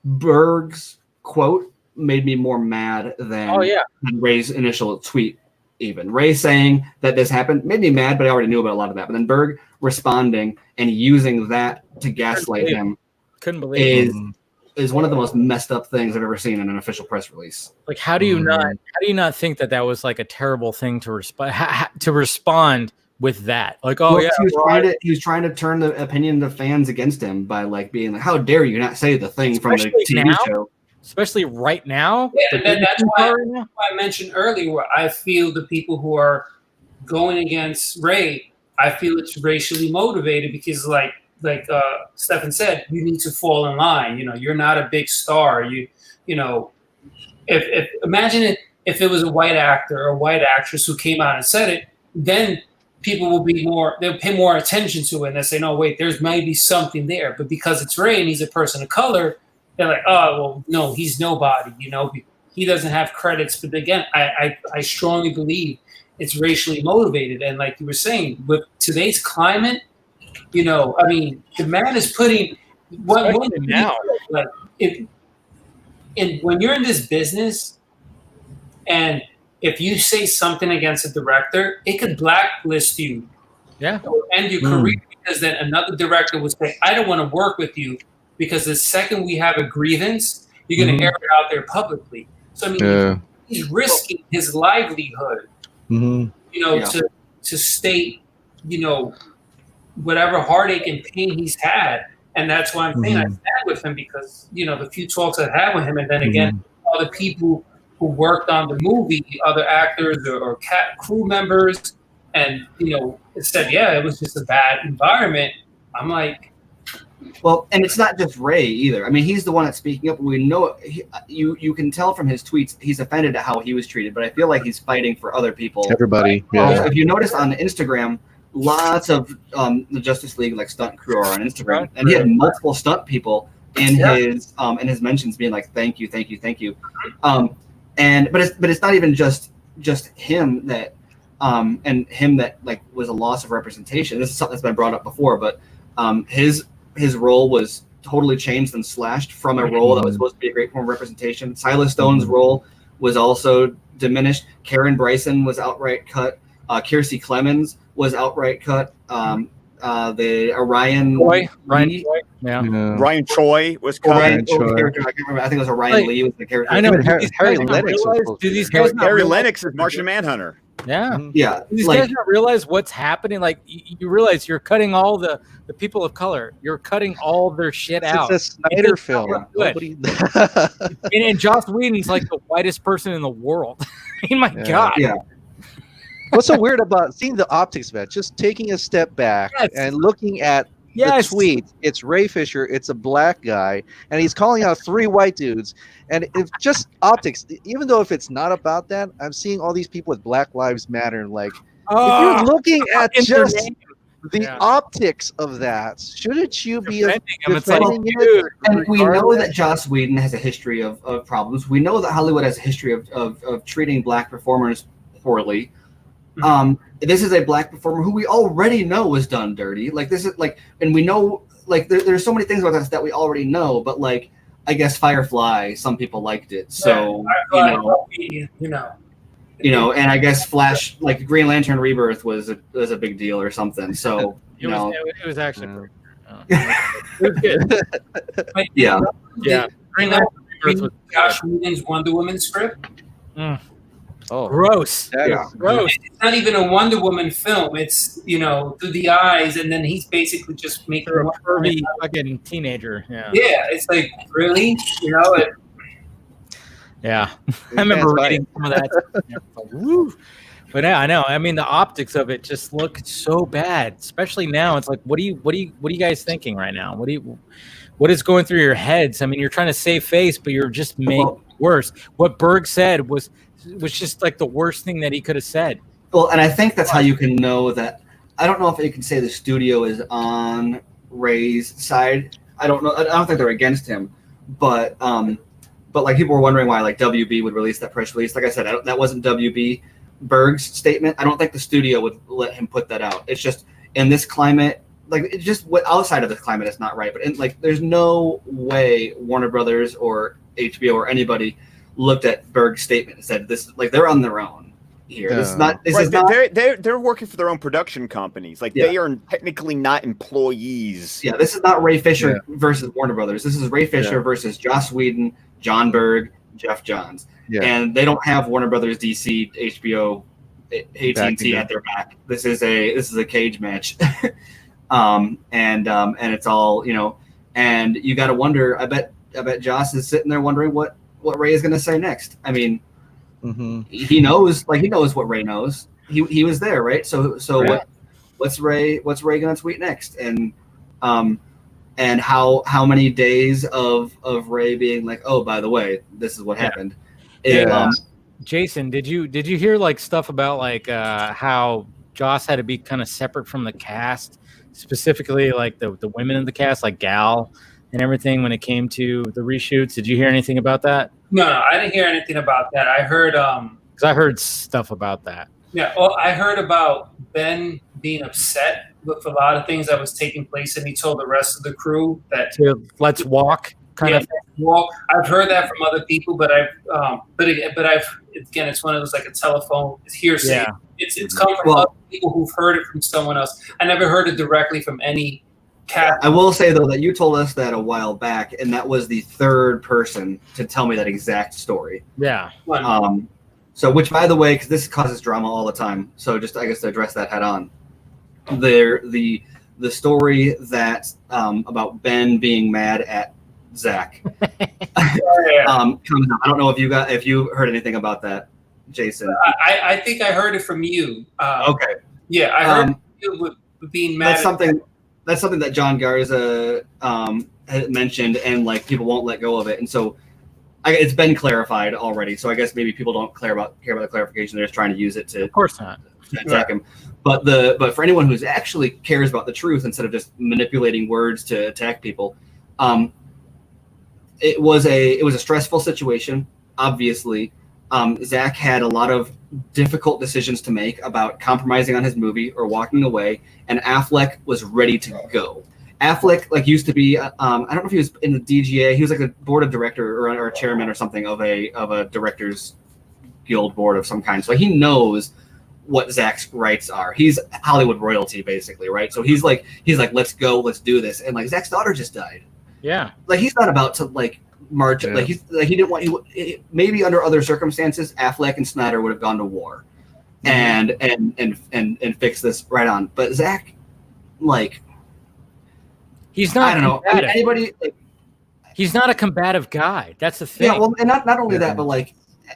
Berg's quote made me more mad than Ray's initial tweet. Even Ray saying that this happened made me mad, but I already knew about a lot of that. But then Berg responding and using that to gaslight him is one of the most messed up things I've ever seen in an official press release. Like, how do you not think that was like a terrible thing to respond with that? Like, he was trying to turn the opinion of fans against him by like being like, how dare you not say the thing from the TV show? Especially right now. Yeah, and that's why I mentioned earlier where I feel the people who are going against Ray, I feel it's racially motivated because like Stefan said, you need to fall in line. You know, you're not a big star. You know, if imagine if it was a white actor or a white actress who came out and said it, then people will be they'll pay more attention to it, and they say, no, wait, there's maybe something there. But because it's Ray and he's a person of color, they're like, oh, well, no, he's nobody, he doesn't have credits. But again, I strongly believe it's racially motivated. And like you were saying, with today's climate, I mean, the man is putting when you're in this business, and if you say something against a director, it could blacklist you. Yeah. Or end your career, because then another director would say, I don't want to work with you, because the second we have a grievance, you're going to air it out there publicly. So, I mean, he's risking his livelihood, to state, whatever heartache and pain he's had. And that's why I'm saying I stand with him, because, the few talks I've had with him, and then again, all the people who worked on the movie, other actors or crew members, and, it said, yeah, it was just a bad environment. I'm like... Well, and it's not just Ray either. I mean, he's the one that's speaking up. We know you can tell from his tweets he's offended at how he was treated, but I feel like he's fighting for other people. Everybody. Yeah. If you notice on Instagram, lots of the Justice League stunt crew are on Instagram, and he had multiple stunt people in his mentions being like, thank you. But it's not even just him that and him that was a loss of representation. This is something that's been brought up before, but his role was totally changed and slashed from a role that was supposed to be a great form of representation. Silas Stone's role was also diminished. Karen Bryson was outright cut. Kiersey Clemens was outright cut. The Ryan Troy was cut. I can't remember. I think it was Orion Lee was the character. I know. Harry Lennox. Harry Lennox is Martian Manhunter. Yeah. Yeah. Do these guys not realize what's happening? Like, you realize you're cutting all the people of color. You're cutting all their shit out. It's a Snyder film. And Joss Whedon's like the whitest person in the world. I mean, my God. Yeah. What's so weird about seeing the optics of it? Just taking a step back and looking at the tweet. It's Ray Fisher. It's a black guy, and he's calling out 3 white dudes. And it's just optics. Even though if it's not about that, I'm seeing all these people with Black Lives Matter. And if you're looking at just the optics of that, shouldn't you be defending it? And we know that Joss Whedon has a history of problems. We know that Hollywood has a history of treating black performers poorly. This is a black performer who we already know was done dirty. And we know there's so many things about this that we already know, but I guess Firefly, some people liked it. So and I guess Flash, Green Lantern Rebirth was a big deal or something. So it was actually pretty it was good. Yeah. Green Lantern Rebirth was Josh Whedon's Wonder Woman script. Oh, gross! Gross. It's not even a Wonder Woman film. It's through the eyes, and then he's basically just making a pervy fucking teenager. Yeah. Yeah, it's like, really, Yeah, I remember reading some of that. Woo. But yeah, I know. I mean, the optics of it just look so bad, especially now. It's like, what are you guys thinking right now? What is going through your heads? I mean, you're trying to save face, but you're just making it worse. What Berg said was just the worst thing that he could have said. Well, and I think that's how you can know that. I don't know if you can say the studio is on Ray's side. I don't know. I don't think they're against him, but people were wondering why WB would release that press release. Like I said, that wasn't WB Berg's statement. I don't think the studio would let him put that out. It's just in this climate, it's just outside of this climate, it's not right. But there's no way Warner Brothers or HBO or anybody looked at Berg's statement and said, "This is they're on their own here. This is not. This is not." They're working for their own production companies. They are technically not employees. Yeah, this is not Ray Fisher versus Warner Brothers. This is Ray Fisher versus Joss Whedon, John Berg, Jeff Johns, and they don't have Warner Brothers, DC, HBO, AT&T at their back. This is a cage match, and it's all and you got to wonder. I bet Joss is sitting there wondering what Ray is going to say next. I mean, he knows what Ray knows. He was there, right? So what's Ray going to tweet next? And how many days of Ray being like, oh, by the way, this is what happened. Jason, did you hear stuff about how Joss had to be kind of separate from the cast, specifically like the women in the cast, like Gal and everything when it came to the reshoots. Did you hear anything about that? No, I didn't hear anything about that. I heard because I heard stuff about that. Yeah, well, I heard about Ben being upset with a lot of things that was taking place, and he told the rest of the crew that let's walk. Kind of. Well, I've heard that from other people, but I've again, it's one of those like a telephone hearsay. Yeah. It's come from other people who've heard it from someone else. I never heard it directly from any cat. I will say though that you told us that a while back, and that was the third person to tell me that exact story. Yeah. So, which by the way, because this causes drama all the time, so just I guess to address that head on, the story that about Ben being mad at Zach comes out. I don't know if you heard anything about that, Jason. I think I heard it from you. Okay. Yeah, I heard you with being mad. That's something that John Garza had mentioned, and like people won't let go of it, and so it's been clarified already. So I guess maybe people don't care about the clarification. They're just trying to use it to, of course not, attack him. But for anyone who's actually cares about the truth instead of just manipulating words to attack people, it was a stressful situation. Obviously, Zach had a lot of difficult decisions to make about compromising on his movie or walking away, and Affleck was ready to go. Affleck used to be I don't know if he was in the DGA. He was like a board of director or a chairman or something of a directors guild board of some kind. So he knows what Zach's rights are. He's Hollywood royalty basically, right? So he's like let's go, let's do this. And like Zach's daughter just died. Yeah. Like he's not about to march. Yeah. He didn't want. Maybe under other circumstances, Affleck and Snyder would have gone to war, and fix this right on. But Zach, he's not. I don't know. I mean, anybody. He's not a combative guy. That's the thing. Yeah. Well, and not only that, but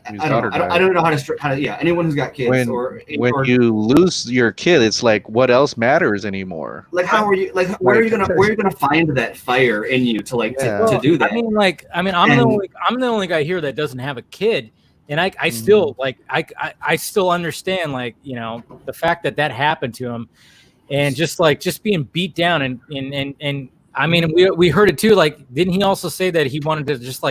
I don't know how to. Yeah. Anyone who's got kids when you lose your kid, it's like what else matters anymore? Like how are you? Like where are you gonna find that fire in you to do that? I'm the only guy here that doesn't have a kid, and I still I still understand the fact that happened to him, and just being beat down and I mean, we heard it too. Didn't he also say that he wanted to just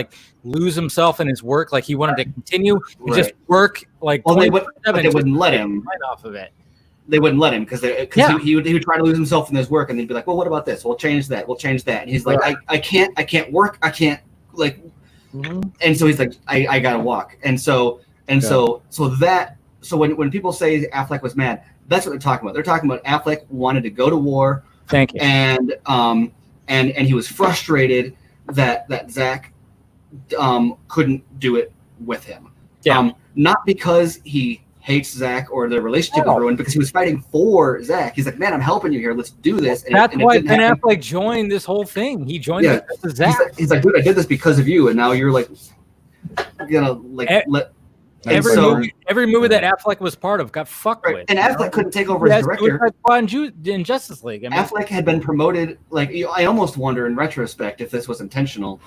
lose himself in his work? Like he wanted to continue and just work Well, they wouldn't let him. Right off of it. They wouldn't let him because he would try to lose himself in his work, and they'd be like, "Well, what about this? We'll change that. We'll change that." And he's like, "I can't work. I can't And so he's like, "I gotta walk." And so when people say Affleck was mad, that's what they're talking about. They're talking about Affleck wanted to go to war. Thank you. And he was frustrated that Zach couldn't do it with him. Yeah. Not because he hates Zach or the relationship was ruined, because he was fighting for Zach. He's like, "Man, I'm helping you here. Let's do this." And that's why Ben Affleck joined this whole thing. He joined Zach. He's like, "Dude, I did this because of you, and now you're Every movie that Affleck was part of got fucked with. And Affleck couldn't take over as director. In Justice League. Affleck had been promoted. I almost wonder in retrospect if this was intentional.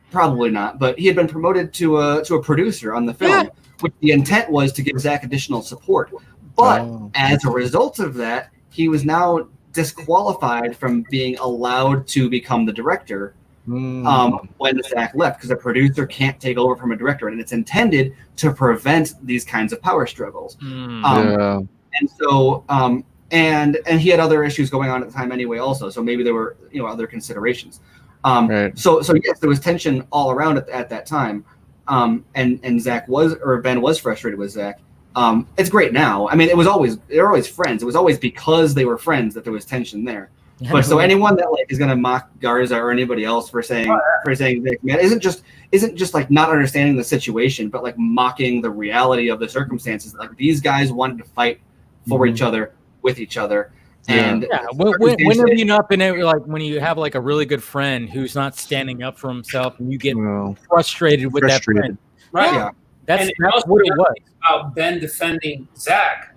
Probably not. But he had been promoted to a producer on the film, which the intent was to give Zach additional support. But as a result of that, he was now disqualified from being allowed to become the director. When Zach left, because a producer can't take over from a director, and it's intended to prevent these kinds of power struggles. And so and he had other issues going on at the time anyway also, so maybe there were other considerations. So yes, there was tension all around at that time, and Ben was frustrated with Zach. It's great now. I mean, they're always friends. It was always because they were friends that there was tension there. But so anyone that is going to mock Garza or anybody else for saying Zach, man, isn't just not understanding the situation, but mocking the reality of the circumstances. These guys wanted to fight for each other, with each other. And when have you not been able, when you have a really good friend who's not standing up for himself, and you get frustrated with that friend, right? Yeah, that's what it was about Ben defending Zach.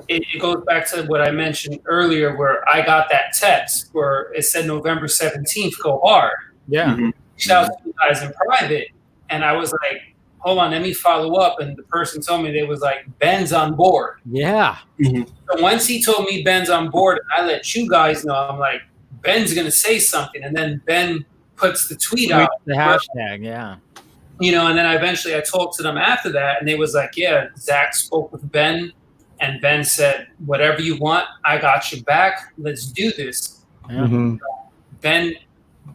It goes back to what I mentioned earlier, where I got that text where it said November 17th, go hard. Yeah. Reached out to you guys in private, and I was like, hold on, let me follow up. And the person told me they was like, Ben's on board. Yeah. Mhm. So once he told me Ben's on board, and I let you guys know, I'm like, Ben's gonna say something, and then Ben puts the tweet out, The hashtag, yeah. you know, and then I talked to them after that, and they was like, yeah, Zach spoke with Ben, and Ben said, whatever you want, I got your back. Let's do this. Yeah. Mhm. Ben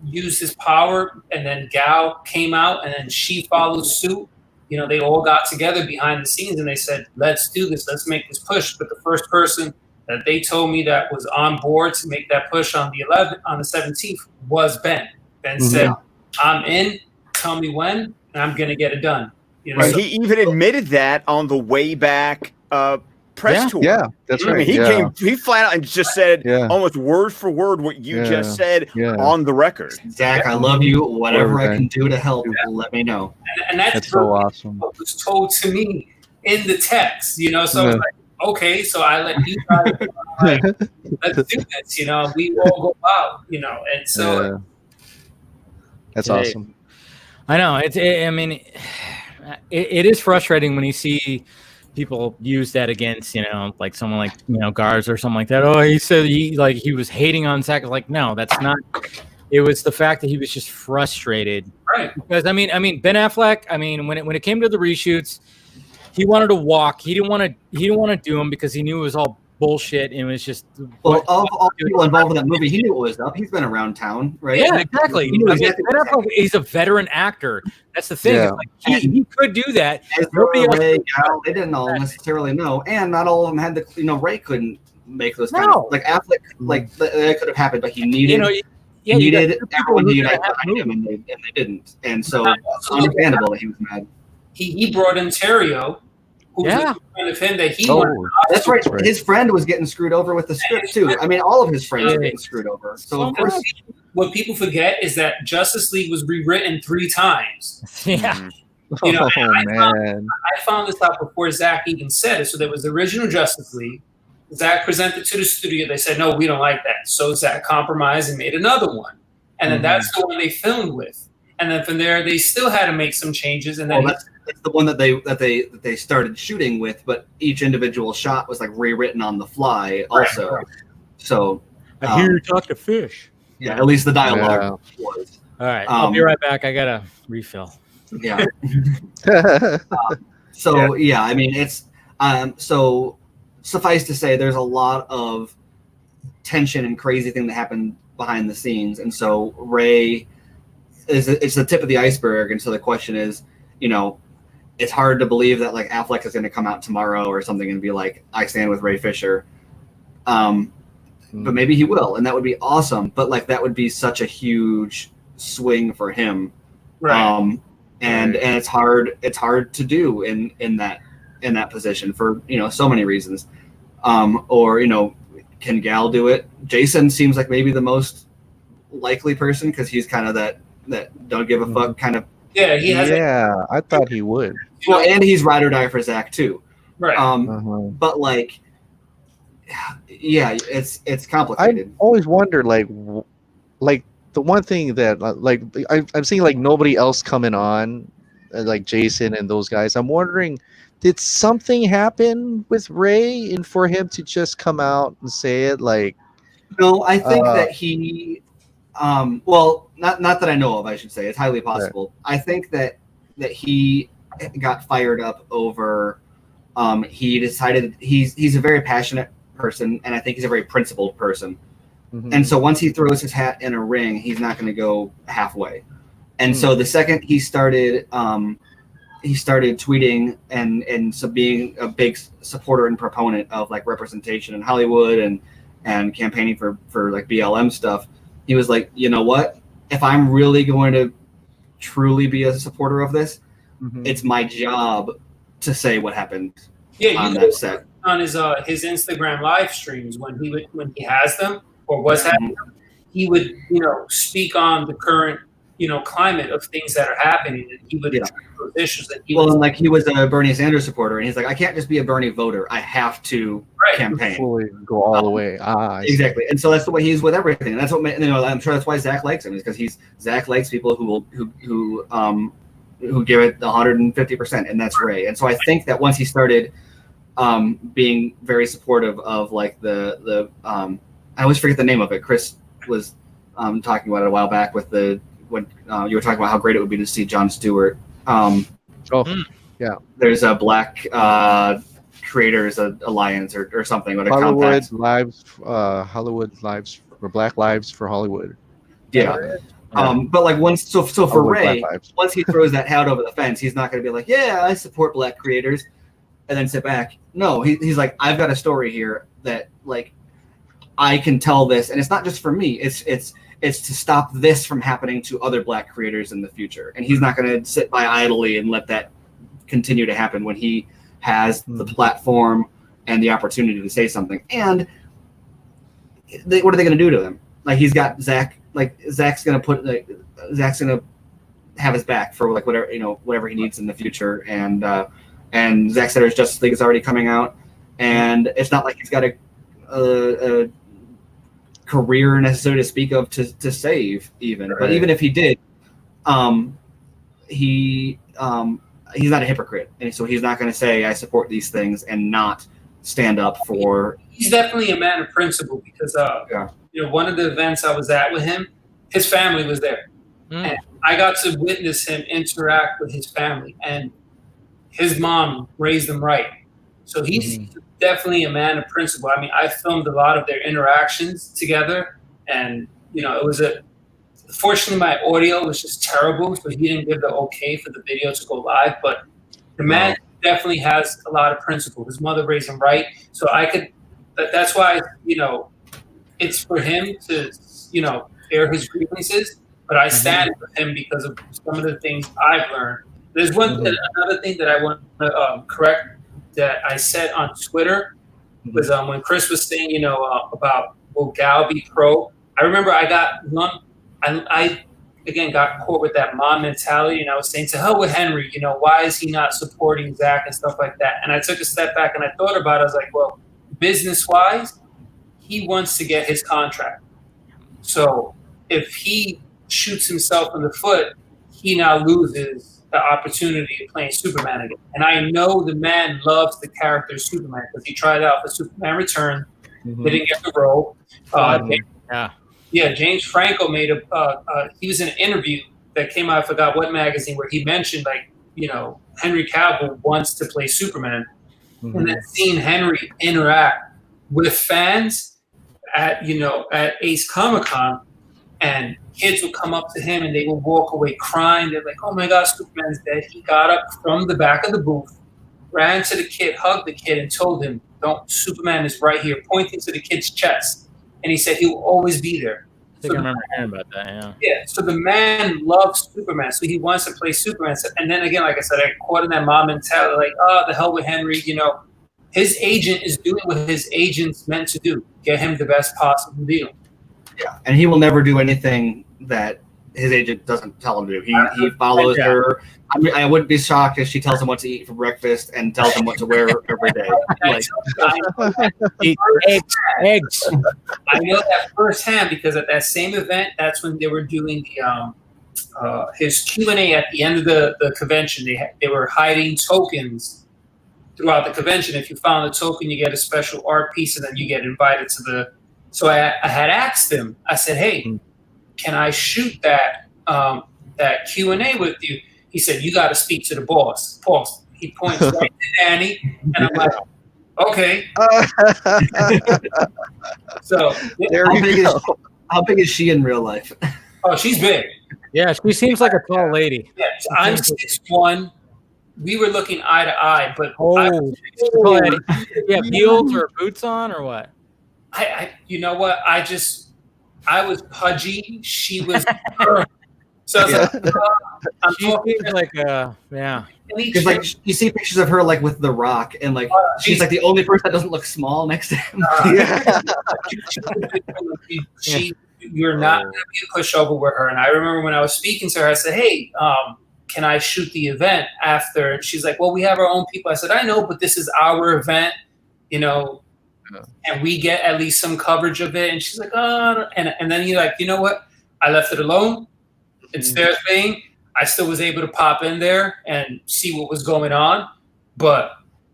used his power, and then Gal came out, and then she followed suit. You know, they all got together behind the scenes, and they said, let's do this. Let's make this push. But the first person that they told me that was on board to make that push on the 17th was Ben. Ben said, I'm in, tell me when, and I'm going to get it done. You know, Right. so- He even admitted that on the way back press tour. Yeah, that's I right. mean, he flat out and just said Yeah. almost word for word what you just said on the record. Zach, I love you. Whatever I can do to help, let me know. and that's so awesome. what was told to me in the text, you know, so I was like, okay, so I let you guys like, let's do this, you know, we all go out, you know, and so that's Hey. awesome. I know. I mean, it is frustrating when you see people use that against, you know, like someone like, you know, Garza or something like that. Oh, he said he was hating on Zach. Like, no, that's not. It was the fact that he was just frustrated. right. Because I mean, Ben Affleck. I mean, when it came to the reshoots, he wanted to walk. He didn't want to do them because he knew it was all bullshit. And it was just. Well, of all people involved in that movie, he knew what was up. He's been around town, right? Yeah, exactly. He knew I mean, exactly Ben what was Affleck, he's a veteran actor. That's the thing. Yeah. It's like he could do that. Ezra, Nobody else Ray, could. Gal, they didn't all necessarily know, and not all of them had the. You know, Ray couldn't make those kind No. of like Affleck. Like that could have happened, but he needed. You know, he you got needed two people everyone to who's unite gonna have behind him, and they didn't. And so Now, it's understandable that he was mad. He brought in Terrio, who was Yeah. a friend of him that he Oh, wanted. That's right. That's right. His friend was getting screwed over with the script too. I mean, all of his friends were getting screwed over. So of course, What people forget is that Justice League was rewritten 3 times. Yeah. You know, Oh man. I found this out before Zach even said it. So there was the original Justice League. Zach presented to the studio. They said, no, we don't like that. So Zach compromised and made another one. And then that's the one they filmed with. And then from there, they still had to make some changes. And then well, that's the one that they started shooting with, but each individual shot was like rewritten on the fly also. Right. So I hear you talk to fish. yeah, at least the dialogue was. All right, I'll be right back. I gotta refill. Yeah. So yeah, I mean it's so suffice to say there's a lot of tension and crazy thing that happened behind the scenes, and so Ray it's the tip of the iceberg, and so the question is, you know, it's hard to believe that like Affleck is going to come out tomorrow or something and be like, I stand with Ray Fisher. But maybe he will, and that would be awesome. But like that would be such a huge swing for him. right. And it's hard to do in that position for, you know, so many reasons. Or, you know, can Gal do it? Jason seems like maybe the most likely person because he's kind of that don't give a fuck kind of. Yeah, he has I thought he would. Well, and he's ride or die for Zach too. right. But like, yeah, it's complicated. I always wonder, like the one thing that like I'm seeing like nobody else coming on, like Jason and those guys. I'm wondering, did something happen with Ray and for him to just come out and say it? Like, No, I think that he, well, not that I know of, I should say. It's highly possible. Right. I think that he got fired up over. He decided he's a very passionate person, and I think he's a very principled person. Mm-hmm. And so once he throws his hat in a ring, he's not going to go halfway. And so the second he started tweeting and so being a big supporter and proponent of like representation in Hollywood and campaigning for like BLM stuff, he was like, you know what? If I'm really going to truly be a supporter of this, it's my job to say what happened on that set. On his Instagram live streams when he has them or was having them, he would, you know, speak on the current, you know, climate of things that are happening, and he would address those issues. And he was a Bernie Sanders supporter, and he's like, I can't just be a Bernie voter. I have to campaign. Fully go all the way. Exactly. And so that's the way he is with everything. And that's what, you know, I'm sure that's why Zach likes him, is because Zach likes people who who give it 150%, and that's Ray. And so I think that once he started being very supportive of like the I always forget the name of it. Chris was talking about it a while back with when you were talking about how great it would be to see Jon Stewart. Yeah. There's a Black Creators Alliance or something. With Hollywood a Lives or Black Lives for Hollywood. Yeah. But like once, so for Ray, once he throws that hat over the fence, he's not going to be like, yeah, I support Black creators, and then sit back. No, he's like, I've got a story here that like I can tell this, and it's not just for me. It's to stop this from happening to other Black creators in the future, and he's not going to sit by idly and let that continue to happen when he has the platform and the opportunity to say something. And what are they going to do to him? Like he's got Zach. Like Zach's gonna have his back for like whatever he needs in the future, and Zack Snyder's Justice League is already coming out, and it's not like he's got a career necessarily to speak of to save even. Right. But even if he did, he's not a hypocrite, and so he's not going to say I support these things and not stand up for. He's definitely a man of principle because one of the events I was at with him, his family was there. And I got to witness him interact with his family, and his mom raised him right. So he's definitely a man of principle. I mean, I filmed a lot of their interactions together, and it was fortunately my audio was just terrible, so he didn't give the okay for the video to go live, but the man definitely has a lot of principle. His mother raised him right. So that's why, it's for him to, air his grievances, but I stand with him because of some of the things I've learned. There's another thing that I want to correct that I said on Twitter was when Chris was saying, about will Gal be pro? I remember I got caught with that mom mentality, and I was saying, to hell with Henry, why is he not supporting Zach and stuff like that? And I took a step back and I thought about it. I was like, well, business-wise, he wants to get his contract. So if he shoots himself in the foot, he now loses the opportunity of playing Superman again. And I know the man loves the character Superman because he tried out for Superman Return, didn't get the role. James Franco made he was in an interview that came out, I forgot what magazine, where he mentioned Henry Cavill wants to play Superman. And then seeing Henry interact with fans at Ace Comic-Con, and kids would come up to him and they would walk away crying. They're like, oh my God, Superman's dead. He got up from the back of the booth, ran to the kid, hugged the kid, and told him, Superman is right here, pointing to the kid's chest. And he said he will always be there. I think I remember hearing about that, yeah. Yeah, so the man loves Superman, so he wants to play Superman. And then again, like I said, I caught in that mom mentality, like, the hell with Henry, His agent is doing what his agent's meant to do, get him the best possible deal. Yeah, and he will never do anything that his agent doesn't tell him to do. He follows her. I mean, I wouldn't be shocked if she tells him what to eat for breakfast and tells him what to wear every day. Eat eggs. I know that firsthand because at that same event, that's when they were doing his Q&A at the end of the convention. They were hiding tokens throughout the convention. If you found a token, you get a special art piece, and then you get invited to the. So I had asked him. I said, "Hey, can I shoot that Q&A with you?" He said, "You got to speak to the boss." Boss. He points right to Danny, and I'm like, "Okay." So how big is she in real life? Oh, she's big. Yeah, she seems like a tall lady. Yeah, I'm 6'1". We were looking eye to eye, but yeah, heels or boots on or what? I you know what? I was pudgy. She was. So I was like, she seems like yeah. Because like you see pictures of her like with The Rock, and like she's like the only person that doesn't look small next to him. You're not going to be a pushover with her. And I remember when I was speaking to her, I said, "Hey, can I shoot the event after?" And she's like, "Well, we have our own people." I said, "I know, but this is our event, and we get at least some coverage of it." And she's like, "Oh," and then you're like, "You know what? I left it alone. It's their thing. I still was able to pop in there and see what was going on. But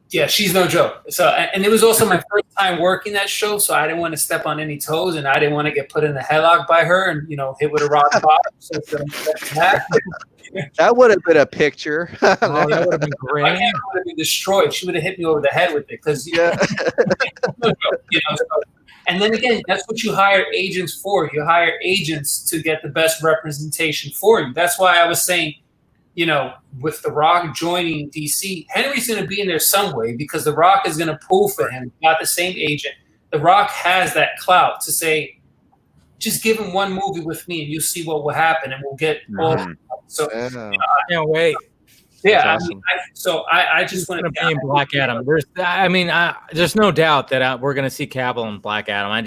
yeah, she's no joke. So, and it was also my first time working that show, so I didn't want to step on any toes, and I didn't want to get put in the headlock by her and hit with a rock bottom. So that would have been a picture. Oh, that would have been great. My camera would have been destroyed. She would have hit me over the head with it because and then again, that's what you hire agents for. You hire agents to get the best representation for you. That's why I was saying, with The Rock joining DC, Henry's going to be in there some way because The Rock is going to pull for him. Not the same agent. The Rock has that clout to say, just give him one movie with me and you'll see what will happen, and we'll get all. So I can't wait. Yeah, awesome. I just want to be in Black Adam. There's no doubt that we're going to see Cavill in Black Adam.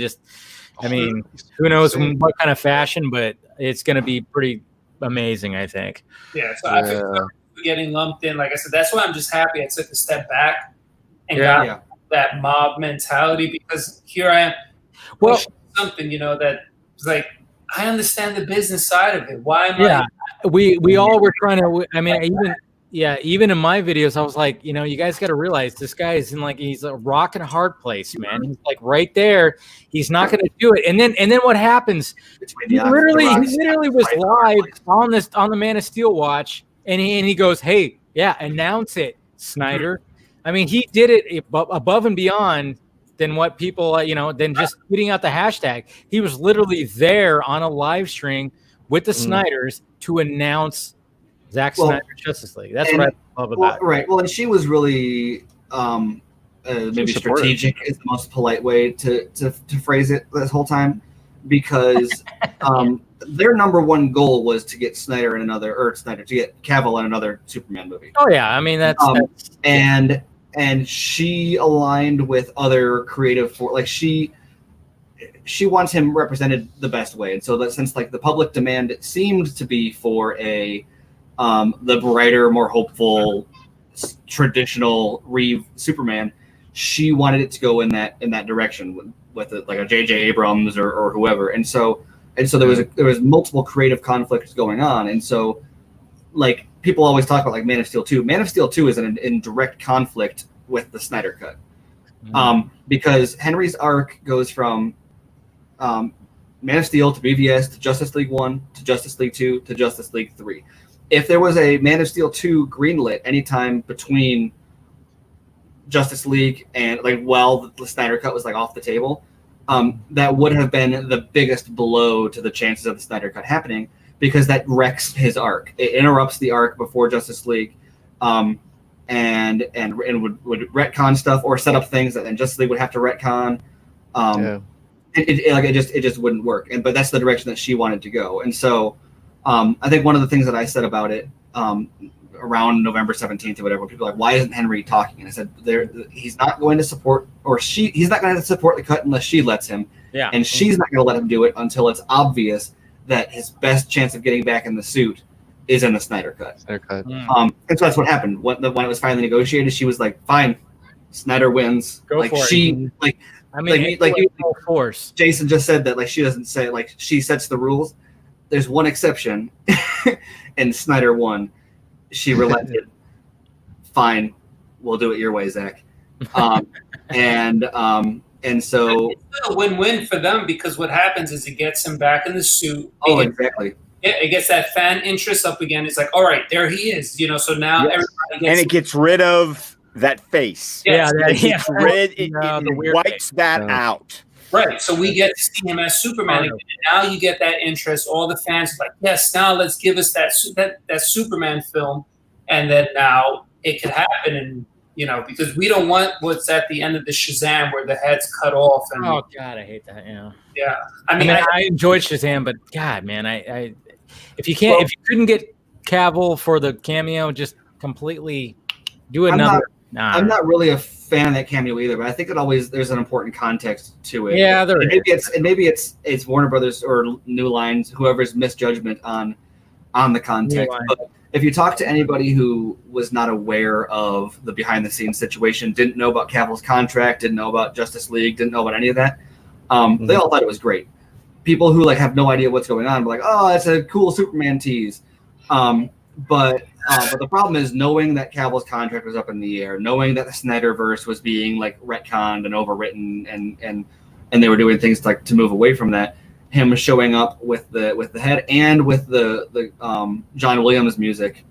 Who knows what kind of fashion, but it's going to be pretty amazing, I think. Yeah, so I feel getting lumped in. Like I said, that's why I'm just happy I took a step back and got that mob mentality, because here I am. Well, something that's like, I understand the business side of it. Why am I? We all were trying to. Even in my videos, I was like, you guys got to realize this guy is he's a rock and a hard place, man. He's like right there. He's not going to do it. And then what happens? He literally was live on the Man of Steel watch, and he goes, "Hey, announce it, Snyder." He did it above and beyond than what people, than just putting out the hashtag. He was literally there on a live stream with the Snyders to announce Zack Snyder's Justice League. That's what I love about it. Right. Well, and she was really maybe strategic is the most polite way to phrase it this whole time, because their number one goal was to get to get Cavill in another Superman movie. Oh yeah, that's and she aligned with other creative she wants him represented the best way, and so that since the public demand seemed to be for the brighter, more hopeful, traditional Reeve Superman, she wanted it to go in that direction with it, like a J.J. Abrams or whoever, and so there was multiple creative conflicts going on, and so people always talk about Man of Steel 2. Man of Steel 2 is in direct conflict with the Snyder Cut, because Henry's arc goes from Man of Steel to BVS to Justice League 1 to Justice League 2 to Justice League 3. If there was a Man of Steel 2 greenlit anytime between Justice League and while the Snyder Cut was off the table, that would have been the biggest blow to the chances of the Snyder Cut happening, because that wrecks his arc. It interrupts the arc before Justice League, and would retcon stuff or set up things that then Justice League would have to retcon. It just wouldn't work. But that's the direction that she wanted to go. And so I think one of the things that I said about it around November 17th or whatever, people are like, why isn't Henry talking? And I said, he's not going to support, he's not going to support the cut unless she lets him. Yeah. And she's not going to let him do it until it's obvious that his best chance of getting back in the suit is in the Snyder Cut. And so that's what happened. When it was finally negotiated, she was like, fine, Snyder wins. Go for it. Force. Jason just said that she doesn't say, she sets the rules. There's one exception, and Snyder won. She relented. Fine, we'll do it your way, Zach. And so it's still a win-win for them, because what happens is it gets him back in the suit. Exactly. It gets that fan interest up again. It's like, all right, there he is. So now everybody gets, and it gets rid of that face. It wipes that out. Right, so we get to see him as Superman again. Now you get that interest. All the fans are like, yes, now let's give us that Superman film, and then now it could happen, and because we don't want what's at the end of the Shazam where the head's cut off. And, oh God, I hate that. Yeah, I enjoyed Shazam, but God, man, if you couldn't get Cavill for the cameo, just completely do another. I'm not really a fan of that cameo either, but I think there's an important context to it. Yeah, there is. Maybe it's Warner Brothers or New Line, whoever's misjudgment on the context. But if you talk to anybody who was not aware of the behind the scenes situation, didn't know about Cavill's contract, didn't know about Justice League, didn't know about any of that, they all thought it was great. People who have no idea what's going on, were like, oh, that's a cool Superman tease. but the problem is knowing that Cavill's contract was up in the air, knowing that the Snyderverse was being like retconned and overwritten, and they were doing things like to move away from that. Him showing up with the head and with the John Williams music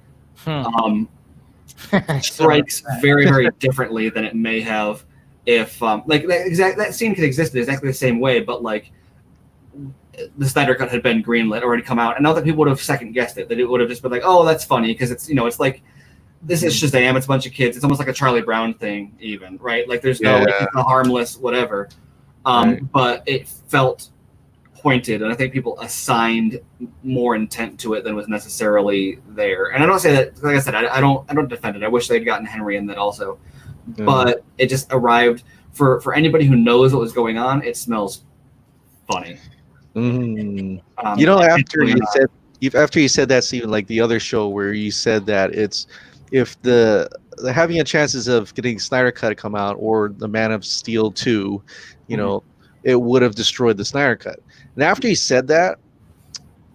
strikes very, very differently than it may have if like that scene could exist in exactly the same way, but like the Snyder Cut had been greenlit, already come out, and not that people would have second guessed it, that it would have just been like, oh, that's funny because it's it's like this is Shazam, it's a bunch of kids, it's almost like a Charlie Brown thing, even, right? Like there's no like, it's a harmless whatever, but it felt pointed, and I think people assigned more intent to it than was necessarily there. And I don't say that, like I said, I don't defend it. I wish they'd gotten Henry in that also, but it just arrived for anybody who knows what was going on. It smells funny. After you said that's even like the other show where you said that it's if the having a chances of getting Snyder Cut to come out or the Man of Steel 2, it would have destroyed the Snyder Cut. And after he said that,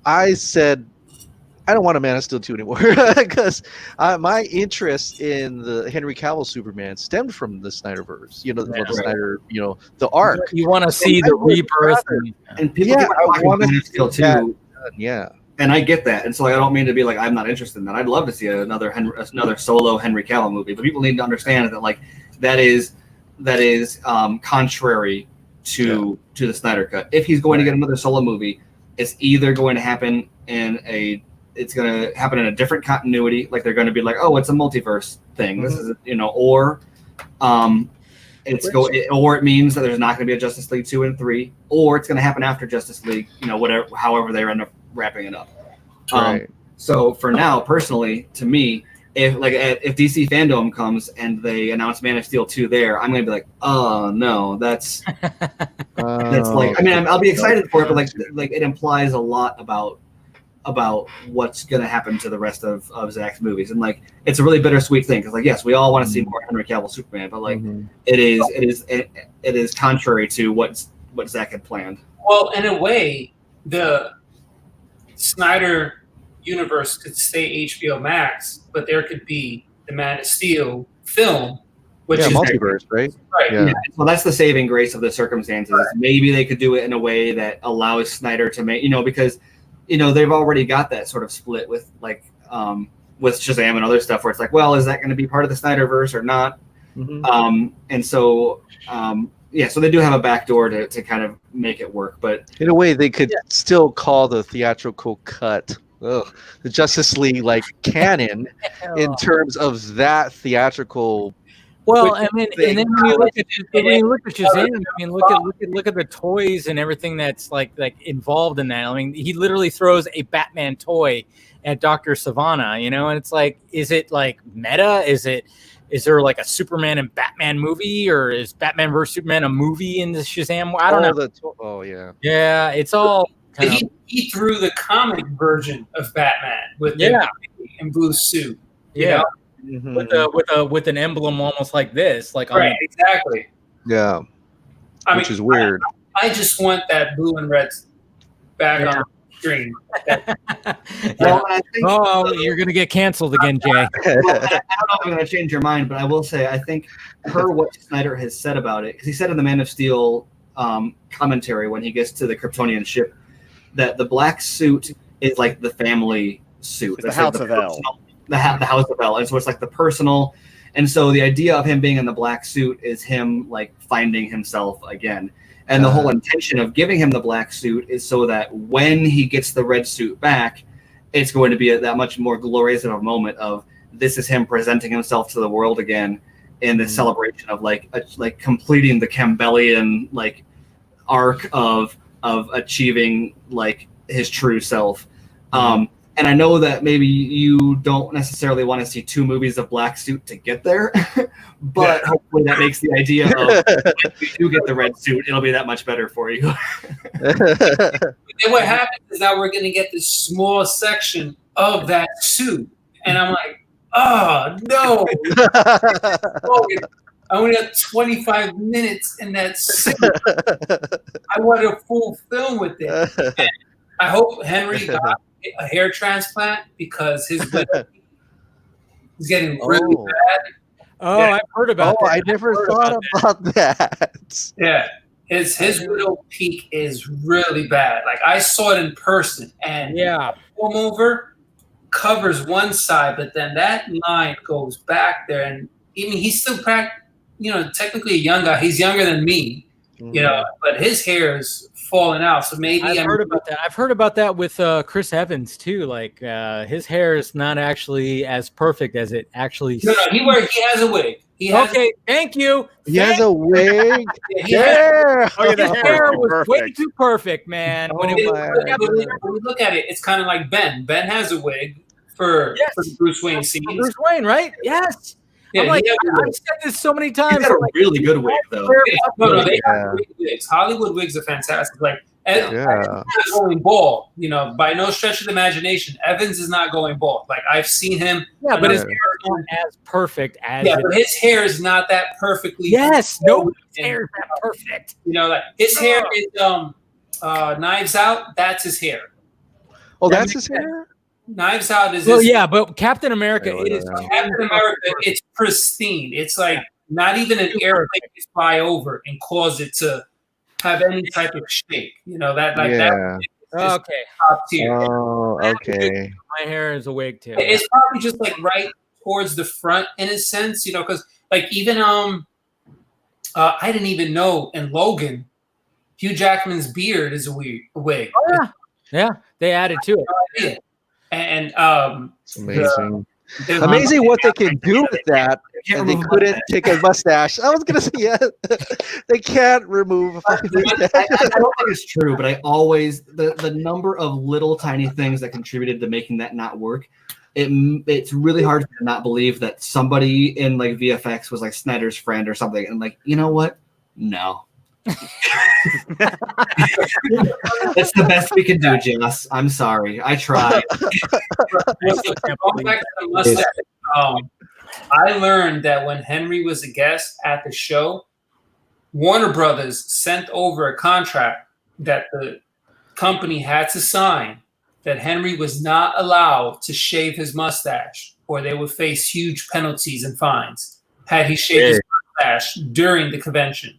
I said, I don't want a Man of Steel 2 anymore because my interest in the Henry Cavill Superman stemmed from the Snyderverse. The Snyder, the arc. You want to see the rebirth, and people I want Man of Steel 2. Yeah. And I get that, and so I don't mean to be like I'm not interested in that. I'd love to see another solo Henry Cavill movie, but people need to understand that like that is contrary to the Snyder Cut. If he's going to get another solo movie, it's either going to happen in a different continuity, like they're going to be like, oh, it's a multiverse thing. This is or it means that there's not going to be a Justice League 2 and 3, or it's going to happen after Justice League, however they end up wrapping it up. So for now, personally, to me, if DC Fandom comes and they announce Man of Steel 2 there, I'm going to be like, oh no, that's like, I mean, I'll be excited for it, but like it implies a lot about what's going to happen to the rest of Zack's movies, and like it's a really bittersweet thing because like yes, we all want to see more Henry Cavill Superman, but like it is contrary to what Zack had planned. Well, in a way, the Snyder universe could stay HBO Max, but there could be the Man of Steel film, which is multiverse, right? Right. Yeah. Well, that's the saving grace of the circumstances. Right. Maybe they could do it in a way that allows Snyder to make, because they've already got that sort of split with with Shazam and other stuff where it's like, well, is that going to be part of the Snyderverse or not? And so so they do have a backdoor to kind of make it work, but in a way they could still call the theatrical cut the Justice League like canon in terms of that theatrical. Well, I mean, and then when you look at Shazam, I mean, look at the toys and everything that's like involved in that. I mean, he literally throws a Batman toy at Dr. Savannah, and it's like, is it like meta? Is there like a Superman and Batman movie, or is Batman versus Superman a movie in the Shazam? I don't know. Yeah, it's all. He threw the comic version of Batman with the and blue suit. With an emblem almost like this, like right, exactly. Yeah, which is weird. I just want that blue and red back on the screen. Well, I think, you're gonna get canceled again, Jay. I don't know if I'm gonna change your mind, but I will say I think what Snyder has said about it, because he said in the Man of Steel commentary when he gets to the Kryptonian ship that the black suit is like the family suit. It's the House of L. The House of L. And so it's like the personal. And so the idea of him being in the black suit is him like finding himself again. And the whole intention of giving him the black suit is so that when he gets the red suit back, it's going to be that much more glorious of a moment of this is him presenting himself to the world again in this celebration of like completing the Campbellian like arc of achieving like his true self. And I know that maybe you don't necessarily want to see 2 movies of black suit to get there, but hopefully that makes the idea of if you do get the red suit, it'll be that much better for you. And what happens is now we're going to get this small section of that suit. And I'm like, oh, no. I only got 25 minutes in that suit. I want a full film with it. And I hope Henry got a hair transplant because his widow is getting really bad. Oh, yeah. I've heard about that. I never thought about that. Yeah. His widow peak is really bad. Like I saw it in person, and comb over covers one side, but then that line goes back there. And I mean, he's still technically a young guy. He's younger than me, but his hair is falling out. So maybe I've heard about that. I've heard about that with Chris Evans too. Like his hair is not actually as perfect as it actually. No, he has a wig. Thank you. He has a wig. His hair was way too perfect, man. When we look at it, it's kind of like Ben. Ben has a wig for the Bruce Wayne scenes. Bruce Wayne, right? Yes. Yeah, I've said this so many times. He's got a really good wig, though. No, they have great wigs. Hollywood wigs are fantastic. Like, Evans is going bald. By no stretch of the imagination, Evans is not going bald. Like I've seen him. Yeah, but his hair is not as perfect as. Yeah, but his hair is not that perfectly. Yes, no, his hair is that perfect. Like his hair is Knives Out. That's his hair. Oh, that's his hair. Knives Out is. Well, yeah, but Captain America, Captain America. It's pristine. It's like not even an airplane can fly over and cause it to have any type of shape. That. Okay. Top tier. Oh, okay. My hair is a wig too. It's probably just like right towards the front in a sense, because like even I didn't even know in Logan, Hugh Jackman's beard is a wig. Oh yeah, they added to it. And it's amazing. Amazing what they can do with that, and they couldn't take a mustache. I was gonna say, they can't remove a fucking mustache. I don't think it's true, but I always the number of little tiny things that contributed to making that not work. It's really hard to not believe that somebody in like VFX was like Snyder's friend or something, and like, you know what? No. That's the best we can do, Jess. I'm sorry. I tried. I learned that when Henry was a guest at the show, Warner Brothers sent over a contract that the company had to sign that Henry was not allowed to shave his mustache, or they would face huge penalties and fines had he shaved his mustache during the convention.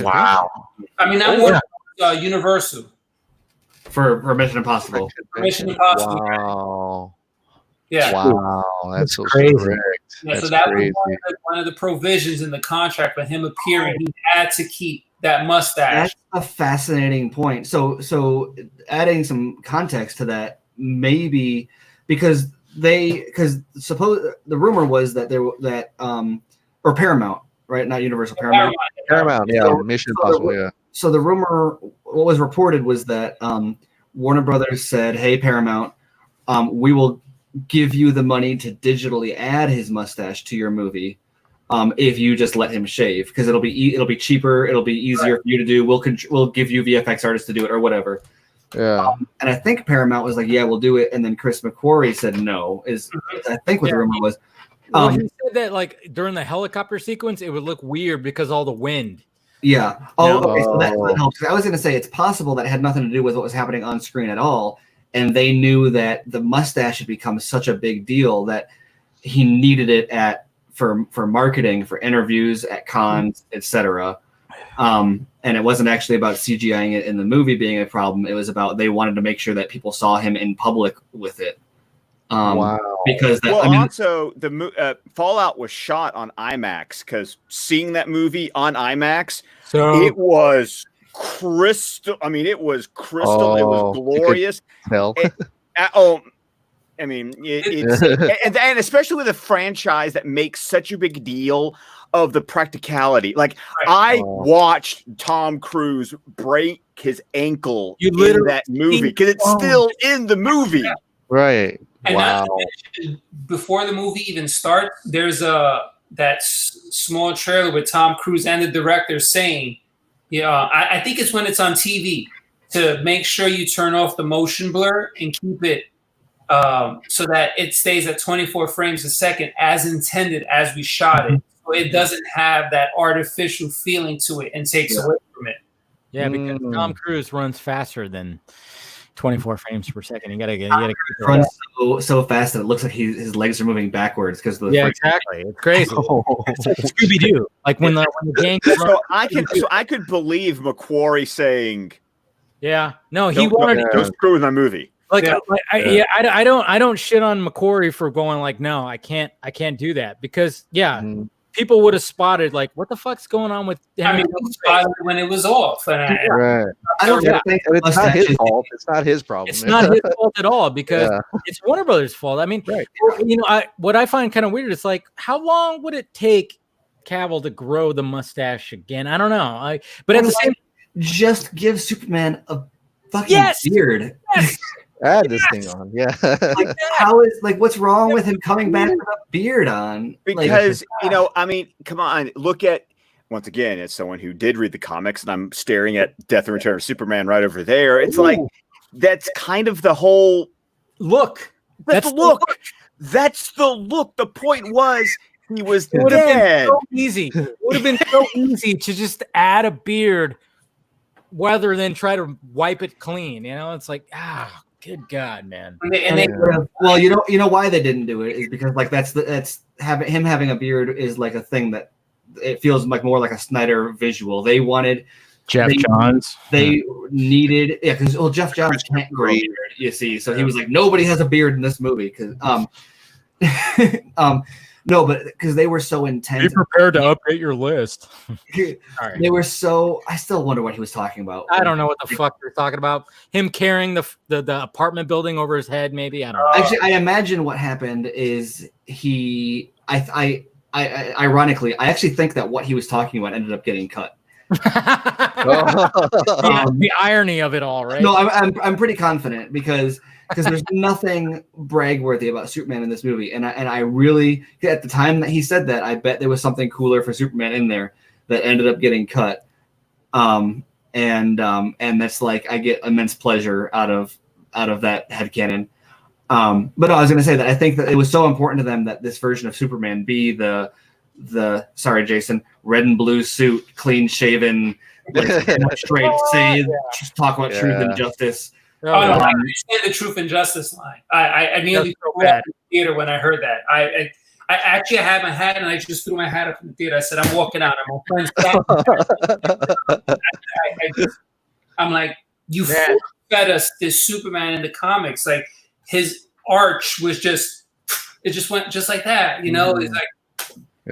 Wow. I mean, that was Universal. For Mission Impossible. Mission Impossible. Wow. Yeah. Wow. That's so crazy. Correct. Yeah, That's so that crazy. was one of the provisions in the contract for him appearing. He had to keep that mustache. That's a fascinating point. So adding some context to that, maybe because suppose the rumor was that or Paramount, right? Not Universal, Paramount. Paramount, yeah. Mission Impossible, yeah. So the rumor, what was reported was that Warner Brothers said, "Hey, Paramount, we will give you the money to digitally add his mustache to your movie if you just let him shave, because it'll be cheaper, it'll be easier for you to do. We'll give you VFX artists to do it or whatever." Yeah. And I think Paramount was like, "Yeah, we'll do it," and then Chris McQuarrie said no. I think what the rumor was. Well, he said that like during the helicopter sequence, it would look weird because all the wind. Yeah. Oh, okay. So that helps. I was going to say it's possible that it had nothing to do with what was happening on screen at all, and they knew that the mustache had become such a big deal that he needed it for marketing, for interviews at cons, etc. And it wasn't actually about CGIing it in the movie being a problem. It was about they wanted to make sure that people saw him in public with it. Wow. Because also the Fallout was shot on IMAX, because seeing that movie on IMAX, it was crystal. I mean, it was crystal. It was glorious. I mean, it's and especially with a franchise that makes such a big deal of the practicality. Like I watched Tom Cruise break his ankle in that movie because it's still in the movie. Right. And wow. Before the movie even starts, there's that small trailer with Tom Cruise and the director saying, I think it's when it's on TV, to make sure you turn off the motion blur and keep it so that it stays at 24 frames a second as intended as we shot it. So it doesn't have that artificial feeling to it and takes away from it. Yeah, because Tom Cruise runs faster than 24 frames per second. You gotta keep it runs so fast that it looks like his legs are moving backwards because the exactly. It's crazy. It's like Scooby Doo. Like when the gang. So I could believe McQuarrie saying, "Yeah, no, he wanted don't screw with my movie." I don't shit on McQuarrie for going like, no, I can't do that because people would have spotted like, what the fuck's going on with him? I mean, we spotted when it was off. And I don't think it's not his fault. It's not his problem. It's not his fault at all because it's Warner Brothers' fault. I mean, you know, what I find kind of weird is like, how long would it take Cavill to grow the mustache again? I don't know. But at the same, just give Superman a fucking beard. Yes. Add this thing on, like, how is what's wrong with him coming back with a beard on? Because you know, I mean, come on, look at once again as someone who did read the comics, and I'm staring at Death and Return of Superman right over there. It's like that's kind of the whole look. That's the look. That's the look. The point was he was dead. It would have been so easy. It would have been so easy to just add a beard rather than try to wipe it clean. You know, it's like good God, man! Well, you know why they didn't do it is because like him having a beard is like a thing that it feels like more like a Snyder visual. They wanted Jeff Johns. They needed because Jeff Johns can't grow a beard, you see. So he was like, nobody has a beard in this movie because no, but because they were so intense. Be prepared to update your list. They were so. I still wonder what he was talking about. I don't know what the fuck you're talking about. Him carrying the apartment building over his head, maybe. I don't know. Actually, I imagine what happened is ironically, I actually think that what he was talking about ended up getting cut. The irony of it all, right? No, I'm pretty confident because there's nothing brag-worthy about Superman in this movie, and I really at the time that he said that, I bet there was something cooler for Superman in there that ended up getting cut, and that's like I get immense pleasure out of that headcanon. But no, I was going to say that I think that it was so important to them that this version of Superman be the sorry, Jason, red and blue suit, clean shaven, straight, just talk about truth and justice. No, I understand the truth and justice line. I nearly threw up in the theater when I heard that. I actually had my hat and I just threw my hat up in the theater. I said, I'm walking out. I'm my friend's I'm like, you fed us this Superman in the comics. Like his arch was it just went just like that. You know, it's like,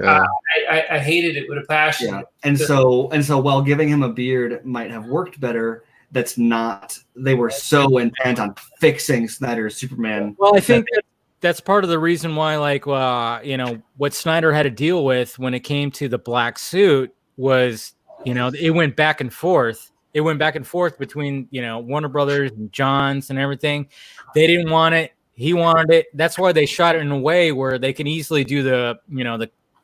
I hated it with a passion. Yeah. And so while giving him a beard might have worked better, they were so intent on fixing Snyder's Superman. Well, I think that's part of the reason why, like, you know, what Snyder had to deal with when it came to the black suit was, you know, it went back and forth. It went back and forth between, you know, Warner Brothers and Johns and everything. They didn't want it. He wanted it. That's why they shot it in a way where they can easily do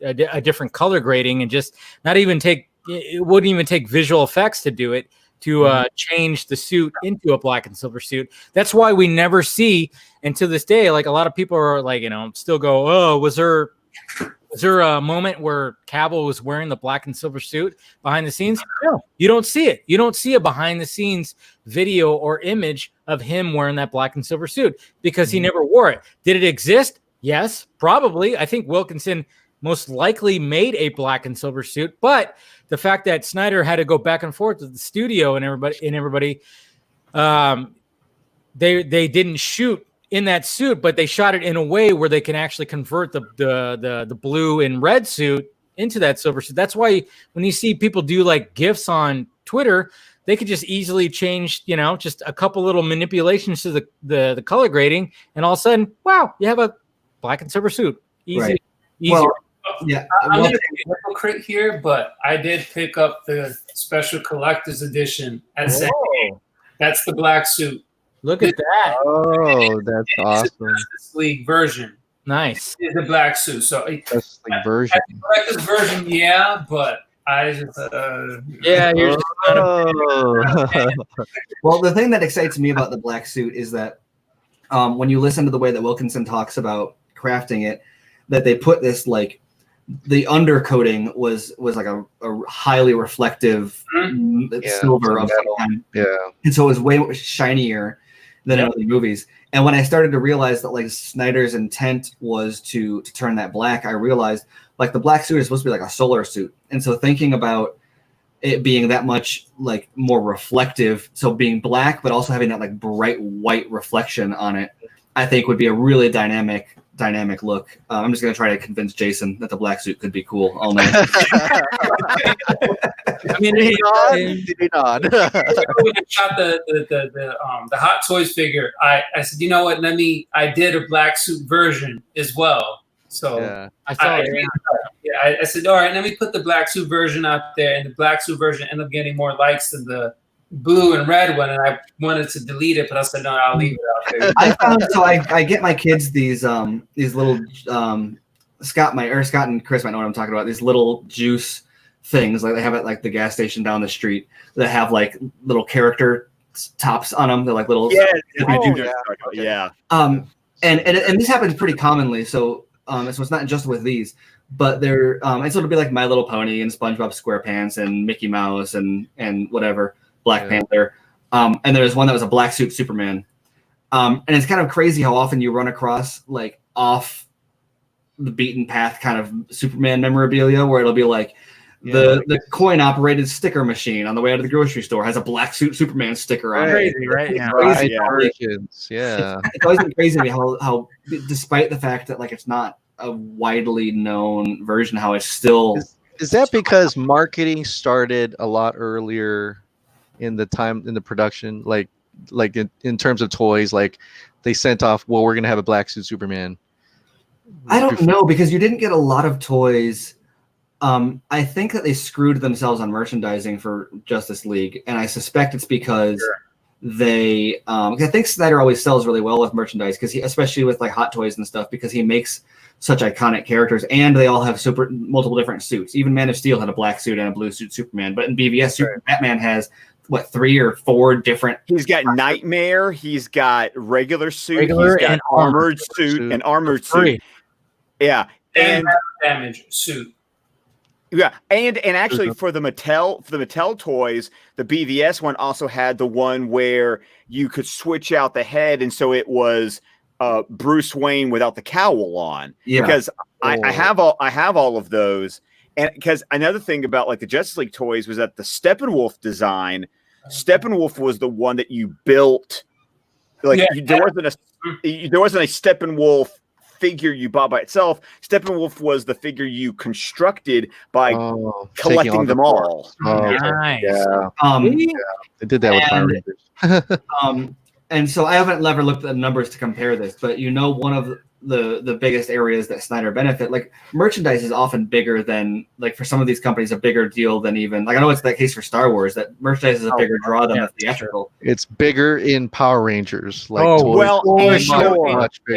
a different color grading and just not even it wouldn't even take visual effects to do it, to change the suit into a black and silver suit. That's why we never see, and to this day, like a lot of people are like, you know, still go, oh, was there a moment where Cavill was wearing the black and silver suit behind the scenes? No, you don't see it. You don't see a behind the scenes video or image of him wearing that black and silver suit because he never wore it. Did it exist? Yes, probably. I think Wilkinson most likely made a black and silver suit, but the fact that Snyder had to go back and forth with the studio and everybody, they didn't shoot in that suit, but they shot it in a way where they can actually convert the blue and red suit into that silver suit. That's why when you see people do like GIFs on Twitter, they could just easily change, you know, just a couple little manipulations to the color grading, and all of a sudden, wow, you have a black and silver suit. Easy. Right. Easier. Well, yeah, I'm going to be a hypocrite here, but I did pick up the special collector's edition at San Diego. That's the black suit. Look at that. Oh, that's awesome. Justice League version. Nice. It's the black suit. So Justice League version. The collector's version, yeah, but I just you're just well, the thing that excites me about the black suit is that when you listen to the way that Wilkinson talks about crafting it, that they put this like the undercoating was like a highly reflective silver of some kind. Yeah. And so it was way shinier. than in other movies. And when I started to realize that like Snyder's intent was to turn that black, I realized like the black suit is supposed to be like a solar suit. And so thinking about it being that much like more reflective, so being black but also having that like bright white reflection on it, I think would be a really dynamic look. I'm just gonna try to convince Jason that the black suit could be cool all night. I mean, Did he not? when I shot the Hot Toys figure, I said, you know what? I did a black suit version as well. So Yeah. I saw it. I said, all right, let me put the black suit version out there, and the black suit version ended up getting more likes than the blue and red one, and I wanted to delete it, but I said, no, I'll leave it out there. I found I get my kids these little Scott and Chris might know what I'm talking about. These little juice things like they have at like the gas station down the street that have like little character tops on them. They're like little Yeah. And this happens pretty commonly. So it's not just with these, but they're and so it'll be like My Little Pony and SpongeBob SquarePants and Mickey Mouse and whatever, Black Panther. And there's one that was a black suit Superman. And it's kind of crazy how often you run across like off the beaten path kind of Superman memorabilia where it'll be like the coin operated sticker machine on the way out of the grocery store has a black suit Superman sticker on it. Crazy, right? It's Yeah. crazy. It's It's always been crazy to me how despite the fact that like it's not a widely known version, how it's still Is that because marketing started a lot earlier in the production, like in terms of toys, like they sent off, well, we're gonna have a black suit Superman? I don't know, because you didn't get a lot of toys. I think that they screwed themselves on merchandising for Justice League, and I suspect it's because they I think Snyder always sells really well with merchandise, because especially with like Hot Toys and stuff, because he makes such iconic characters, and they all have multiple different suits. Even Man of Steel had a black suit and a blue suit Superman, but in BVS, Batman has 3 or 4 different. He's got Nightmare. He's got regular suit. He's got and armored suit and armored suit. Yeah, and damage suit. Yeah, and actually for the Mattel toys, the BVS one also had the one where you could switch out the head, and so it was Bruce Wayne without the cowl on. Yeah, because I have all of those, and because another thing about like the Justice League toys was that the Steppenwolf design, Steppenwolf was the one that you built. Like there wasn't a Steppenwolf figure you bought by itself. Steppenwolf was the figure you constructed by collecting them all. Nice. Yeah. They did that with Power Rangers. And so I haven't ever looked at the numbers to compare this, but one of the biggest areas that Snyder benefit, like merchandise is often bigger than, like for some of these companies, a bigger deal than even, like I know it's that case for Star Wars, that merchandise is a bigger draw than the theatrical. It's bigger in Power Rangers. Like and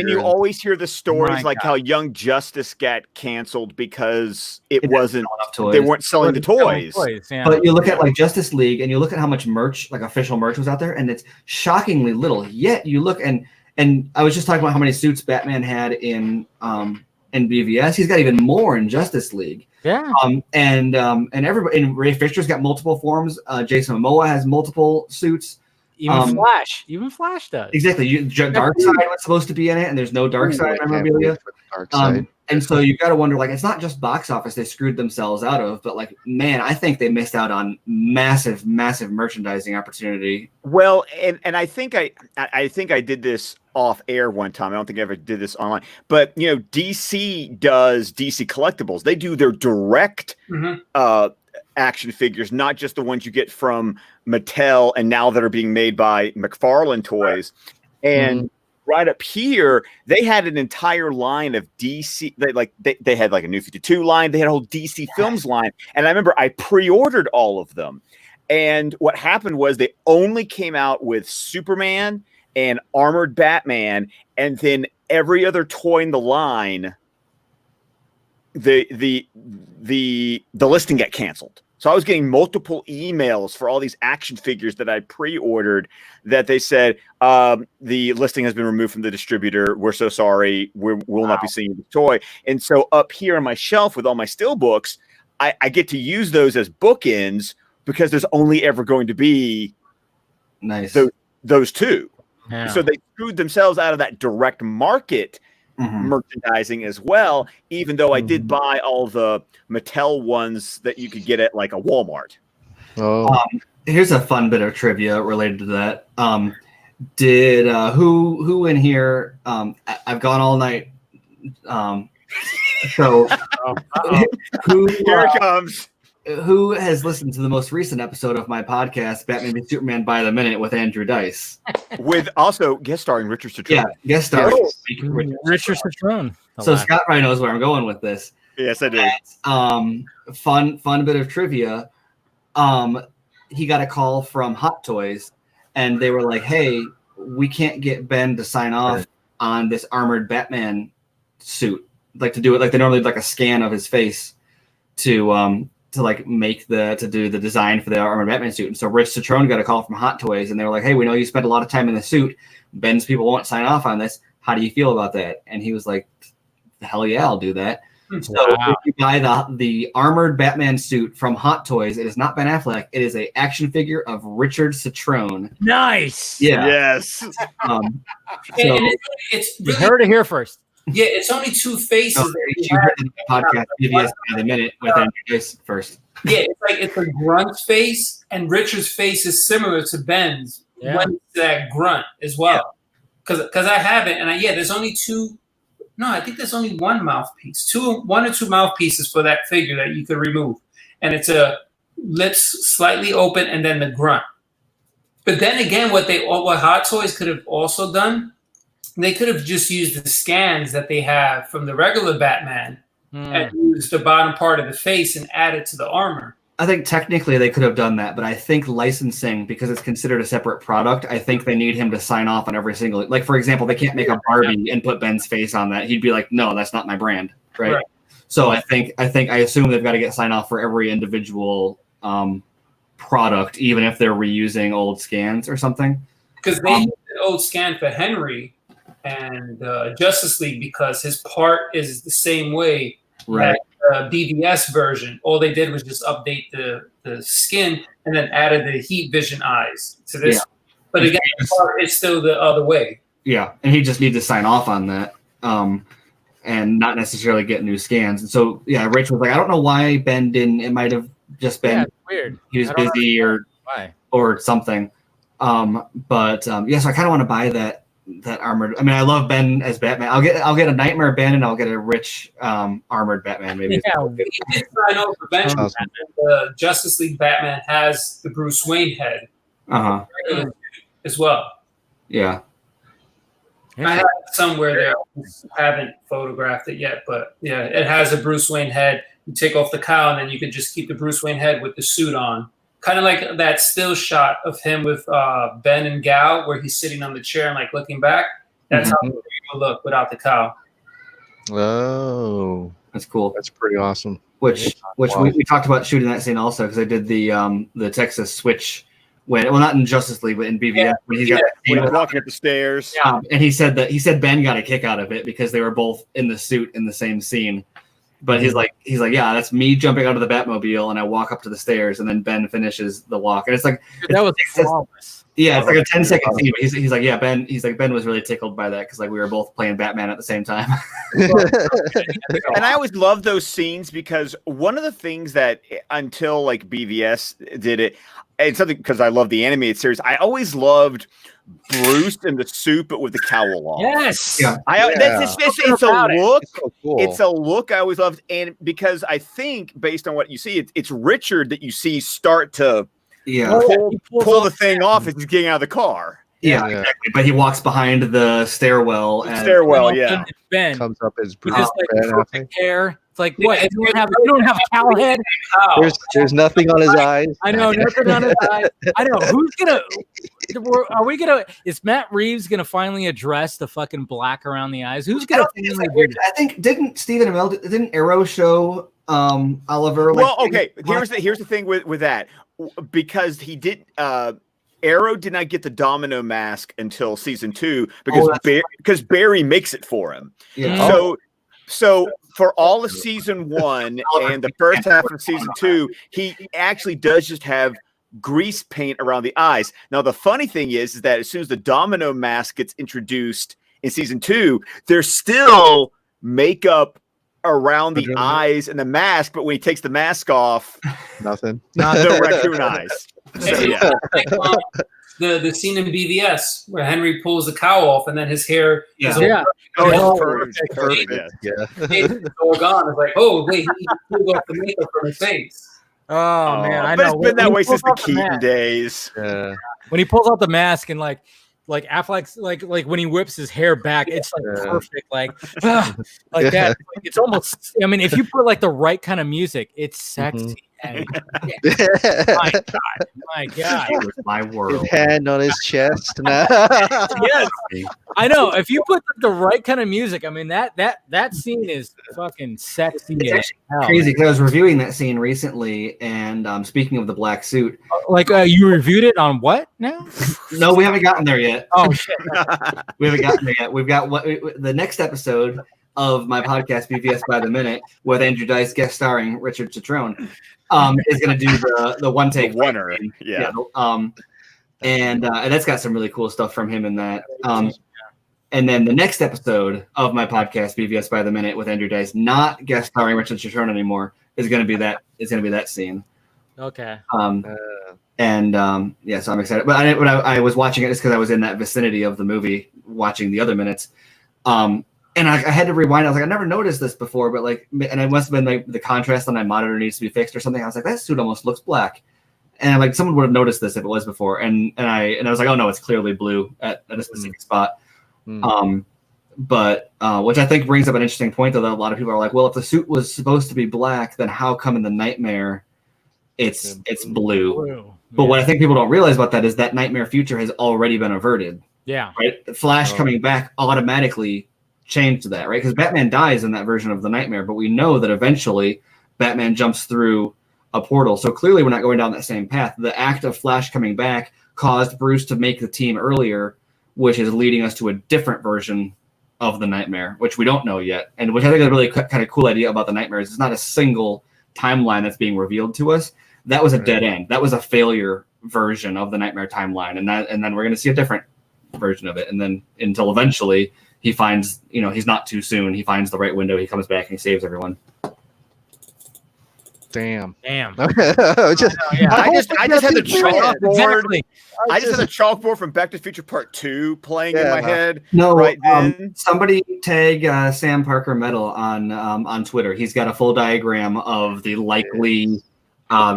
you always hear the stories like how Young Justice got canceled because it wasn't enough toys. They weren't selling the toys. But you look at like Justice League and you look at how much merch, like official merch was out there, and it's shockingly little. Yet you look and I was just talking about how many suits Batman had in BVS. He's got even more in Justice League. Yeah. And everybody, and Ray Fisher's got multiple forms. Jason Momoa has multiple suits. Even Flash does. Exactly. Darkseid was supposed to be in it, and there's no Darkseid memorabilia. And so you got to wonder, like, it's not just box office they screwed themselves out of, but like, man, I think they missed out on massive merchandising opportunity. Well, and I think I did this off air one time. I don't think I ever did this online, but DC does DC Collectibles. They do their direct action figures, not just the ones you get from Mattel and now that are being made by McFarlane Toys. And right up here, they had an entire line of DC. They had like a New 52 line. They had a whole DC Films line. And I remember I pre-ordered all of them. And what happened was they only came out with Superman and Armored Batman, and then every other toy in the line, the listing got canceled. So I was getting multiple emails for all these action figures that I pre-ordered that they said, the listing has been removed from the distributor. We're so sorry. We'll not be seeing the toy. And so up here on my shelf with all my still books, I get to use those as bookends because there's only ever going to be those two. Yeah. So they screwed themselves out of that direct market Mhm. merchandising as well, even though I did buy all the Mattel ones that you could get at like a Walmart. Oh, Here's a fun bit of trivia related to that. Did who in here? I've gone all night. So who Here it comes. who has listened to the most recent episode of my podcast, Batman v Superman by the Minute with Andrew Dice? With also guest starring Richard Citrone. Yeah, guest star. Richard Citrone. So Scott probably knows where I'm going with this. Yes, I do. Fun bit of trivia. He got a call from Hot Toys, and they were like, "Hey, we can't get Ben to sign off on this armored Batman suit. Like to do it like they normally do, like a scan of his face to like to do the design for the armored Batman suit." And so Rich Citrone got a call from Hot Toys, and they were like, "Hey, we know you spent a lot of time in the suit. Ben's people won't sign off on this. How do you feel about that?" And he was like, "Hell yeah, I'll do that." So if you buy the armored Batman suit from Hot Toys, it is not Ben Affleck. It is a action figure of Richard Citrone. Nice. Yeah. Yes. So And it's You really, heard it here first. yeah, it's only two faces. no, you heard the podcast BVS by the Minute with Andrew Dice first. Yeah, it's a grunt's face, and Richard's face is similar to Ben's when it's that grunt as well. Because I have it, and there's only two. No, I think there's only one mouthpiece, one or two mouthpieces for that figure that you could remove, and it's a lips slightly open and then the grunt. But then again, what Hot Toys could have also done, they could have just used the scans that they have from the regular Batman and used the bottom part of the face and added to the armor. I think technically they could have done that, but I think licensing, because it's considered a separate product, I think they need him to sign off on every single. Like, for example, they can't make a Barbie and put Ben's face on that. He'd be like, "No, that's not my brand," right? So I assume they've got to get sign off for every individual product, even if they're reusing old scans or something. Because they used an old scan for Henry and Justice League because his part is the same way. Right. BVS version. All they did was just update the skin and then added the heat vision eyes to this. Yeah. But again, the part is still the other way. Yeah, and he just needs to sign off on that, and not necessarily get new scans. And so, yeah, Rich was like, "I don't know why Ben didn't. It might have just been weird. He was busy or something." So I kind of want to buy that armored. I mean, I love Ben as Batman. I'll get a Nightmare Ben and I'll get a Rich armored Batman. Maybe. Yeah, he did sign over eventually. Awesome. The Justice League Batman has the Bruce Wayne head as well. Yeah. I have it somewhere there. I haven't photographed it yet, but yeah, it has a Bruce Wayne head. You take off the cowl, and then you can just keep the Bruce Wayne head with the suit on. Kind of like that still shot of him with Ben and Gal, where he's sitting on the chair and like looking back. That's how it will look without the cowl. Oh, that's cool. That's pretty awesome. Which we talked about shooting that scene also, because I did the Texas switch not in Justice League, but in BVS when he's got walking up the stairs. Yeah, and he said Ben got a kick out of it because they were both in the suit in the same scene. But he's like, yeah, that's me jumping out of the Batmobile, and I walk up to the stairs, and then Ben finishes the walk, and it's like that was flawless. Yeah, it's like a 10-second scene. But he's like, yeah, Ben. He's like, Ben was really tickled by that because like we were both playing Batman at the same time. And I always love those scenes because one of the things that until like BVS did it, and something because I love the animated series, I always loved Bruce in the suit but with the cowl on. Yes. Yeah. It's a look. It's so cool. It's a look I always loved, and because I think based on what you see, it's Richard that you see start to pull the thing off as he's getting out of the car. Yeah, exactly. But he walks behind the stairwell. And Ben comes up as with Bruce. this like perfect hair. It's like what? You don't have a cowl head. There's nothing on his eyes. I know nothing on his eyes. I know who's gonna. Are we gonna? Is Matt Reeves gonna finally address the fucking black around the eyes? Who's gonna? I think didn't Stephen Amell didn't Arrow show Oliver? Well, okay. Here's the thing with that, because he did. Arrow did not get the Domino mask until season 2 because Barry makes it for him. Yeah. So for all of season 1 and the first half of season 2, he actually does just have grease paint around the eyes. Now, the funny thing is that as soon as the Domino mask gets introduced in season 2, there's still makeup around the eyes and the mask, but when he takes the mask off, Nothing. no raccoon eyes. So, yeah. The scene in BVS where Henry pulls the cowl off and then his hair is all perfect. Yeah. It's all gone. It's like, oh wait, he pulled off the makeup from his face. Oh man, I but know. it's been that way since the pulls off Keaton mask- days. Yeah. When he pulls out the mask and like Affleck's like when he whips his hair back, it's like perfect, like that. Like, it's almost. I mean, if you put like the right kind of music, it's sexy. And, my God, It was my world. His hand on his chest. yes, I know. If you put the right kind of music, I mean that scene is fucking sexy. It's as actually hell. crazy because I was reviewing that scene recently, and speaking of the black suit, Like you reviewed it on what now? no, we haven't gotten there yet. Oh shit! We haven't gotten there yet. We've got the next episode of my podcast, BVS by the Minute, with Andrew Dice guest starring Richard Citrone, is going to do the one take Oneer. Yeah. And that's got some really cool stuff from him in that. And then the next episode of my podcast, BVS by the Minute, with Andrew Dice, not guest starring Richard Citrone anymore, is going to be that. It's going to be that scene. Okay. So I'm excited. But I was watching it just because I was in that vicinity of the movie, watching the other minutes. And I had to rewind. I was like, I never noticed this before, but and it must have been like the contrast on my monitor needs to be fixed or something. I was like, that suit almost looks black, and I'm like, someone would have noticed this if it was before. And I was like, oh no, it's clearly blue at a specific spot. But which I think brings up an interesting point, though, that a lot of people are like, well, if the suit was supposed to be black, then how come in the Nightmare it's blue? But what I think people don't realize about that is that Nightmare future has already been averted. Yeah. Right. Flash coming back automatically changed that, right? Because Batman dies in that version of the Nightmare, but we know that eventually Batman jumps through a portal. So clearly we're not going down that same path. The act of Flash coming back caused Bruce to make the team earlier, which is leading us to a different version of the Nightmare, which we don't know yet. And which I think is a really kind of cool idea about the Nightmare is it's not a single timeline that's being revealed to us. That was a dead end. That was a failure version of the Nightmare timeline. And then we're going to see a different version of it. And then until eventually he finds, he's not too soon. He finds the right window. He comes back and he saves everyone. Damn. I just had the chalkboard. I just had the chalkboard from Back to the Future Part 2 playing in my head. No, right then. Somebody tag Sam Parker Metal on Twitter. He's got a full diagram of the likely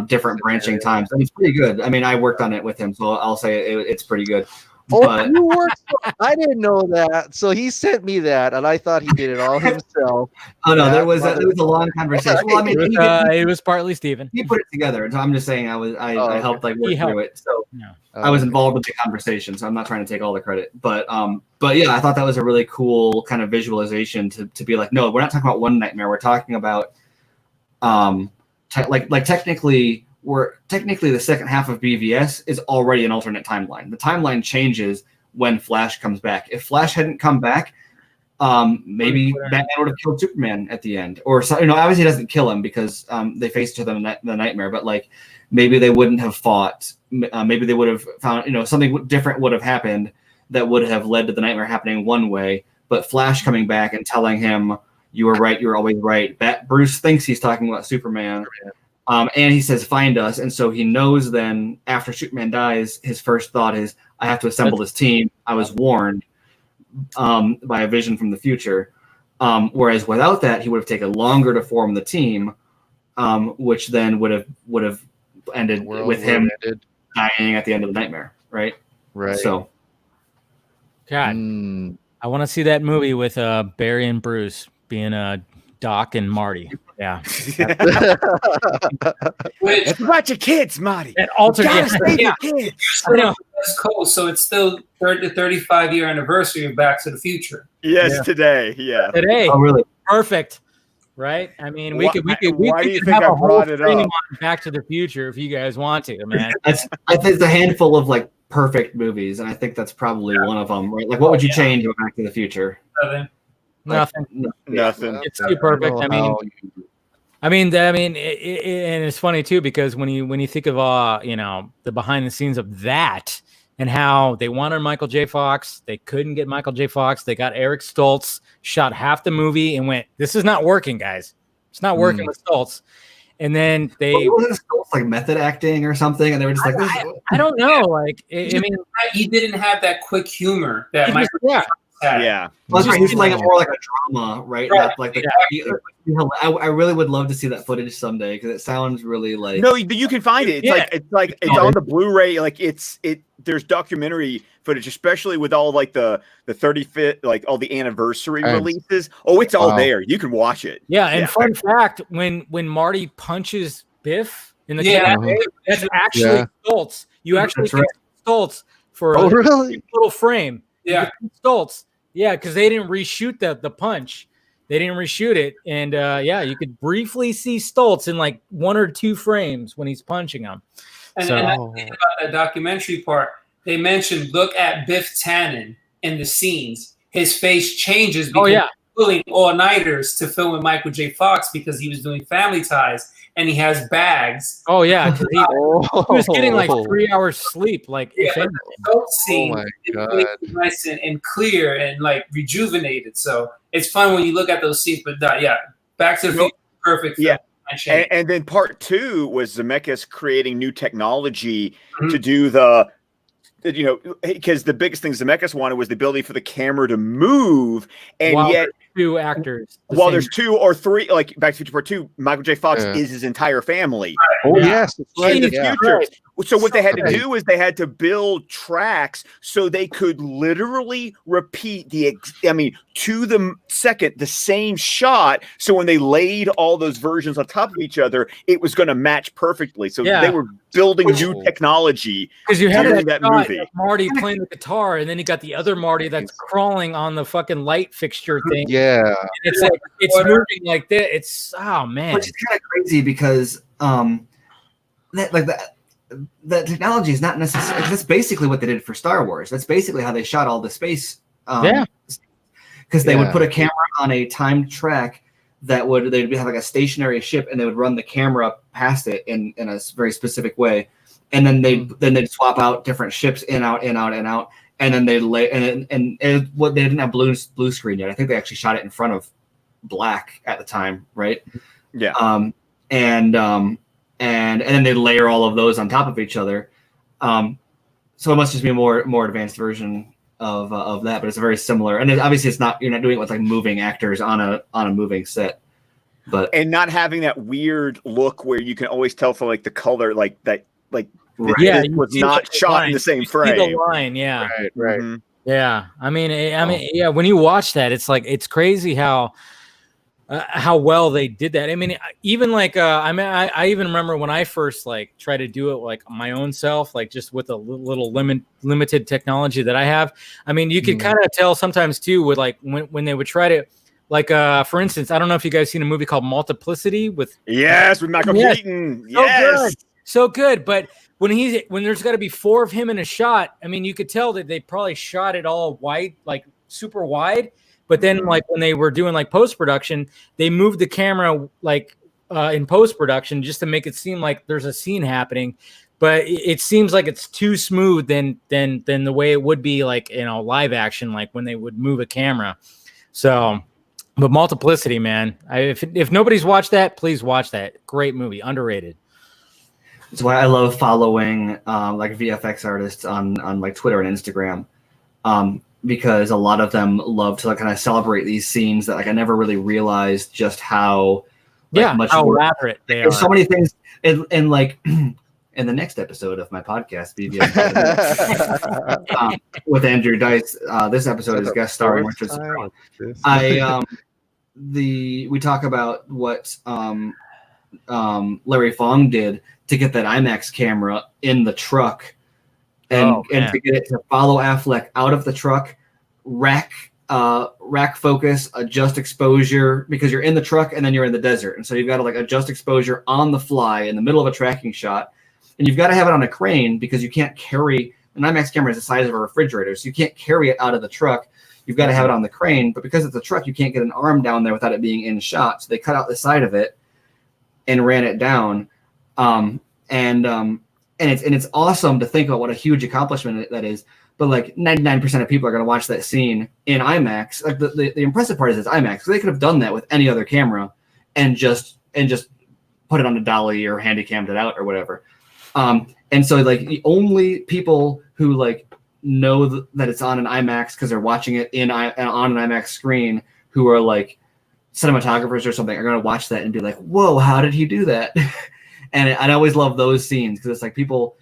different branching times, and it's pretty good. I mean, I worked on it with him, so I'll say it's pretty good. But you worked. I didn't know that, so he sent me that, and I thought he did it all himself. Oh no, there was a long conversation. Well, I mean, it was partly Steven. He put it together, so I'm just saying I helped work through it. So I was involved with the conversation, so I'm not trying to take all the credit. But yeah, I thought that was a really cool kind of visualization to be like, no, we're not talking about one nightmare. We're talking about technically the second half of BVS is already an alternate timeline. The timeline changes when Flash comes back. If Flash hadn't come back, maybe Batman would have killed Superman at the end, or obviously he doesn't kill him because they face each other in the Nightmare. But maybe they wouldn't have fought. Maybe they would have found something different would have happened that would have led to the Nightmare happening one way. But Flash coming back and telling him, "You were right. You were always right." Bruce thinks he's talking about Superman. And he says, "Find us." And so he knows then after Superman dies, his first thought is, I have to assemble this team. I was warned by a vision from the future. Whereas without that, he would have taken longer to form the team, which then would have ended with him dying at the end of the Nightmare. Right. So, God, I want to see that movie with Barry and Bruce being Doc and Marty. Yeah. It's about your kids, Marty. That alternate. West Coast, so it's still the 35-year anniversary of Back to the Future. Yes, today. Yeah. Today. Oh, really? Perfect. Right? I mean, we could think have I a whole brought it stream up? on Back to the Future if you guys want to, man. I think it's a handful of perfect movies, and I think that's probably one of them. Right? What would you change about Back to the Future? Nothing. Nothing. It's too perfect. I mean, I mean, and it's funny too because when you think of the behind the scenes of that and how they wanted Michael J. Fox, they couldn't get Michael J. Fox. They got Eric Stoltz, shot half the movie, and went, "This is not working, guys. It's not working with Stoltz." And then wasn't Stoltz like method acting or something, and they were just like, I don't know, like I mean, he didn't have that quick humor that Michael yeah. had. Yeah. Well, he's playing it more like a drama, right? Right. I really would love to see that footage someday because it sounds really like. No, you can find it. It's on the Blu-ray. Like there's documentary footage, especially with all like the 35th, like all the anniversary releases. Oh, it's all there. You can watch it. Yeah, and fun fact, when Marty punches Biff in the cafe, that's actually Stoltz. You actually get Stoltz for a little frame. Yeah, Stoltz. Yeah, because they didn't reshoot the punch. They didn't reshoot it, and you could briefly see Stoltz in like 1 or 2 frames when he's punching him. And I think about that documentary part. They mentioned look at Biff Tannen in the scenes. His face changes because he's pulling all-nighters to film with Michael J. Fox because he was doing Family Ties, and he has bags. Oh yeah, because he was getting like 3 hours sleep. Like the scene is nice and clear and like rejuvenated. So it's fun when you look at those scenes. But Back to the Future, perfect. Yeah. And then part 2 was Zemeckis creating new technology to do because the biggest thing Zemeckis wanted was the ability for the camera to move, and yet 2 actors. While there's 2 or 3, like Back to the Future Part 2, Michael J. Fox is his entire family. Oh yes, in the future. So what they had to do is they had to build tracks so they could literally repeat to the second, the same shot. So when they laid all those versions on top of each other, it was going to match perfectly. So they were building new technology because you had that movie. Marty playing the guitar, and then you got the other Marty that's crawling on the fucking light fixture thing. Yeah, and it's like it's moving like that. It's man, which is kind of crazy because the technology is not necessary. That's basically what they did for Star Wars. That's basically how they shot all the space. Because they would put a camera on a timed track they'd have like a stationary ship, and they would run the camera past it in a very specific way, and then they'd swap out different ships in out, and then they'd lay they didn't have blue screen yet. I think they actually shot it in front of black at the time, right? Yeah. And then they layer all of those on top of each other. So it must just be a more advanced version of that, but it's a very similar. And obviously, you're not doing it with like moving actors on a moving set, and not having that weird look where you can always tell from like the color, like that, like right. it was not shot in the same frame. See the line, yeah, right. Mm-hmm. Yeah. I mean, yeah. When you watch that, it's like it's crazy how well they did that. I mean, even like I even remember when I first like tried to do it like my own self, like just with a little limited technology that I have. I mean, you could kind of tell sometimes too with like when they would try to like for instance, I don't know if you guys seen a movie called Multiplicity with Michael Keaton. So good. But when there's got to be 4 of him in a shot, I mean, you could tell that they probably shot it all wide, like super wide. But then, like when they were doing like post production, they moved the camera like in post production just to make it seem like there's a scene happening. But it seems like it's too smooth than the way it would be like live action, like when they would move a camera. So, but Multiplicity, man, if nobody's watched that, please watch that. Great movie, underrated. That's why I love following like VFX artists on like Twitter and Instagram. Because a lot of them love to like kind of celebrate these scenes that like I never really realized just how much how work. elaborate they There's are. so many things, and like in the next episode of my podcast, with Andrew Dice, this episode is guest starring Richard Strong. We talk about what Larry Fong did to get that IMAX camera in the truck. And to get it to follow Affleck out of the truck, rack focus, adjust exposure, because you're in the truck and then you're in the desert. And so you've got to like adjust exposure on the fly in the middle of a tracking shot. And you've got to have it on a crane because you can't carry an IMAX camera is the size of a refrigerator. So you can't carry it out of the truck. You've got to have it on the crane. But because it's a truck, you can't get an arm down there without it being in shot. So they cut out the side of it. and ran it down. And it's awesome to think about what a huge accomplishment that is. But like 99% of people are going to watch that scene in IMAX. Like the impressive part is it's IMAX. So they could have done that with any other camera and just put it on a dolly or handycammed it out or whatever. And so like the only people who like know that it's on an IMAX because they're watching it on an IMAX screen, who are like cinematographers or something, are going to watch that and be like, whoa, how did he do that? And I always love those scenes because it's like people,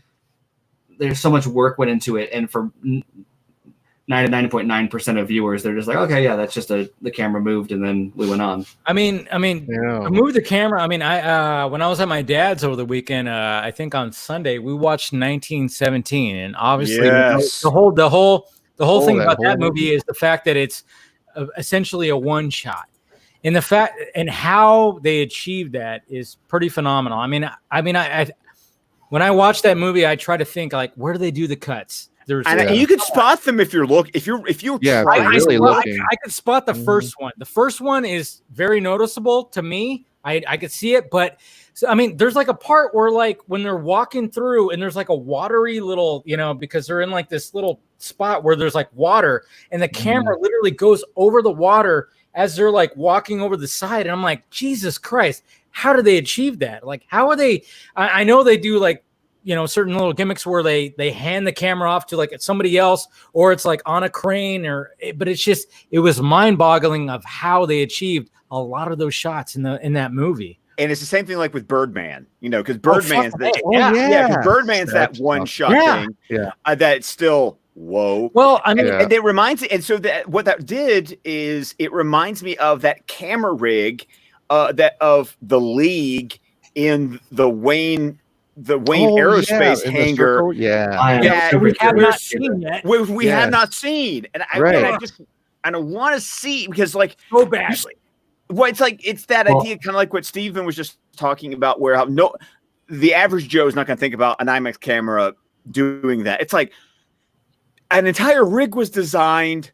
there's so much work went into it. And for 99.9% of viewers, they're just like, okay, yeah, that's just the camera moved and then we went on. I mean, move the camera. I mean, I when I was at my dad's over the weekend, I think on Sunday, we watched 1917, and obviously the whole thing about that movie is the fact that it's essentially a one shot. And the fact and how they achieved that is pretty phenomenal. I mean, I when I watch that movie, I try to think like, where do they do the cuts? And you could spot them if you're looking. If you're really looking. I could spot the first one. The first one is very noticeable to me. I could see it, but so, I mean, there's like a part where like when they're walking through and there's like a watery little, because they're in like this little spot where there's like water, and the camera literally goes over the water as they're like walking over the side. And I'm like, Jesus Christ, how do they achieve that? Like, how are they? I know they do like, certain little gimmicks where they hand the camera off to like somebody else, or it's like on a crane, but it was mind boggling of how they achieved a lot of those shots in that movie. And it's the same thing like with Birdman, because Birdman's Birdman's that one shot thing. Yeah. That's still whoa. Well, I mean, and it reminds me, and so that what that did is it reminds me of that camera rig that of the League in the Wayne Aerospace hangar. We have not seen yet. We have not seen, and I want to see, because like so badly. Well, it's that idea, kind of like what Steven was just talking about, where the average Joe is not going to think about an IMAX camera doing that. It's like an entire rig was designed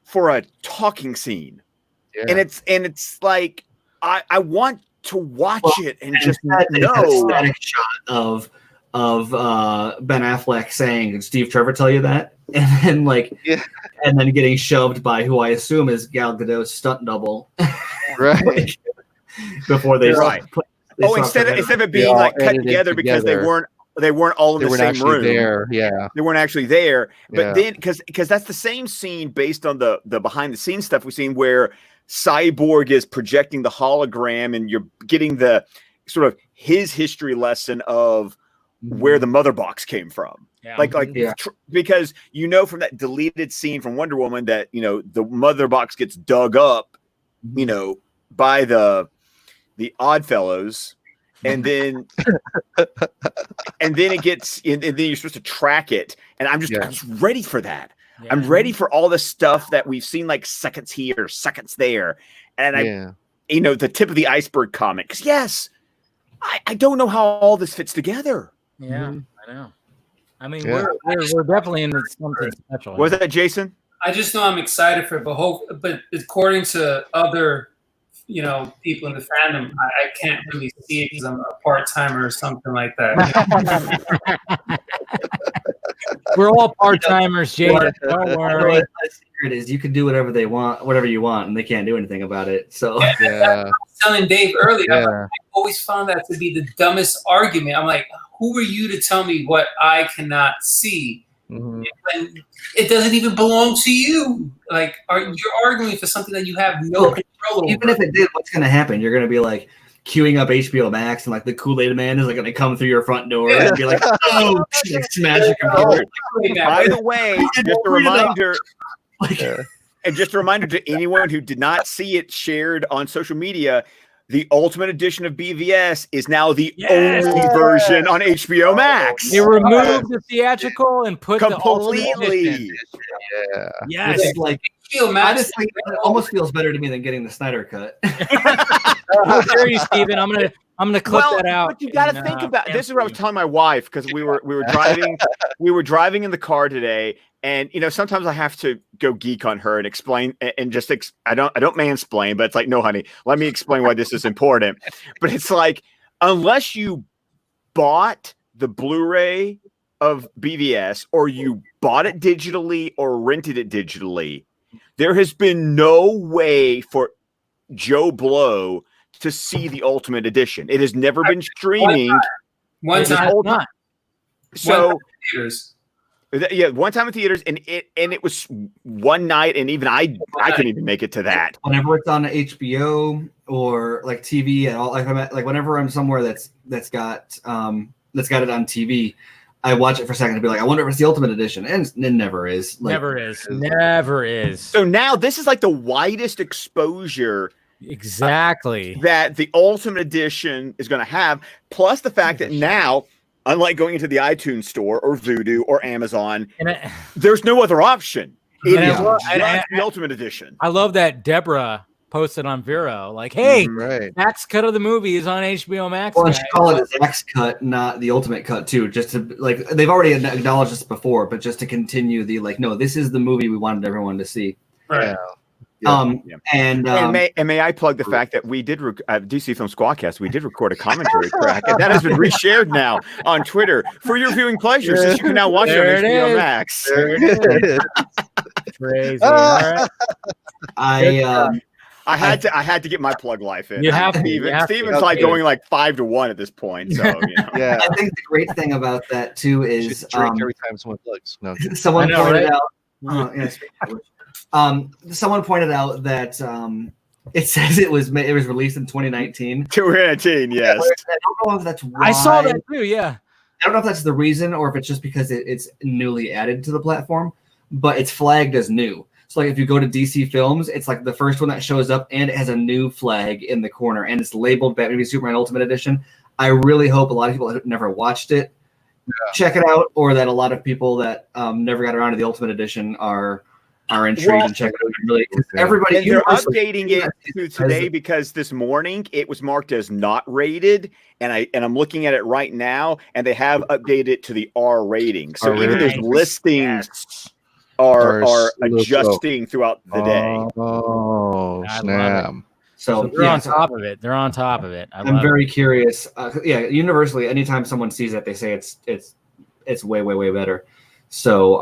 for a talking scene, and it's like I want to watch it and just know. Static shot of Ben Affleck saying, "Did Steve Trevor tell you that?" And then and then getting shoved by who I assume is Gal Gadot's stunt double, right? Before they instead of it being like cut together because they weren't all in the same room. There. Yeah, they weren't actually there. But then because that's the same scene based on the behind the scenes stuff we've seen, where Cyborg is projecting the hologram, and you're getting the sort of his history lesson of where the mother box came from. Yeah. Because from that deleted scene from Wonder Woman that the mother box gets dug up, by the Oddfellows, and then it gets, and then you're supposed to track it, and I'm just ready for that. Yeah. I'm ready for all the stuff that we've seen, like seconds here, seconds there, and the tip of the iceberg comic. Because yes, I don't know how all this fits together. Yeah, I know. I mean, we're definitely in something special. Was that Jason? I just know I'm excited for it, but according to other, people in the fandom, I can't really see it because I'm a part-timer or something like that. We're all part-timers, Jason. Don't worry. The secret is you can do whatever you want, and they can't do anything about it. So I was telling Dave earlier, I always found that to be the dumbest argument. I'm like, who are you to tell me what I cannot see? Mm-hmm. And it doesn't even belong to you. Like, you're arguing for something that you have no control over. Even if it did, what's going to happen? You're going to be like queuing up HBO Max, and like the Kool-Aid Man is like going to come through your front door and be like, "Oh, smash your computer." By the way, just a reminder. And just a reminder to anyone who did not see it shared on social media, the Ultimate Edition of BVS is now the only version on HBO Max. They removed the theatrical and put completely. The Ultimate Edition. Yeah. Yes. It's like, honestly, it almost feels better to me than getting the Snyder cut. How dare you, Steven? I'm gonna clip that out. But you got to think about this. Is what I was telling my wife, because we were driving in the car today, and sometimes I have to go geek on her and explain and just I don't mansplain, but it's like, no, honey, let me explain why this is important. But it's like unless you bought the Blu-ray of BVS or you bought it digitally or rented it digitally, there has been no way for Joe Blow to see the Ultimate Edition. It has never been streaming. One time. So Theaters. yeah, one time in theaters, and it was one night, and even I couldn't even make it to that. Whenever it's on HBO or like TV at all, like whenever I'm somewhere that's got it on TV, I watch it for a second to be like, I wonder if it's the Ultimate Edition, and it never is. Like, Never is. So now this is like the widest exposure exactly that the Ultimate Edition is going to have, plus the fact that now, unlike going into the iTunes store or Vudu or Amazon, there's no other option. It is the Ultimate Edition. I love that Deborah posted on Vero, like, hey, Zach's cut of the movie is on HBO Max. Well, she call it Zach's cut, not the Ultimate cut, too. Just to, like, they've already acknowledged this before, but just to continue the, like, no, this is the movie we wanted everyone to see. Right. And may I plug the fact that we did DC Film Squadcast, we did record a commentary track, and that has been reshared now on Twitter for your viewing pleasure, since you can now watch it on HBO Max. There it is. Crazy. All right. I had to get my plug life in. You have to. Steven's like going like 5-1 at this point. So yeah. I think the great thing about that too is every time someone plugs. No, someone pointed out. Someone pointed out that it says it was released in 2019. 2019, yes. I don't know if that's why. I saw that too. Yeah. I don't know if that's the reason or if it's just because it's newly added to the platform, but it's flagged as new. So like if you go to DC Films, it's like the first one that shows up, and it has a new flag in the corner, and it's labeled Batman v Superman Ultimate Edition. I really hope a lot of people that have never watched it check it out, or that a lot of people that never got around to the Ultimate Edition are intrigued and check it out. Really, everybody, and they're updating it to today because this morning it was marked as not rated, and I'm looking at it right now, and they have updated it to the R rating. So even those listings are adjusting throughout the day. Oh, snap. So they're on top of it. They're on top of it. I'm very curious. Universally, anytime someone sees it, they say it's way, way, way better. So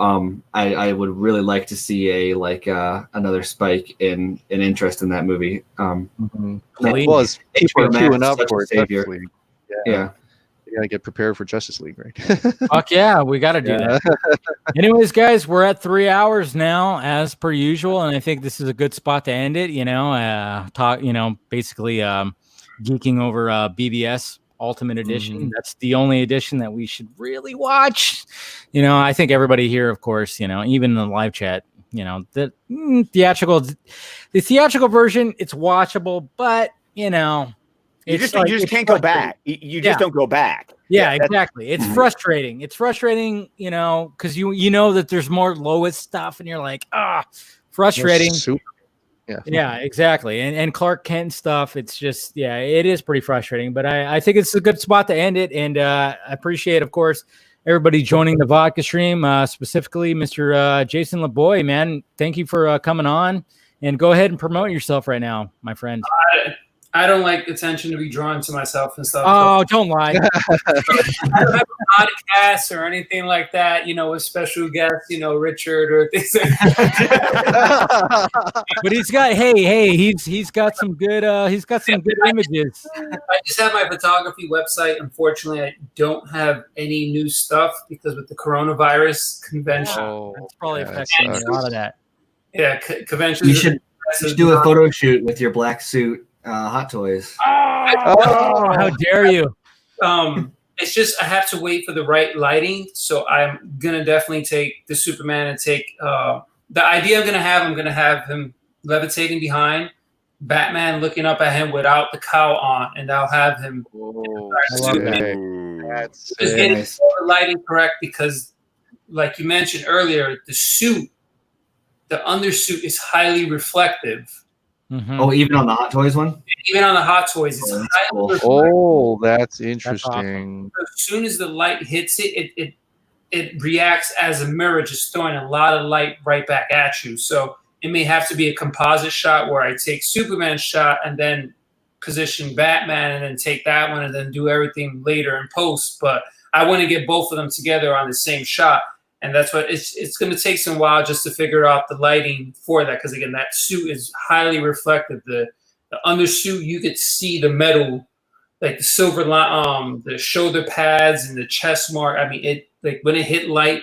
I would really like to see another spike in interest in that movie. Well, it's HBO and up for Justice League. Yeah. You gotta get prepared for Justice League, right? Fuck yeah, we gotta do that. Anyways, guys, we're at 3 hours now, as per usual, and I think this is a good spot to end it. Basically geeking over BBS Ultimate Edition. That's the only edition that we should really watch. I think everybody here, of course, even in the live chat, the theatrical version, it's watchable, but you just can't go back. You just don't go back. Yeah, exactly. It's frustrating. It's frustrating, because you know that there's more Lois stuff, and you're like, frustrating. Yeah, exactly. And Clark Kent stuff. It's just, it is pretty frustrating. But I think it's a good spot to end it. And I appreciate, of course, everybody joining the Vodka stream, specifically Mr. Jason Laboy, man. Thank you for coming on. And go ahead and promote yourself right now, my friend. I don't like attention to be drawn to myself and stuff. Oh, don't lie. I don't have a podcast or anything like that, with special guests, Richard or things like that. But he's got some good images. I just have my photography website. Unfortunately, I don't have any new stuff because with the coronavirus convention. That's probably affecting a lot of that. Yeah, conventions. You should do a photo shoot with your black suit. Hot Toys. Oh, how dare you? It's just I have to wait for the right lighting. So I'm gonna definitely take the Superman and take the idea I'm gonna have him levitating behind Batman, looking up at him without the cowl on, and I'll have him. That's just getting the lighting correct because, like you mentioned earlier, the undersuit is highly reflective. Mm-hmm. Oh, even on the Hot Toys one? Even on the Hot Toys, it's highly reflective. Oh, that's interesting. As soon as the light hits it reacts as a mirror, just throwing a lot of light right back at you. So it may have to be a composite shot where I take Superman's shot and then position Batman and then take that one and then do everything later in post. But I want to get both of them together on the same shot. And that's what it's going to take some while just to figure out the lighting for that. Because again, that suit is highly reflective. The undersuit, you could see the metal, like the silver line, the shoulder pads and the chest mark. I mean, it like when it hit light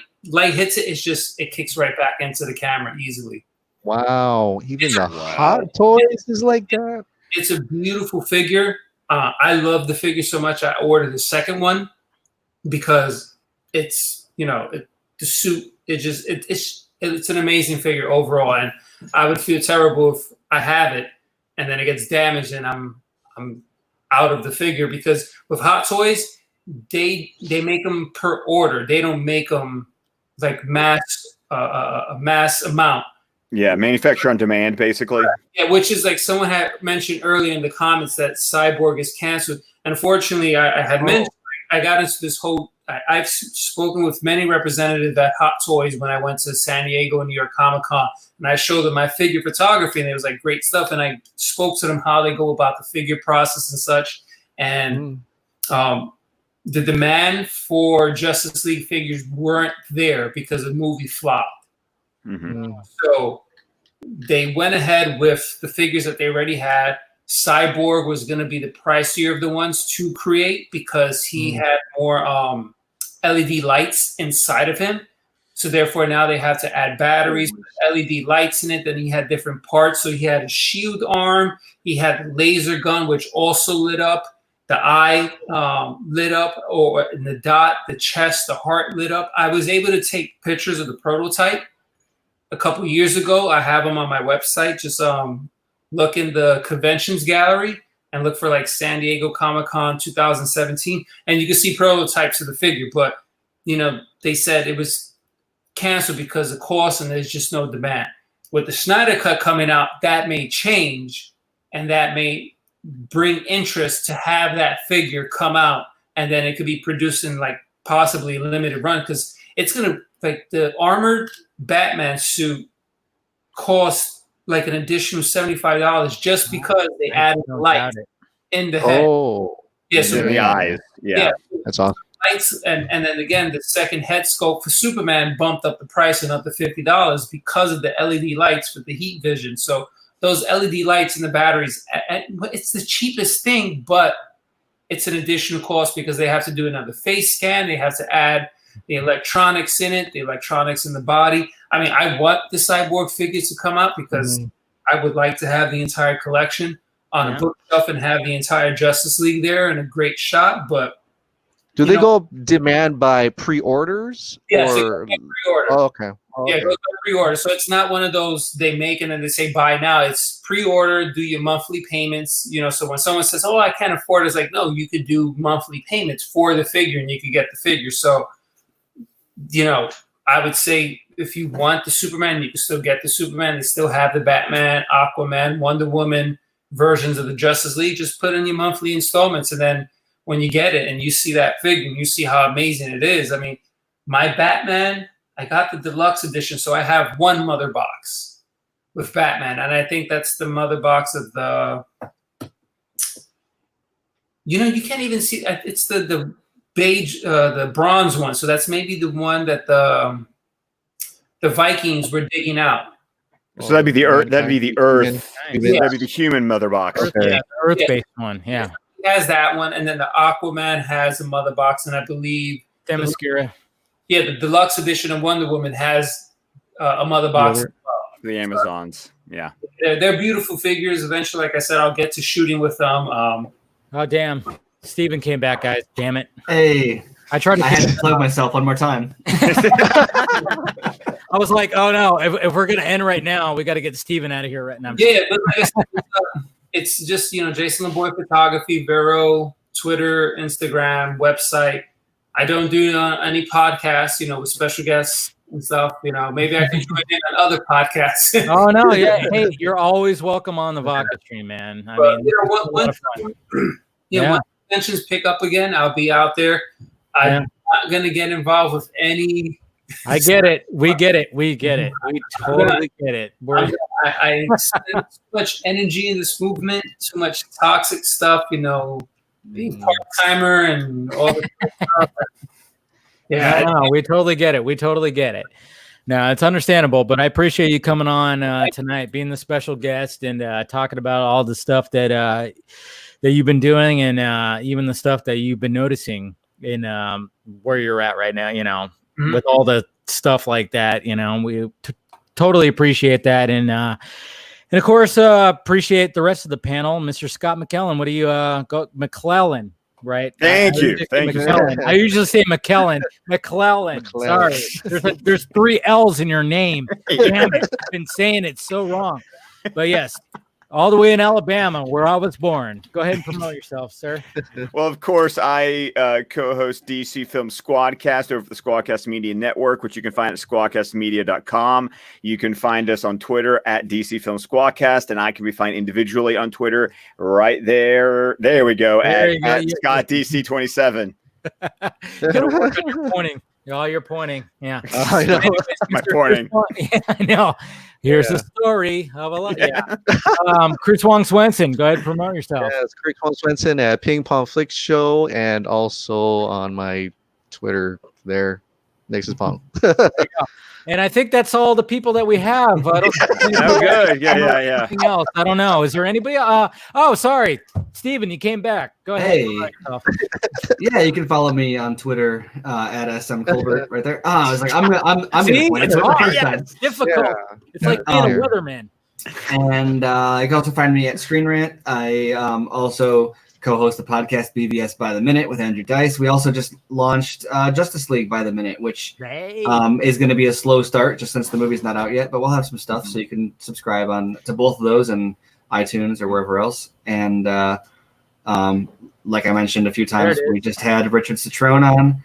hits it, it kicks right back into the camera easily. Wow. Even the Hot Toys is like that. It's a beautiful figure. I love the figure so much. I ordered the second one because it's, the suit, it's an amazing figure overall. And I would feel terrible if I have it and then it gets damaged and I'm out of the figure, because with Hot Toys, they make them per order. They don't make them like mass amount. Yeah, manufacture on demand, basically. Yeah, which is like someone had mentioned earlier in the comments that Cyborg is canceled. Unfortunately, I had mentioned, I got into this whole, I've spoken with many representatives at Hot Toys when I went to San Diego and New York Comic-Con, and I showed them my figure photography, and it was like great stuff. And I spoke to them how they go about the figure process and such. And the demand for Justice League figures weren't there because the movie flopped. Mm-hmm. So they went ahead with the figures that they already had. Cyborg was going to be the pricier of the ones to create because he had more LED lights inside of him. So therefore now they have to add batteries with LED lights in it. Then he had different parts. So he had a shield arm. He had a laser gun, which also lit up. The eye lit up, or in the dot, the chest, the heart lit up. I was able to take pictures of the prototype a couple years ago. I have them on my website. Just look in the conventions gallery and look for like San Diego Comic-Con 2017, and you can see prototypes of the figure. But they said it was canceled because of cost and there's just no demand. With the Snyder Cut coming out, that may change, and that may bring interest to have that figure come out, and then it could be produced in like possibly a limited run, because it's gonna, like, the armored Batman suit cost like an additional $75 just because they added light in the head. Yeah, so in the eyes. Yeah, that's awesome. Lights, and then again, the second head sculpt for Superman bumped up the price and up to $50 because of the LED lights with the heat vision. So those LED lights and the batteries, it's the cheapest thing, but it's an additional cost because they have to do another face scan. They have to add the electronics in it, the electronics in the body. I mean, I want the Cyborg figures to come out because I would like to have the entire collection on a bookshelf and have the entire Justice League there in a great shot. But do they go demand by pre-orders? Yes, or? Pre-order. Oh, okay. Yeah, it goes by pre-order. So it's not one of those they make and then they say buy now. It's pre-order, do your monthly payments. So when someone says, "Oh, I can't afford it," it's like, no, you could do monthly payments for the figure and you could get the figure. So, I would say if you want the Superman, you can still get the Superman. They still have the Batman, Aquaman, Wonder Woman versions of the Justice League. Just put in your monthly installments, and then when you get it and you see that figure and you see how amazing it is. I mean, my Batman, I got the deluxe edition, so I have one mother box with Batman, and I think that's the mother box of the. You can't even see. It's the beige, the bronze one. So that's maybe the one that the Vikings were digging out. So that'd be the Earth. That'd be the Earth. That'd be the human mother box. Okay. Yeah, the Earth-based one. Yeah. He has that one, and then the Aquaman has a mother box, and I believe Themyscira. Yeah, the deluxe edition of Wonder Woman has a mother box. The Amazons. Yeah. They're beautiful figures. Eventually, like I said, I'll get to shooting with them. Oh, damn. Steven came back, guys. Damn it. Hey. I had to plug myself one more time. I was like, oh, no. If we're going to end right now, we got to get Steven out of here right now. Yeah, but like I said, it's just, Jason Laboy Photography, Vero, Twitter, Instagram, website. I don't do any podcasts, with special guests and stuff. Maybe I can join in on other podcasts. Oh, no. Yeah. Hey, you're always welcome on the Vodka stream, man. When conventions pick up again, I'll be out there. I'm not going to get involved with any I get it. We get it. We get it. We totally get it. I spend too much energy in this movement, too much toxic stuff, being part-timer and all this stuff. Yeah. No, we totally get it. We totally get it. No, it's understandable, but I appreciate you coming on tonight, being the special guest and talking about all the stuff that you've been doing and even the stuff that you've been noticing in where you're at right now, with all the stuff like that, we totally appreciate that. And of course, appreciate the rest of the panel. Mr. Scott McKellen, what do you McClellan, right? Thank you. Thank you. I usually say McKellen. McClellan. Sorry. There's 3 L's in your name. Damn it. I've been saying it so wrong. But yes, all the way in Alabama, where I was born. Go ahead and promote yourself, sir. Well, of course, I co-host DC Film Squadcast over at the Squadcast Media Network, which you can find at squadcastmedia.com. You can find us on Twitter at DC Film Squadcast, and I can be found individually on Twitter right there. There we go, at Scott DC27. You gotta work on your pointing. You're pointing. Yeah. I know. My pointing. Yeah, I know. Here's the story of a lot. Yeah. Chris Wong Swenson, go ahead and promote yourself. Yeah, it's Chris Wong Swenson at Ping Pong Flick Show and also on my Twitter there, Nexus Pong. And I think that's all the people that we have. I don't good. Yeah. Anything else? I don't know. Is there anybody? Oh, sorry, Steven, you came back. Go ahead. Hey. Yeah, you can follow me on Twitter at SM Colbert right there. I was like, I'm See? gonna It's hard. Yeah, it's difficult. Yeah. It's like being a weatherman. And you can also find me at Screen Rant. I also co-host the podcast BVS by the Minute with Andrew Dice. We also just launched Justice League by the Minute, which is going to be a slow start just since the movie's not out yet, but we'll have some stuff so you can subscribe to both of those and iTunes or wherever else. And like I mentioned a few times, we just had Richard Citrone on,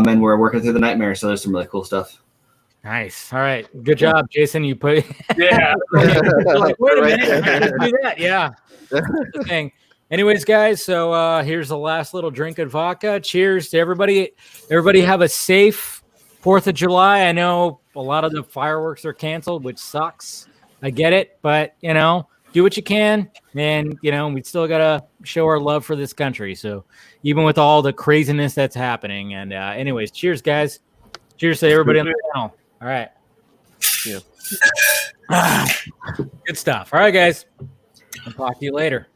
and we're working through the Nightmare, so there's some really cool stuff. Nice. All right. Good job, Jason. You put Yeah. like, wait a minute. I didn't do that. Yeah. Thing. Anyways, guys, so here's the last little drink of vodka. Cheers to everybody. Everybody have a safe 4th of July. I know a lot of the fireworks are canceled, which sucks. I get it, but, do what you can. And, we still got to show our love for this country. So even with all the craziness that's happening. And anyways, cheers, guys. Cheers to everybody on the panel. All right. Yeah. Good stuff. All right, guys. I'll talk to you later.